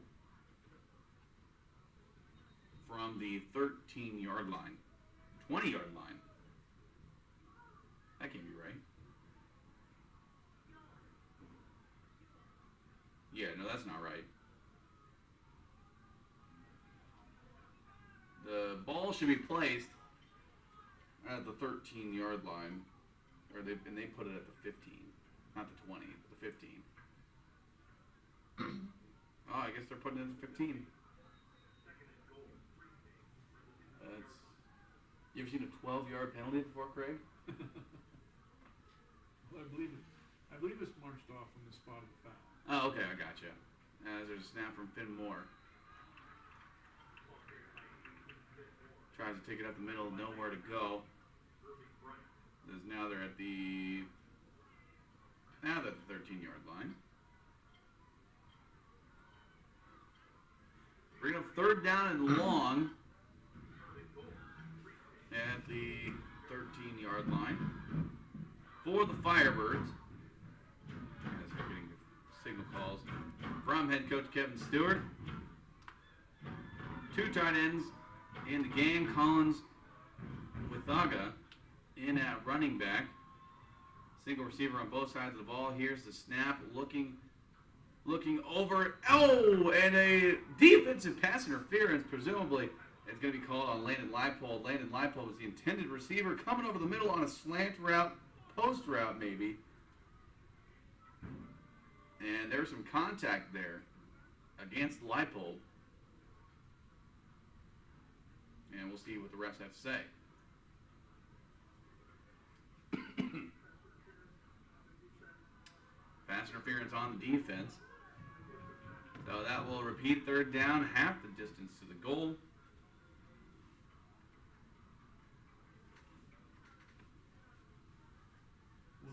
from the 13-yard line. 20-yard line. That can't be right. Yeah, no, that's not right. The ball should be placed at the 13-yard line. And they put it at the 15. Not the 20, but the 15. Oh, I guess they're putting it at the 15. That's You ever seen a 12-yard penalty before, Craig? Well, I believe it's marched off from the spot of the foul. Oh, okay, I gotcha. As there's a snap from Finn Moore. Tries to take it up the middle, nowhere to go. Now they're at the 13-yard line. Bring up third down and long at the 13-yard line for the Firebirds. As they're getting signal calls from head coach Kevin Stewart. 2 tight ends in the game. Collins Withaga in at running back. Single receiver on both sides of the ball. Here's the snap. Looking over. Oh, and a defensive pass interference, presumably. It's going to be called on Landon Leipold. Landon Leipold was the intended receiver, coming over the middle on a slant route, post route maybe. And there was some contact there against Leipold. And we'll see what the refs have to say. Pass interference on the defense. So that will repeat third down, half the distance to the goal.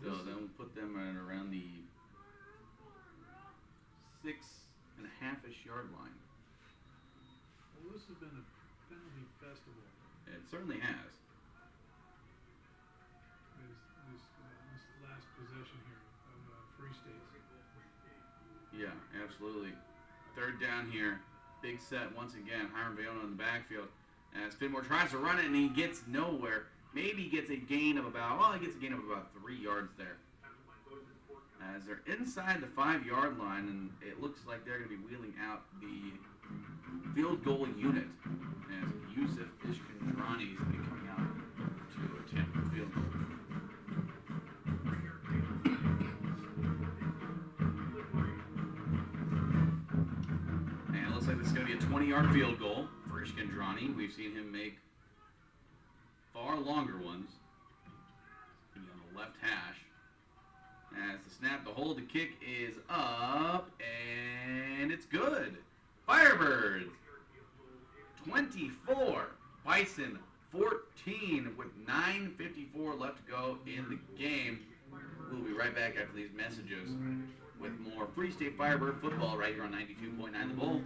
So then we'll put them at around the 6.5-ish yard line. Well, this has been a penalty festival. It certainly has. This last possession here of Free State's. Yeah, absolutely. Third down here. Big set once again. Hiram Bayona in the backfield. As Fenmore tries to run it and he gets nowhere. Maybe gets a gain of about 3 yards there. As they're inside the 5-yard line, and it looks like they're going to be wheeling out the field goal unit. As Yusuf Ishkandrani is going to be coming out to attempt the field goal. And it looks like this is going to be a 20-yard field goal for Ishkandrani. We've seen him make far longer ones. On the left hash. As the snap, the hold, the kick is up, and it's good. Firebirds 24, Bison 14 with 9:54 left to go in the game. We'll be right back after these messages with more Free State Firebird football right here on 92.9 The Bull.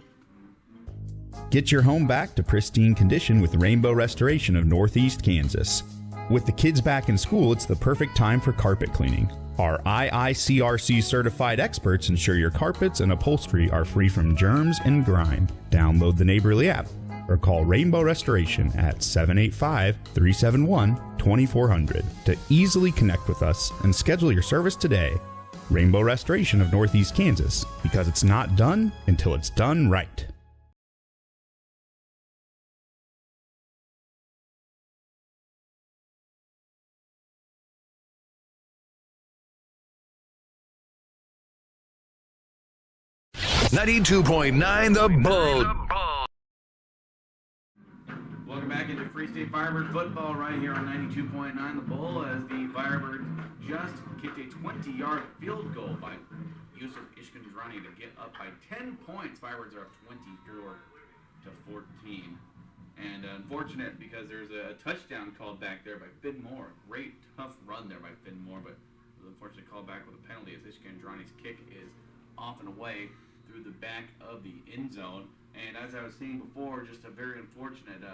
Get your home back to pristine condition with Rainbow Restoration of Northeast Kansas. With the kids back in school, it's the perfect time for carpet cleaning. Our IICRC certified experts ensure your carpets and upholstery are free from germs and grime. Download the Neighborly app or call Rainbow Restoration at 785-371-2400 to easily connect with us and schedule your service today. Rainbow Restoration of Northeast Kansas, because it's not done until it's done right. .9 The Bull. Welcome back into Free State Firebird football right here on 92.9 The Bull, as the Firebirds just kicked a 20-yard field goal by Yusuf Ishkandrani to get up by 10 points. Firebirds are up 24-14. And unfortunate because there's a touchdown called back there by Finn Moore. Great, tough run there by Finn Moore, but it was unfortunate called back with a penalty as Ishkandrani's kick is off and away through the back of the end zone. And as I was saying before, just a very unfortunate,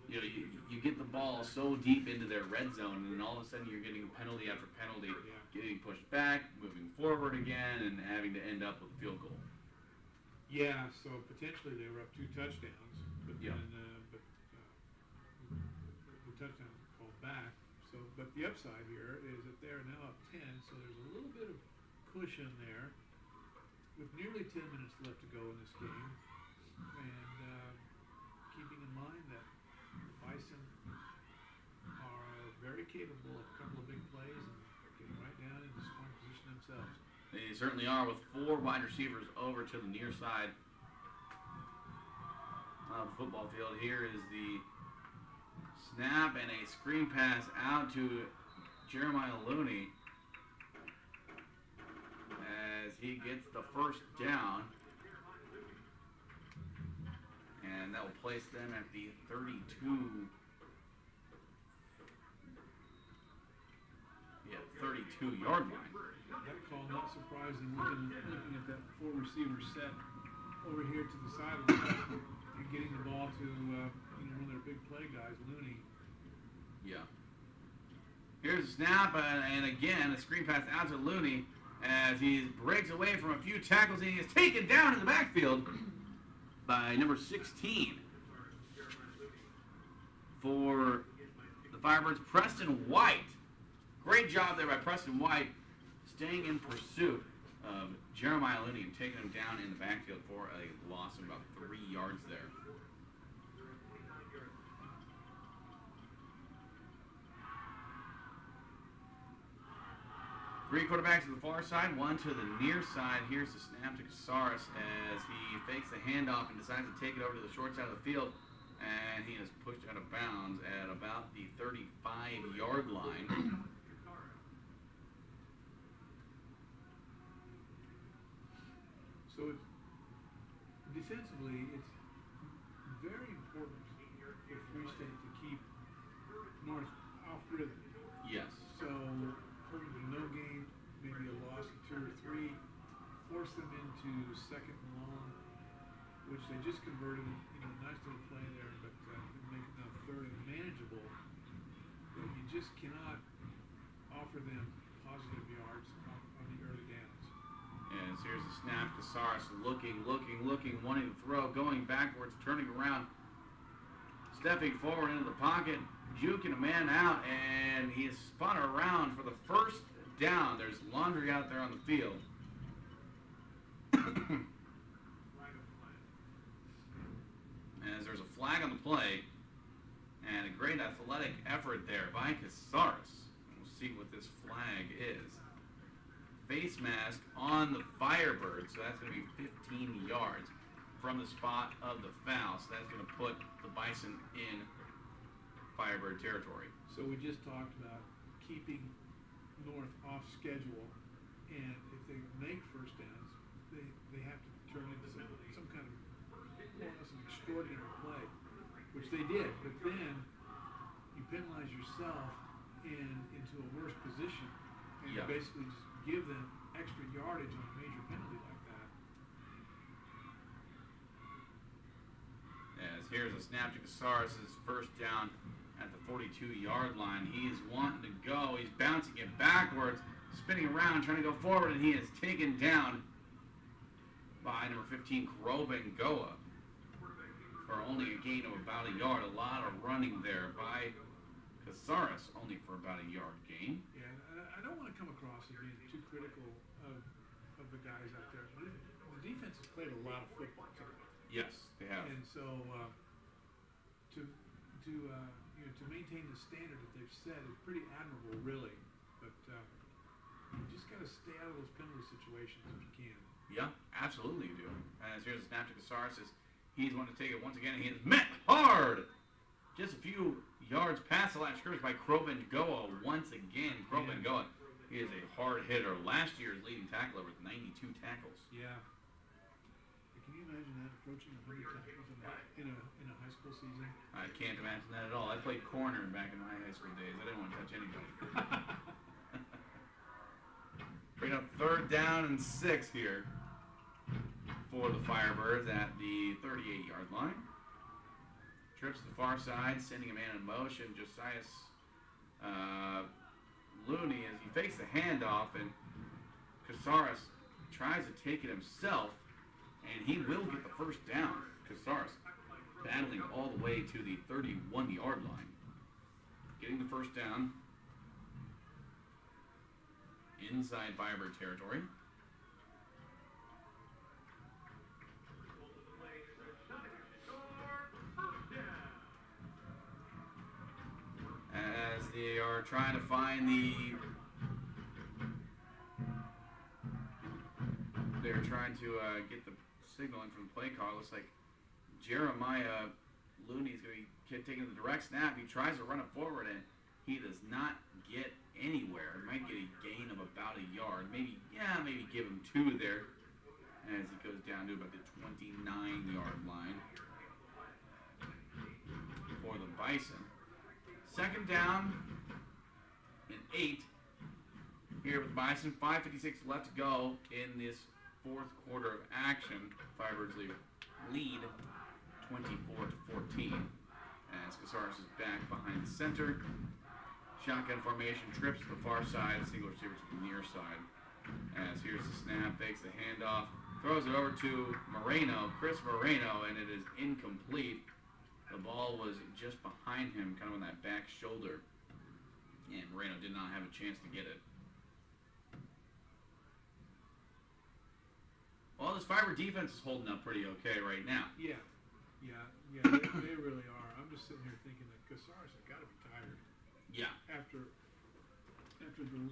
you get the ball so deep into their red zone, and then all of a sudden you're getting penalty after penalty, getting pushed back, moving forward again, and having to end up with a field goal. Yeah, so potentially they were up 2 touchdowns, but then the touchdown called back. So, but the upside here is that they're now up 10, so there's a little bit of cushion there. With nearly 10 minutes left to go in this game, and keeping in mind that the Bison are very capable of a couple of big plays and getting right down into scoring position themselves. They certainly are, with 4 wide receivers over to the near side of the football field. Here is the snap and a screen pass out to Jeremiah Looney as he gets the first down. And that will place them at the 32-yard line. That call not surprising. Looking at that full receiver set over here to the sideline and getting the ball to one of their big play guys, Looney. Yeah. Here's a snap, and again a screen pass out to Looney as he breaks away from a few tackles and he is taken down in the backfield by number 16 for the Firebirds, Preston White. Great job there by Preston White, staying in pursuit of Jeremiah Looney and taking him down in the backfield for a loss of about 3 yards there. Three quarterbacks to the far side, one to the near side. Here's the snap to Casares as he fakes the handoff and decides to take it over to the short side of the field. And he is pushed out of bounds at about the 35-yard line. So defensively, it's very important for Free State to keep North off rhythm. Yes. So holding to no gain, maybe a loss of 2 or 3, force them into second and long, which they just converted. Nice little play there, but make it now third and manageable. But you just cannot offer them positive yards on the early downs. And here's the snap. Casares looking, wanting to throw, going backwards, turning around, stepping forward into the pocket, juking a man out, and he is spun around for the first down. There's laundry out there on the field. As there's a flag on the play, and a great athletic effort there by Casares. We'll see what this flag is. Face mask on the Firebirds, so that's going to be 15 yards from the spot of the foul. So that's going to put the Bison in Firebird territory. So we just talked about keeping North off schedule, and if they make first downs, they have to turn into some kind of more or less an extraordinary play, which they did. But then you penalize yourself into a worse position, and you basically just give them extra yardage on a major penalty like that. As here's a snap to Casares' first down at the 42-yard line. He's wanting to go. He's bouncing it backwards, spinning around, trying to go forward, and he is taken down by number 15, Groban Goa, for only a gain of about a yard. A lot of running there by Casares, only for about a yard gain. Yeah, I don't want to come across as being too critical of the guys out there. The defense has played a lot of football tonight. Yes, they have. And so to maintain the standard that they've set is pretty admirable, really. But you just got to stay out of those penalty situations if you can. Yeah, absolutely you do. As here's a snap to Casares. He's wanting to take it once again, and he is met hard. Just a few yards past the line of scrimmage by Groban Goa once again. Groban Goa, he is a hard hitter. Last year's leading tackler with 92 tackles. Yeah. Can you imagine that, approaching 100 tackles in a high school season? I can't imagine that at all. I played corner back in my high school days. I didn't want to touch anybody. Bring up 3rd down and 6 here for the Firebirds at the 38-yard line. Trips to the far side, sending a man in motion. Josias Looney, as he fakes the handoff, and Casares tries to take it himself, and he will get the first down. Casares battling all the way to the 31-yard line. Getting the first down inside Firebird territory. As they are trying to find they're trying to get the signal in from the play call. Looks like Jeremiah Looney is going to be taking the direct snap. He tries to run it forward, and he does not get anywhere. He might get a gain of about a yard. Maybe give him 2 there as he goes down to about the 29-yard line for the Bison. 2nd down and 8 here with the Bison. 5:56 left to go in this 4th quarter of action. Firebirds lead 24-14 as Casares is back behind the center. Shotgun formation, trips to the far side, single receiver to the near side. As here's the snap, fakes the handoff, throws it over to Chris Moreno, and it is incomplete. The ball was just behind him, kind of on that back shoulder, and Moreno did not have a chance to get it. Well, this Firebird defense is holding up pretty okay right now. Yeah, they really are. I'm just sitting here thinking that Casares has got to be tired. Yeah. After the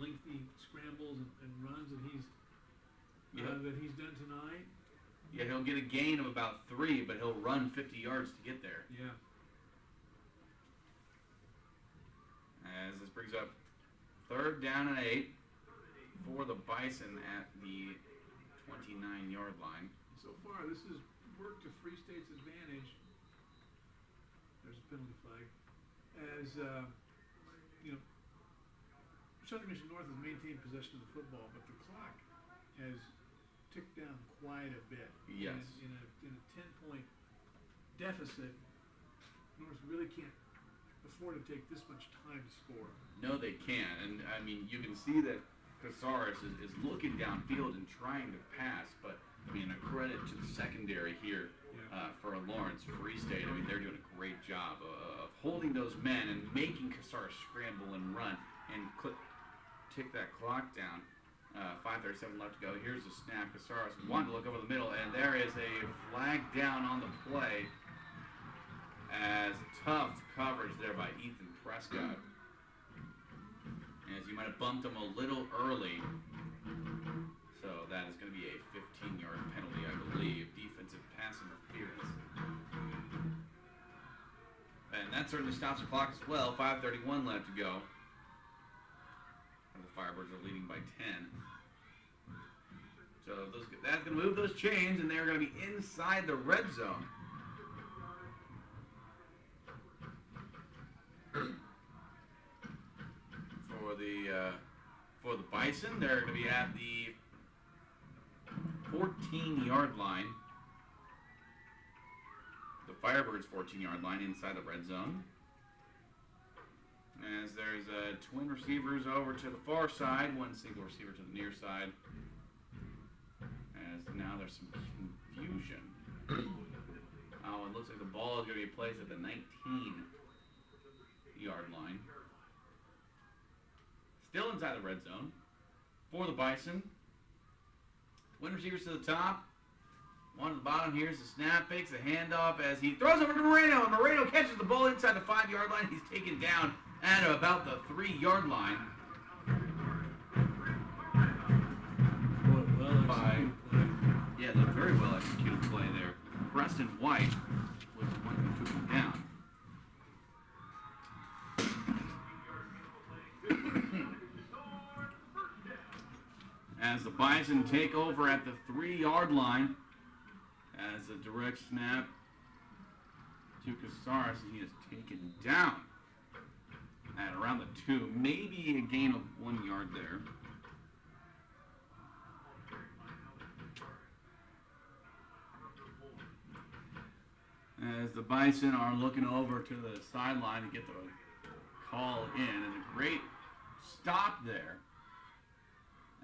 lengthy scrambles and runs that he's done tonight. Yeah, he'll get a gain of about 3, but he'll run 50 yards to get there. Yeah. As this brings up 3rd down and 8 for the Bison at the 29-yard line. So far, this has worked to Free State's advantage. There's a penalty flag. As Shawnee Mission North has maintained possession of the football, but the clock has ticked down quite a bit. Yes. In a 10-point deficit, North really can't afford to take this much time to score. No, they can't. And, I mean, you can see that Casares is looking downfield and trying to pass, but, I mean, a credit to the secondary here for Lawrence Free State. I mean, they're doing a great job of holding those men and making Casares scramble and run and tick that clock down. 5:37 left to go. Here's the snap. Casares wanted to look over the middle, and there is a flag down on the play as tough coverage there by Ethan Prescott. As you might have bumped him a little early. So that is going to be a 15-yard penalty, I believe. Defensive pass interference. And that certainly stops the clock as well. 5:31 left to go. And the Firebirds are leading by 10. So that's going to move those chains, and they're going to be inside the red zone. For the Bison, they're going to be at the 14-yard line. The Firebirds' 14-yard line inside the red zone. As there's twin receivers over to the far side, one single receiver to the near side. As now there's some confusion. Oh, it looks like the ball is going to be placed at the 19-yard line. Still inside the red zone for the Bison. Twin receivers to the top. One at the bottom. Here's the snap. Fakes the handoff as he throws over to Moreno. And Moreno catches the ball inside the 5-yard line. He's taken down at about the 3-yard line. Yeah, the very well executed play there. Preston White was the one who took him down. As the Bison take over at the 3-yard line, as a direct snap to Casares, and he is taken down at around the 2, maybe a gain of 1 yard there. As the Bison are looking over to the sideline to get the call in, and a great stop there,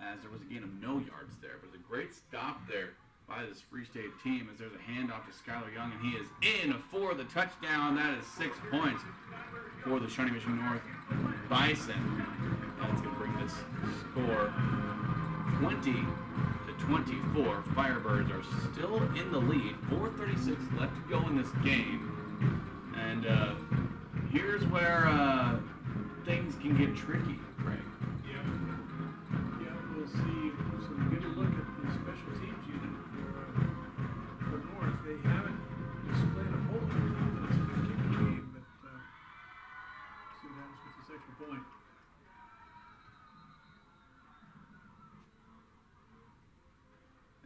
as there was a gain of no yards there, but a great stop there by this Free State team as there's a handoff to Skylar Young, and he is in for the touchdown. That is 6 points for the Shawnee Mission North Bison. That's going to bring this score 20-24. Firebirds are still in the lead. 4:36 left to go in this game. And here's where things can get tricky, Craig. Yeah, we'll see. So we get a look at the special teams unit for North. They haven't displayed a whole lot of confidence in the kicking game, but point.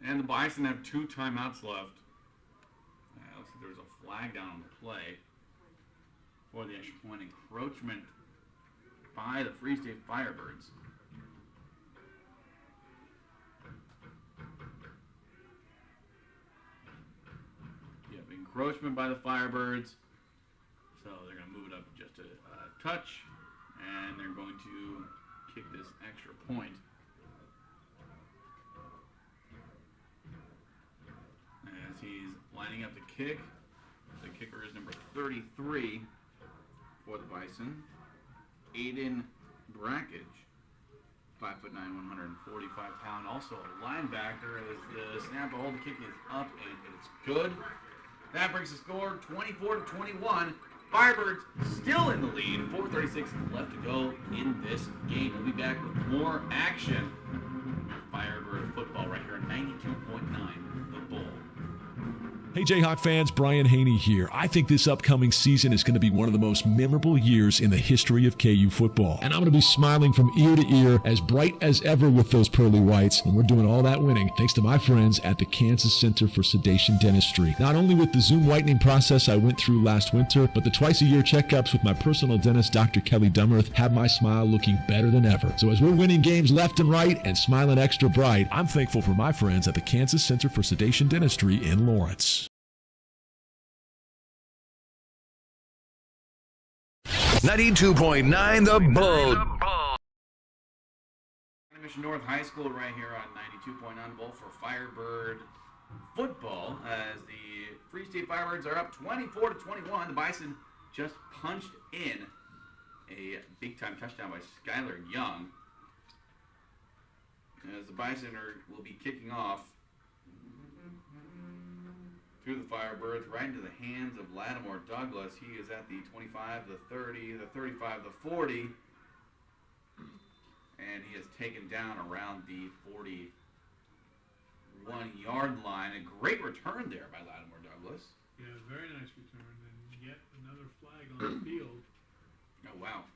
And the Bison have 2 timeouts left. Looks like there's a flag down on the play for the extra point encroachment by the Free State Firebirds. Yep, encroachment by the Firebirds. So they're going to move it up just a touch, and they're going to kick this extra point. As he's lining up the kick, the kicker is number 33 for the Bison, Aiden Brackage, 5'9", 145-pound, also a linebacker. As the snap to hold the kick is up and it's good. That brings the score 24-21. Firebirds still in the lead. 4:36 left to go in this game. We'll be back with more action. Firebird football right here on 92.9 The Bull. Hey Jayhawk fans, Brian Haney here. I think this upcoming season is going to be one of the most memorable years in the history of KU football. And I'm going to be smiling from ear to ear, as bright as ever with those pearly whites. And we're doing all that winning thanks to my friends at the Kansas Center for Sedation Dentistry. Not only with the Zoom whitening process I went through last winter, but the twice-a-year checkups with my personal dentist, Dr. Kelly Dummerth, have my smile looking better than ever. So as we're winning games left and right and smiling extra bright, I'm thankful for my friends at the Kansas Center for Sedation Dentistry in Lawrence. 92.9 The Bull. Mission North High School right here on 92.9 The Bull for Firebird football, as the Free State Firebirds are up 24-21. The Bison just punched in a big-time touchdown by Skylar Young, as the Bison will be kicking off through the Firebirds right into the hands of Lattimore Douglas. He is at the 25, the 30, the 35, the 40, and he is taken down around the 41-yard line. A great return there by Lattimore Douglas. Yeah, very nice return, and yet another flag on the field. Oh, wow.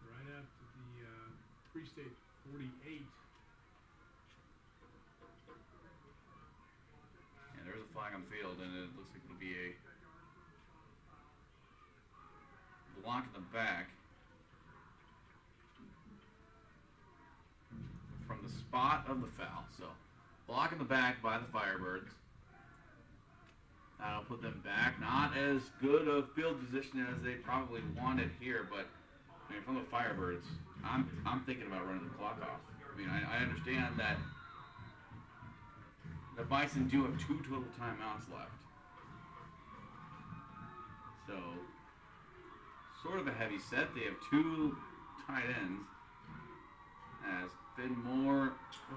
Right after the Free State 48. There's a flag on the field, and it looks like it'll be a block in the back from the spot of the foul. So, block in the back by the Firebirds. That'll put them back. Not as good a field position as they probably wanted here, but I mean, from the Firebirds, I'm thinking about running the clock off. I mean, I understand that the Bison do have 2 total timeouts left. So, sort of a heavy set. They have 2 tight ends. As Finn Moore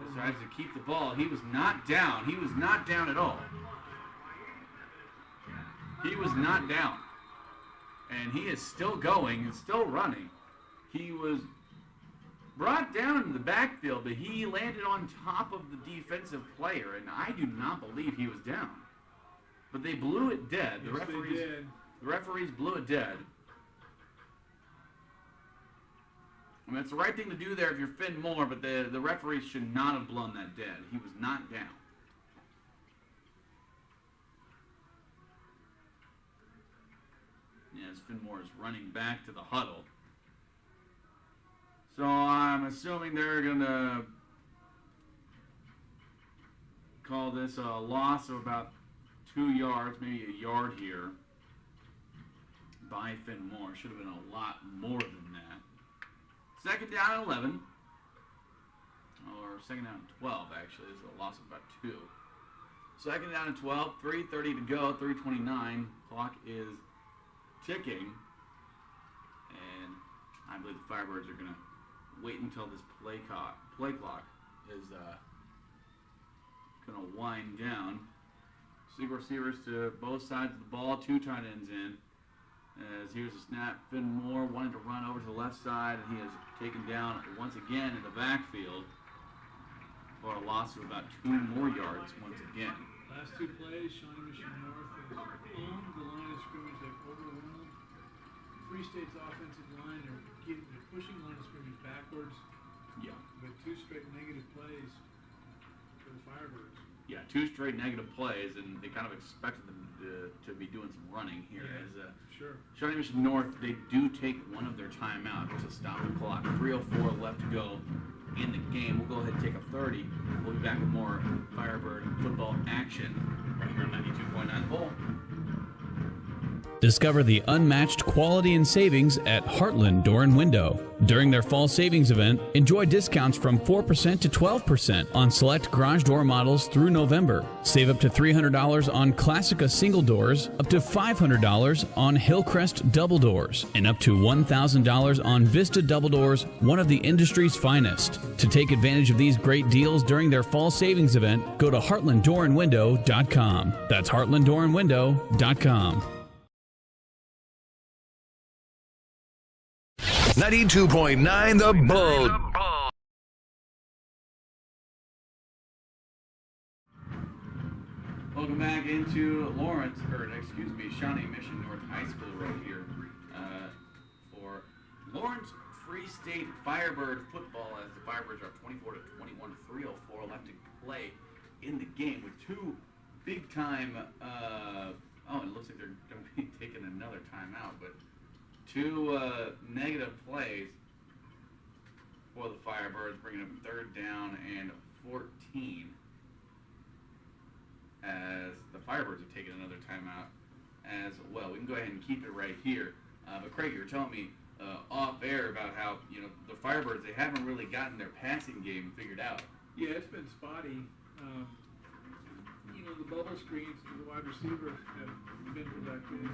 decides to keep the ball. He was not down. He was not down at all. He was not down. And he is still going and still running. He was brought down in the backfield, but he landed on top of the defensive player, and I do not believe he was down. But they blew it dead. The referees blew it dead. I mean, it's the right thing to do there if you're Finn Moore, but the referees should not have blown that dead. He was not down. Yeah, as Finn Moore is running back to the huddle. So I'm assuming they're going to call this a loss of about 2 yards, maybe a yard here by Finn Moore. Should have been a lot more than that. Second down and 11. Or second down and 12, actually. This is a loss of about 2. Second down and 12, 3:30 to go, 3:29. Clock is ticking. And I believe the Firebirds are going to wait until this play clock is going to wind down. Single receivers to both sides of the ball, 2 tight ends in. As here's a snap, Finn Moore wanted to run over to the left side, and he is taken down once again in the backfield for a loss of about 2 more yards once again. Last 2 plays, Shawnee Mission North has owned the line of scrimmage. They've overwhelmed Free Free State's offensive line, they're pushing line of scrimmage backwards. Yeah. But 2 straight negative plays for the Firebirds. Yeah, 2 straight negative plays, and they kind of expected them to be doing some running here. Yeah, sure. Shawnee Mission North, they do take one of their timeouts to stop the clock. 3:04 left to go in the game. We'll go ahead and take a 30. We'll be back with more Firebird football action right here on 92.9 The Bull. Discover the unmatched quality and savings at Heartland Door and Window. During their fall savings event, enjoy discounts from 4% to 12% on select garage door models through November. Save up to $300 on Classica single doors, up to $500 on Hillcrest double doors, and up to $1,000 on Vista double doors, one of the industry's finest. To take advantage of these great deals during their fall savings event, go to heartlanddooranwindow.com. That's heartlanddooranwindow.com. 92.9 The Bull. Welcome back into Shawnee Mission North High School right here for Lawrence Free State Firebird football, as the Firebirds are up 24-21, 3:04 left to play in the game with 2 big-time, it looks like they're going to be taking another timeout, but 2 negative plays for the Firebirds, bringing up 3rd down and 14 as the Firebirds have taken another timeout as well. We can go ahead and keep it right here. But Craig, you were telling me off air about how, the Firebirds, they haven't really gotten their passing game figured out. Yeah, it's been spotty. The bubble screens to the wide receivers have been productive.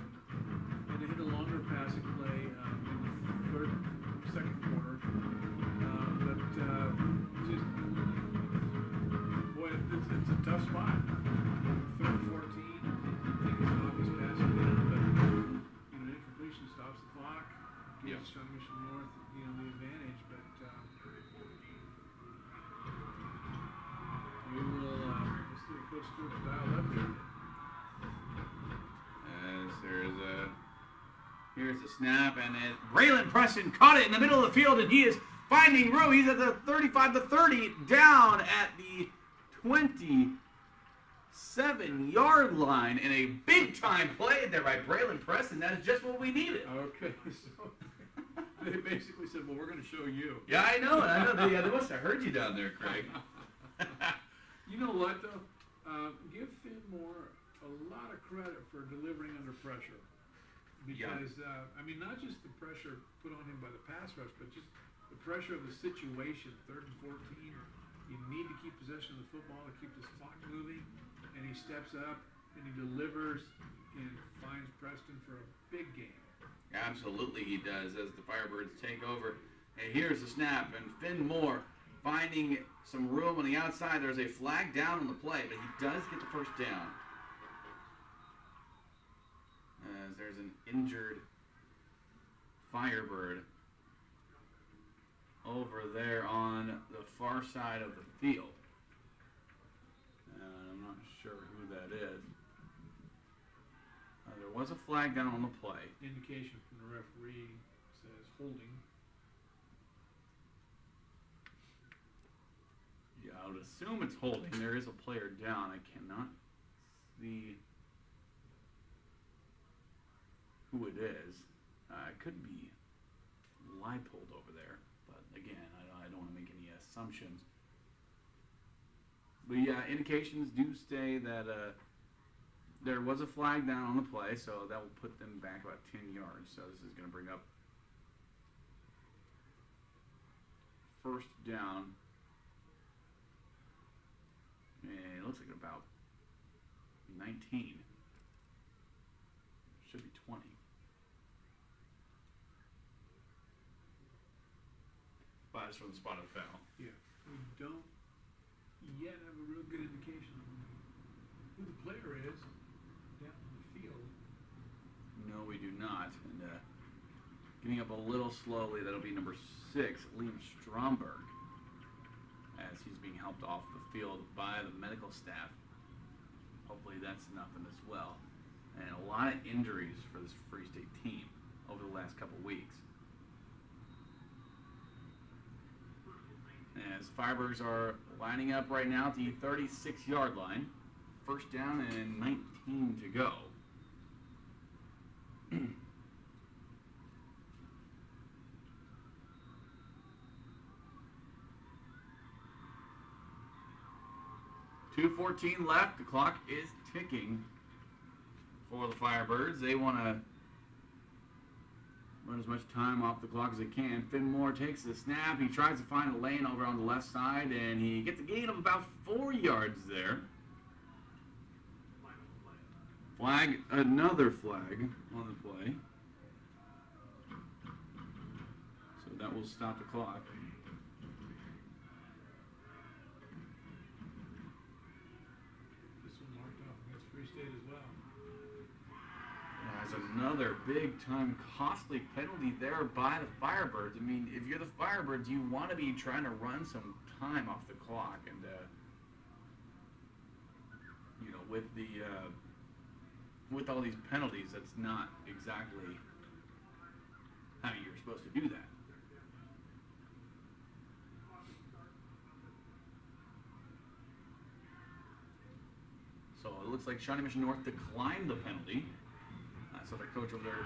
And they hit a longer passing play in the second quarter. It's a tough spot. 3rd and 14, I think it's an obvious passing down, but incompletion stops the clock. Gives Shawnee Mission North, the advantage, but we will let's see what Coach Stewart's dialed up here. As here's the snap, and Braylon Preston caught it in the middle of the field, and he is finding room. He's at the 35 to 30, down at the 27-yard line, and a big-time play there by Braylon Preston. That is just what we needed. Okay, so they basically said, well, we're going to show you. Yeah, I know. They must have heard you down there, Craig. You know what, though? Give Finn Moore a lot of credit for delivering under pressure. Because, not just the pressure put on him by the pass rush, but just the pressure of the situation. 3rd and 14, you need to keep possession of the football to keep this clock moving, and he steps up and he delivers and finds Preston for a big game. Absolutely he does, as the Firebirds take over. And here's the snap, and Finn Moore finding some room on the outside. There's a flag down on the play, but he does get the first down. As there's an injured Firebird over there on the far side of the field. I'm not sure who that is. There was a flag down on the play. Indication from the referee says holding. Yeah, I would assume it's holding. There is a player down. I cannot see who it is. It could be Leipold over there, but again, I don't want to make any assumptions. But yeah, indications do say that there was a flag down on the play, so that will put them back about 10 yards. So this is going to bring up 1st down. And it looks like about 19. Should be 20. But it's from the spot of the foul. Yeah, we don't yet have a real good indication of who the player is down in the field. No, we do not. And getting up a little slowly, that'll be number 6, Liam Stromberg, as he's being helped off the field by the medical staff. Hopefully that's nothing as well. And a lot of injuries for this Free State team. A over the last couple weeks. As Firebirds are lining up right now at the 36-yard line. First down and 19 to go. .2:14 left. The clock is ticking for the Firebirds. They want to run as much time off the clock as they can. Finmore takes the snap. He tries to find a lane over on the left side, and he gets a gain of about 4 yards there. Flag, another flag on the play. So that will stop the clock. This one marked off against Free State as well. There's another big-time costly penalty there by the Firebirds. I mean, if you're the Firebirds, you want to be trying to run some time off the clock. And, you know, with the with all these penalties, that's not exactly how you're supposed to do that. So it looks like Shawnee Mission North declined the penalty. So the coach over there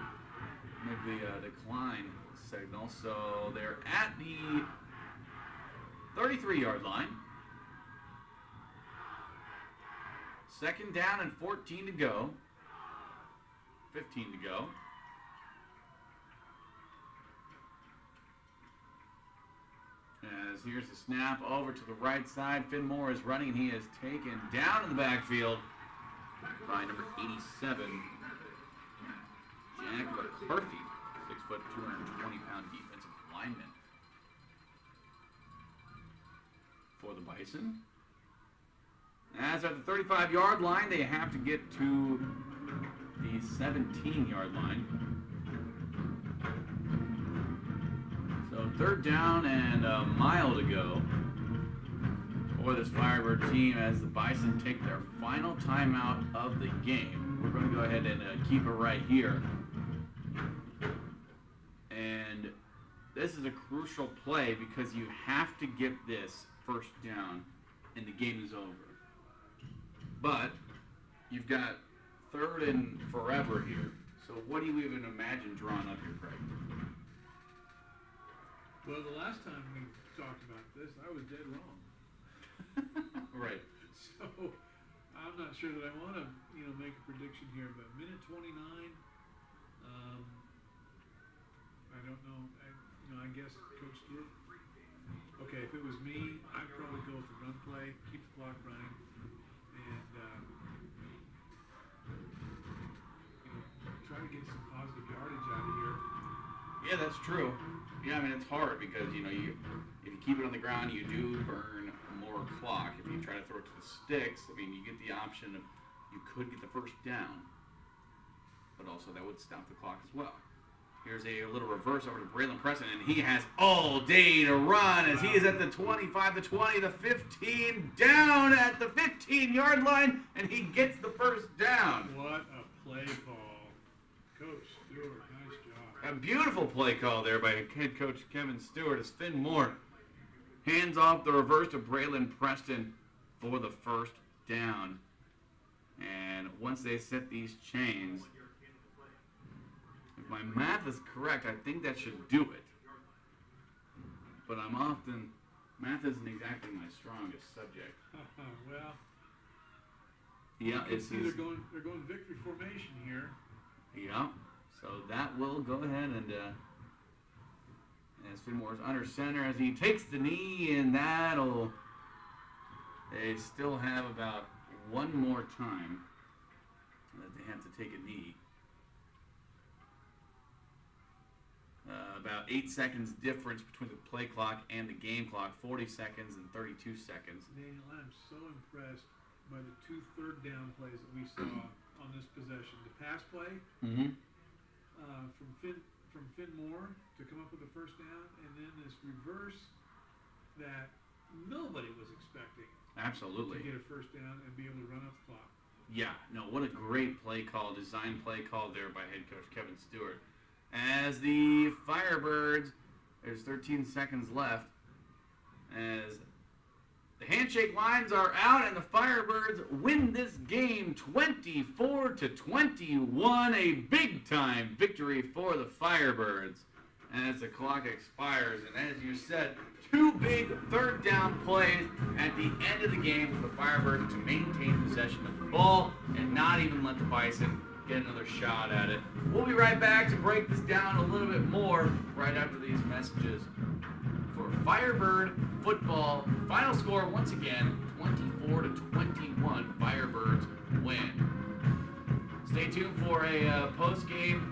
made the decline signal. So they're at the 33-yard line. Second down and 14 to go. 15 to go. As here's the snap over to the right side. Finmore is running, and he is taken down in the backfield by number 87, Jack McCarthy, 6', 220-pound defensive lineman for the Bison. As at the 35-yard line, they have to get to the 17-yard line. So third down and a mile to go for this Firebird team as the Bison take their final timeout of the game. We're going to go ahead and keep it right here. And this is a crucial play because you have to get this first down and the game is over. But you've got third and forever here. So what do you even imagine drawing up here, Craig? Well, the last time we talked about this, I was dead wrong. Right. So I'm not sure that I want to, make a prediction here, but minute 29. I don't know. I guess Coach Stewart. Okay, if it was me, I'd probably go with the run play, keep the clock running, and try to get some positive yardage out of here. Yeah, that's true. Yeah, I mean, it's hard because, if you keep it on the ground, you do burn more clock. If you try to throw it to the sticks, I mean, you get the option of, you could get the first down, but also that would stop the clock as well. Here's a little reverse over to Braylon Preston, and he has all day to run as he is at the 25, the 20, the 15, down at the 15-yard line, and he gets the first down. What a play call. Coach Stewart, nice job. A beautiful play call there by head coach Kevin Stewart as Finmore hands off the reverse to Braylon Preston for the first down. And once they set these chains, if my math is correct, I think that should do it. But math isn't exactly my strongest subject. Well, yeah, it's they're going victory formation here. Yeah, so that will go ahead and as Finmore's under center as he takes the knee, and they still have about one more time that they have to take a knee. About 8 seconds difference between the play clock and the game clock, 40 seconds and 32 seconds. Daniel, I'm so impressed by the 2 third down plays that we saw on this possession. The pass play from Finmore to come up with the first down, and then this reverse that nobody was expecting. Absolutely. To get a first down and be able to run up the clock. Yeah, no, what a great play call, design play call there by head coach Kevin Stewart. as the Firebirds, there's 13 seconds left, as the handshake lines are out and the Firebirds win this game 24-21, a big-time victory for the Firebirds as the clock expires. And as you said, 2 big third down plays at the end of the game for the Firebirds to maintain possession of the ball and not even let the Bison get another shot at it. We'll be right back to break this down a little bit more right after these messages. For Firebird football, final score once again, 24-21, Firebirds win. Stay tuned for a post-game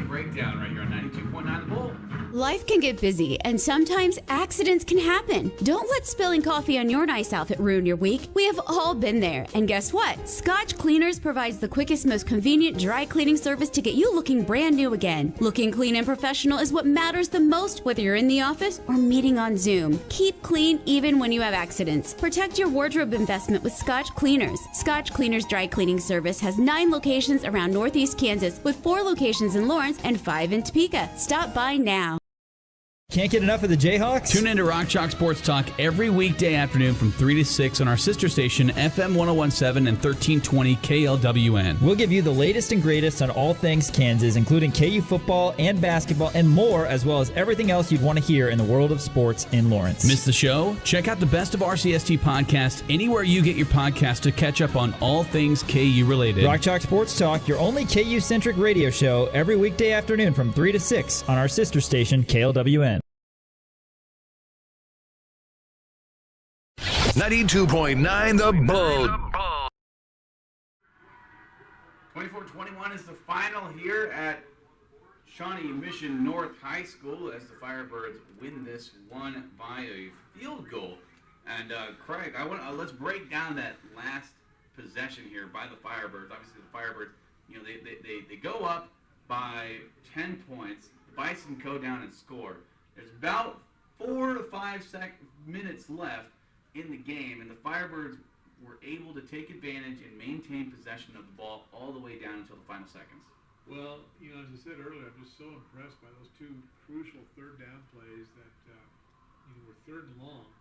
breakdown right here on 92.9 The Bull. Life can get busy, and sometimes accidents can happen. Don't let spilling coffee on your nice outfit ruin your week. We have all been there. And guess what? Scotch Cleaners provides the quickest, most convenient dry cleaning service to get you looking brand new again. Looking clean and professional is what matters the most, whether you're in the office or meeting on Zoom. Keep clean even when you have accidents. Protect your wardrobe investment with Scotch Cleaners. Scotch Cleaners dry cleaning service has 9 locations around Northeast Kansas, with 4 locations in Lawrence and 5 in Topeka. Stop by now. Can't get enough of the Jayhawks? Tune in to Rock Chalk Sports Talk every weekday afternoon from 3 to 6 on our sister station, FM 1017 and 1320 KLWN. We'll give you the latest and greatest on all things Kansas, including KU football and basketball and more, as well as everything else you'd want to hear in the world of sports in Lawrence. Miss the show? Check out the Best of RCST podcast anywhere you get your podcast to catch up on all things KU related. Rock Chalk Sports Talk, your only KU-centric radio show, every weekday afternoon from 3 to 6 on our sister station, KLWN. 92.9 The Bull. 24-21 is the final here at Shawnee Mission North High School as the Firebirds win this one by a field goal. And Craig, let's break down that last possession here by the Firebirds. Obviously, the Firebirds, they go up by 10 points. The Bison go down and score. There's about 4 to 5 minutes left in the game, and the Firebirds were able to take advantage and maintain possession of the ball all the way down until the final seconds. Well, as I said earlier, I'm just so impressed by those 2 crucial third down plays that were third and long,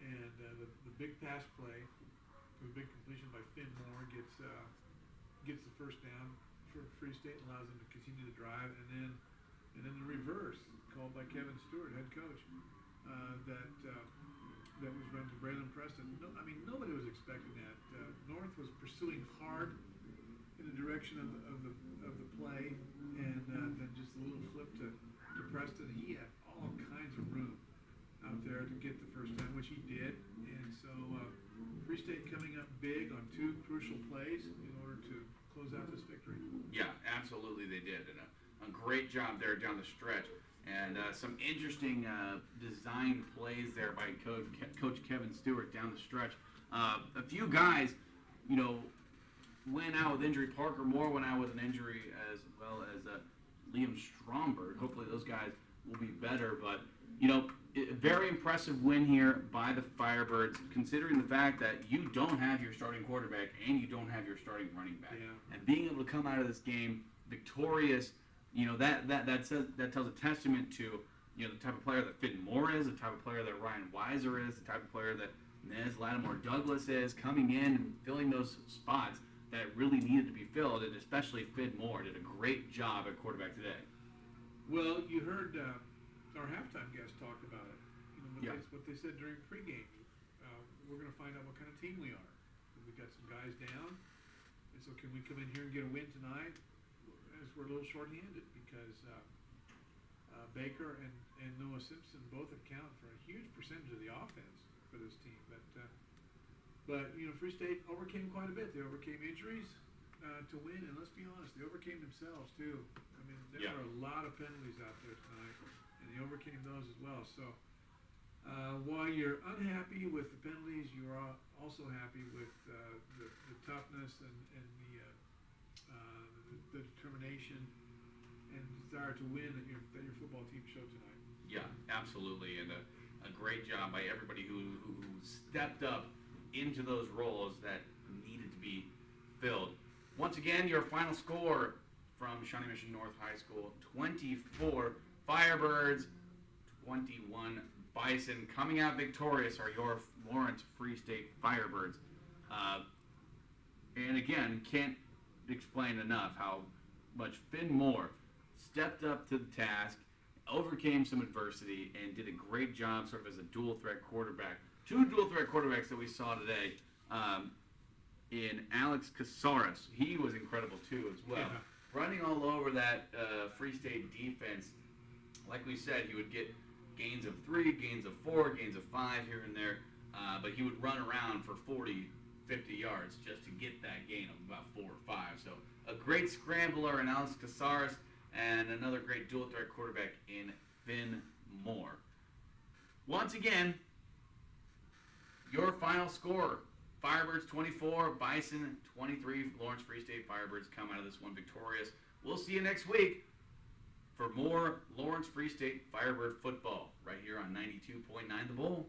and the big pass play, the big completion by Finn Moore gets the first down for Free State, allows them to continue to drive, and then the reverse called by Kevin Stewart, head coach, that was run to Braylon Preston. Nobody was expecting that. North was pursuing hard in the direction of the play, and then just a little flip to Preston. He had all kinds of room out there to get the first down, which he did. And so Free State coming up big on 2 crucial plays in order to close out this victory. Yeah, absolutely they did. And a great job there down the stretch. And some interesting design plays there by Coach Kevin Stewart down the stretch. A few guys, went out with injury. Parker Moore went out with an injury, as well as Liam Stromberg. Hopefully those guys will be better. But, a very impressive win here by the Firebirds, considering the fact that you don't have your starting quarterback and you don't have your starting running back. Yeah. And being able to come out of this game victorious, that tells a testament to the type of player that Finn Moore is, the type of player that Ryan Weiser is, the type of player that Nez Lattimore Douglas is, coming in and filling those spots that really needed to be filled, and especially Finn Moore did a great job at quarterback today. Well, you heard our halftime guest talk about it. What they said during pregame. We're going to find out what kind of team we are. We've got some guys down, and so can we come in here and get a win tonight? We're a little short-handed because Baker and Noah Simpson both account for a huge percentage of the offense for this team. But Free State overcame quite a bit. They overcame injuries to win, and let's be honest, they overcame themselves too. There were a lot of penalties out there tonight, and they overcame those as well. So while you're unhappy with the penalties, you are also happy with the toughness and the determination and desire to win that your football team showed tonight. Yeah, absolutely, and a great job by everybody who stepped up into those roles that needed to be filled. Once again, your final score, from Shawnee Mission North High School. 24 Firebirds, 21 Bison. Coming out victorious are your Lawrence Free State Firebirds. And again, can't explain enough how much Finn Moore stepped up to the task, overcame some adversity, and did a great job sort of as a dual-threat quarterback. 2 dual-threat quarterbacks that we saw today in Alex Casares. He was incredible, too, as well. Yeah. Running all over that Free State defense. Like we said, he would get gains of 3, gains of 4, gains of 5 here and there, but he would run around for 40, 50 yards just to get that gain of about 4 or 5. So a great scrambler in Alex Casares and another great dual-threat quarterback in Finn Moore. Once again, your final score, Firebirds 24, Bison 23. Lawrence Free State Firebirds come out of this one victorious. We'll see you next week for more Lawrence Free State Firebird football right here on 92.9 The Bull.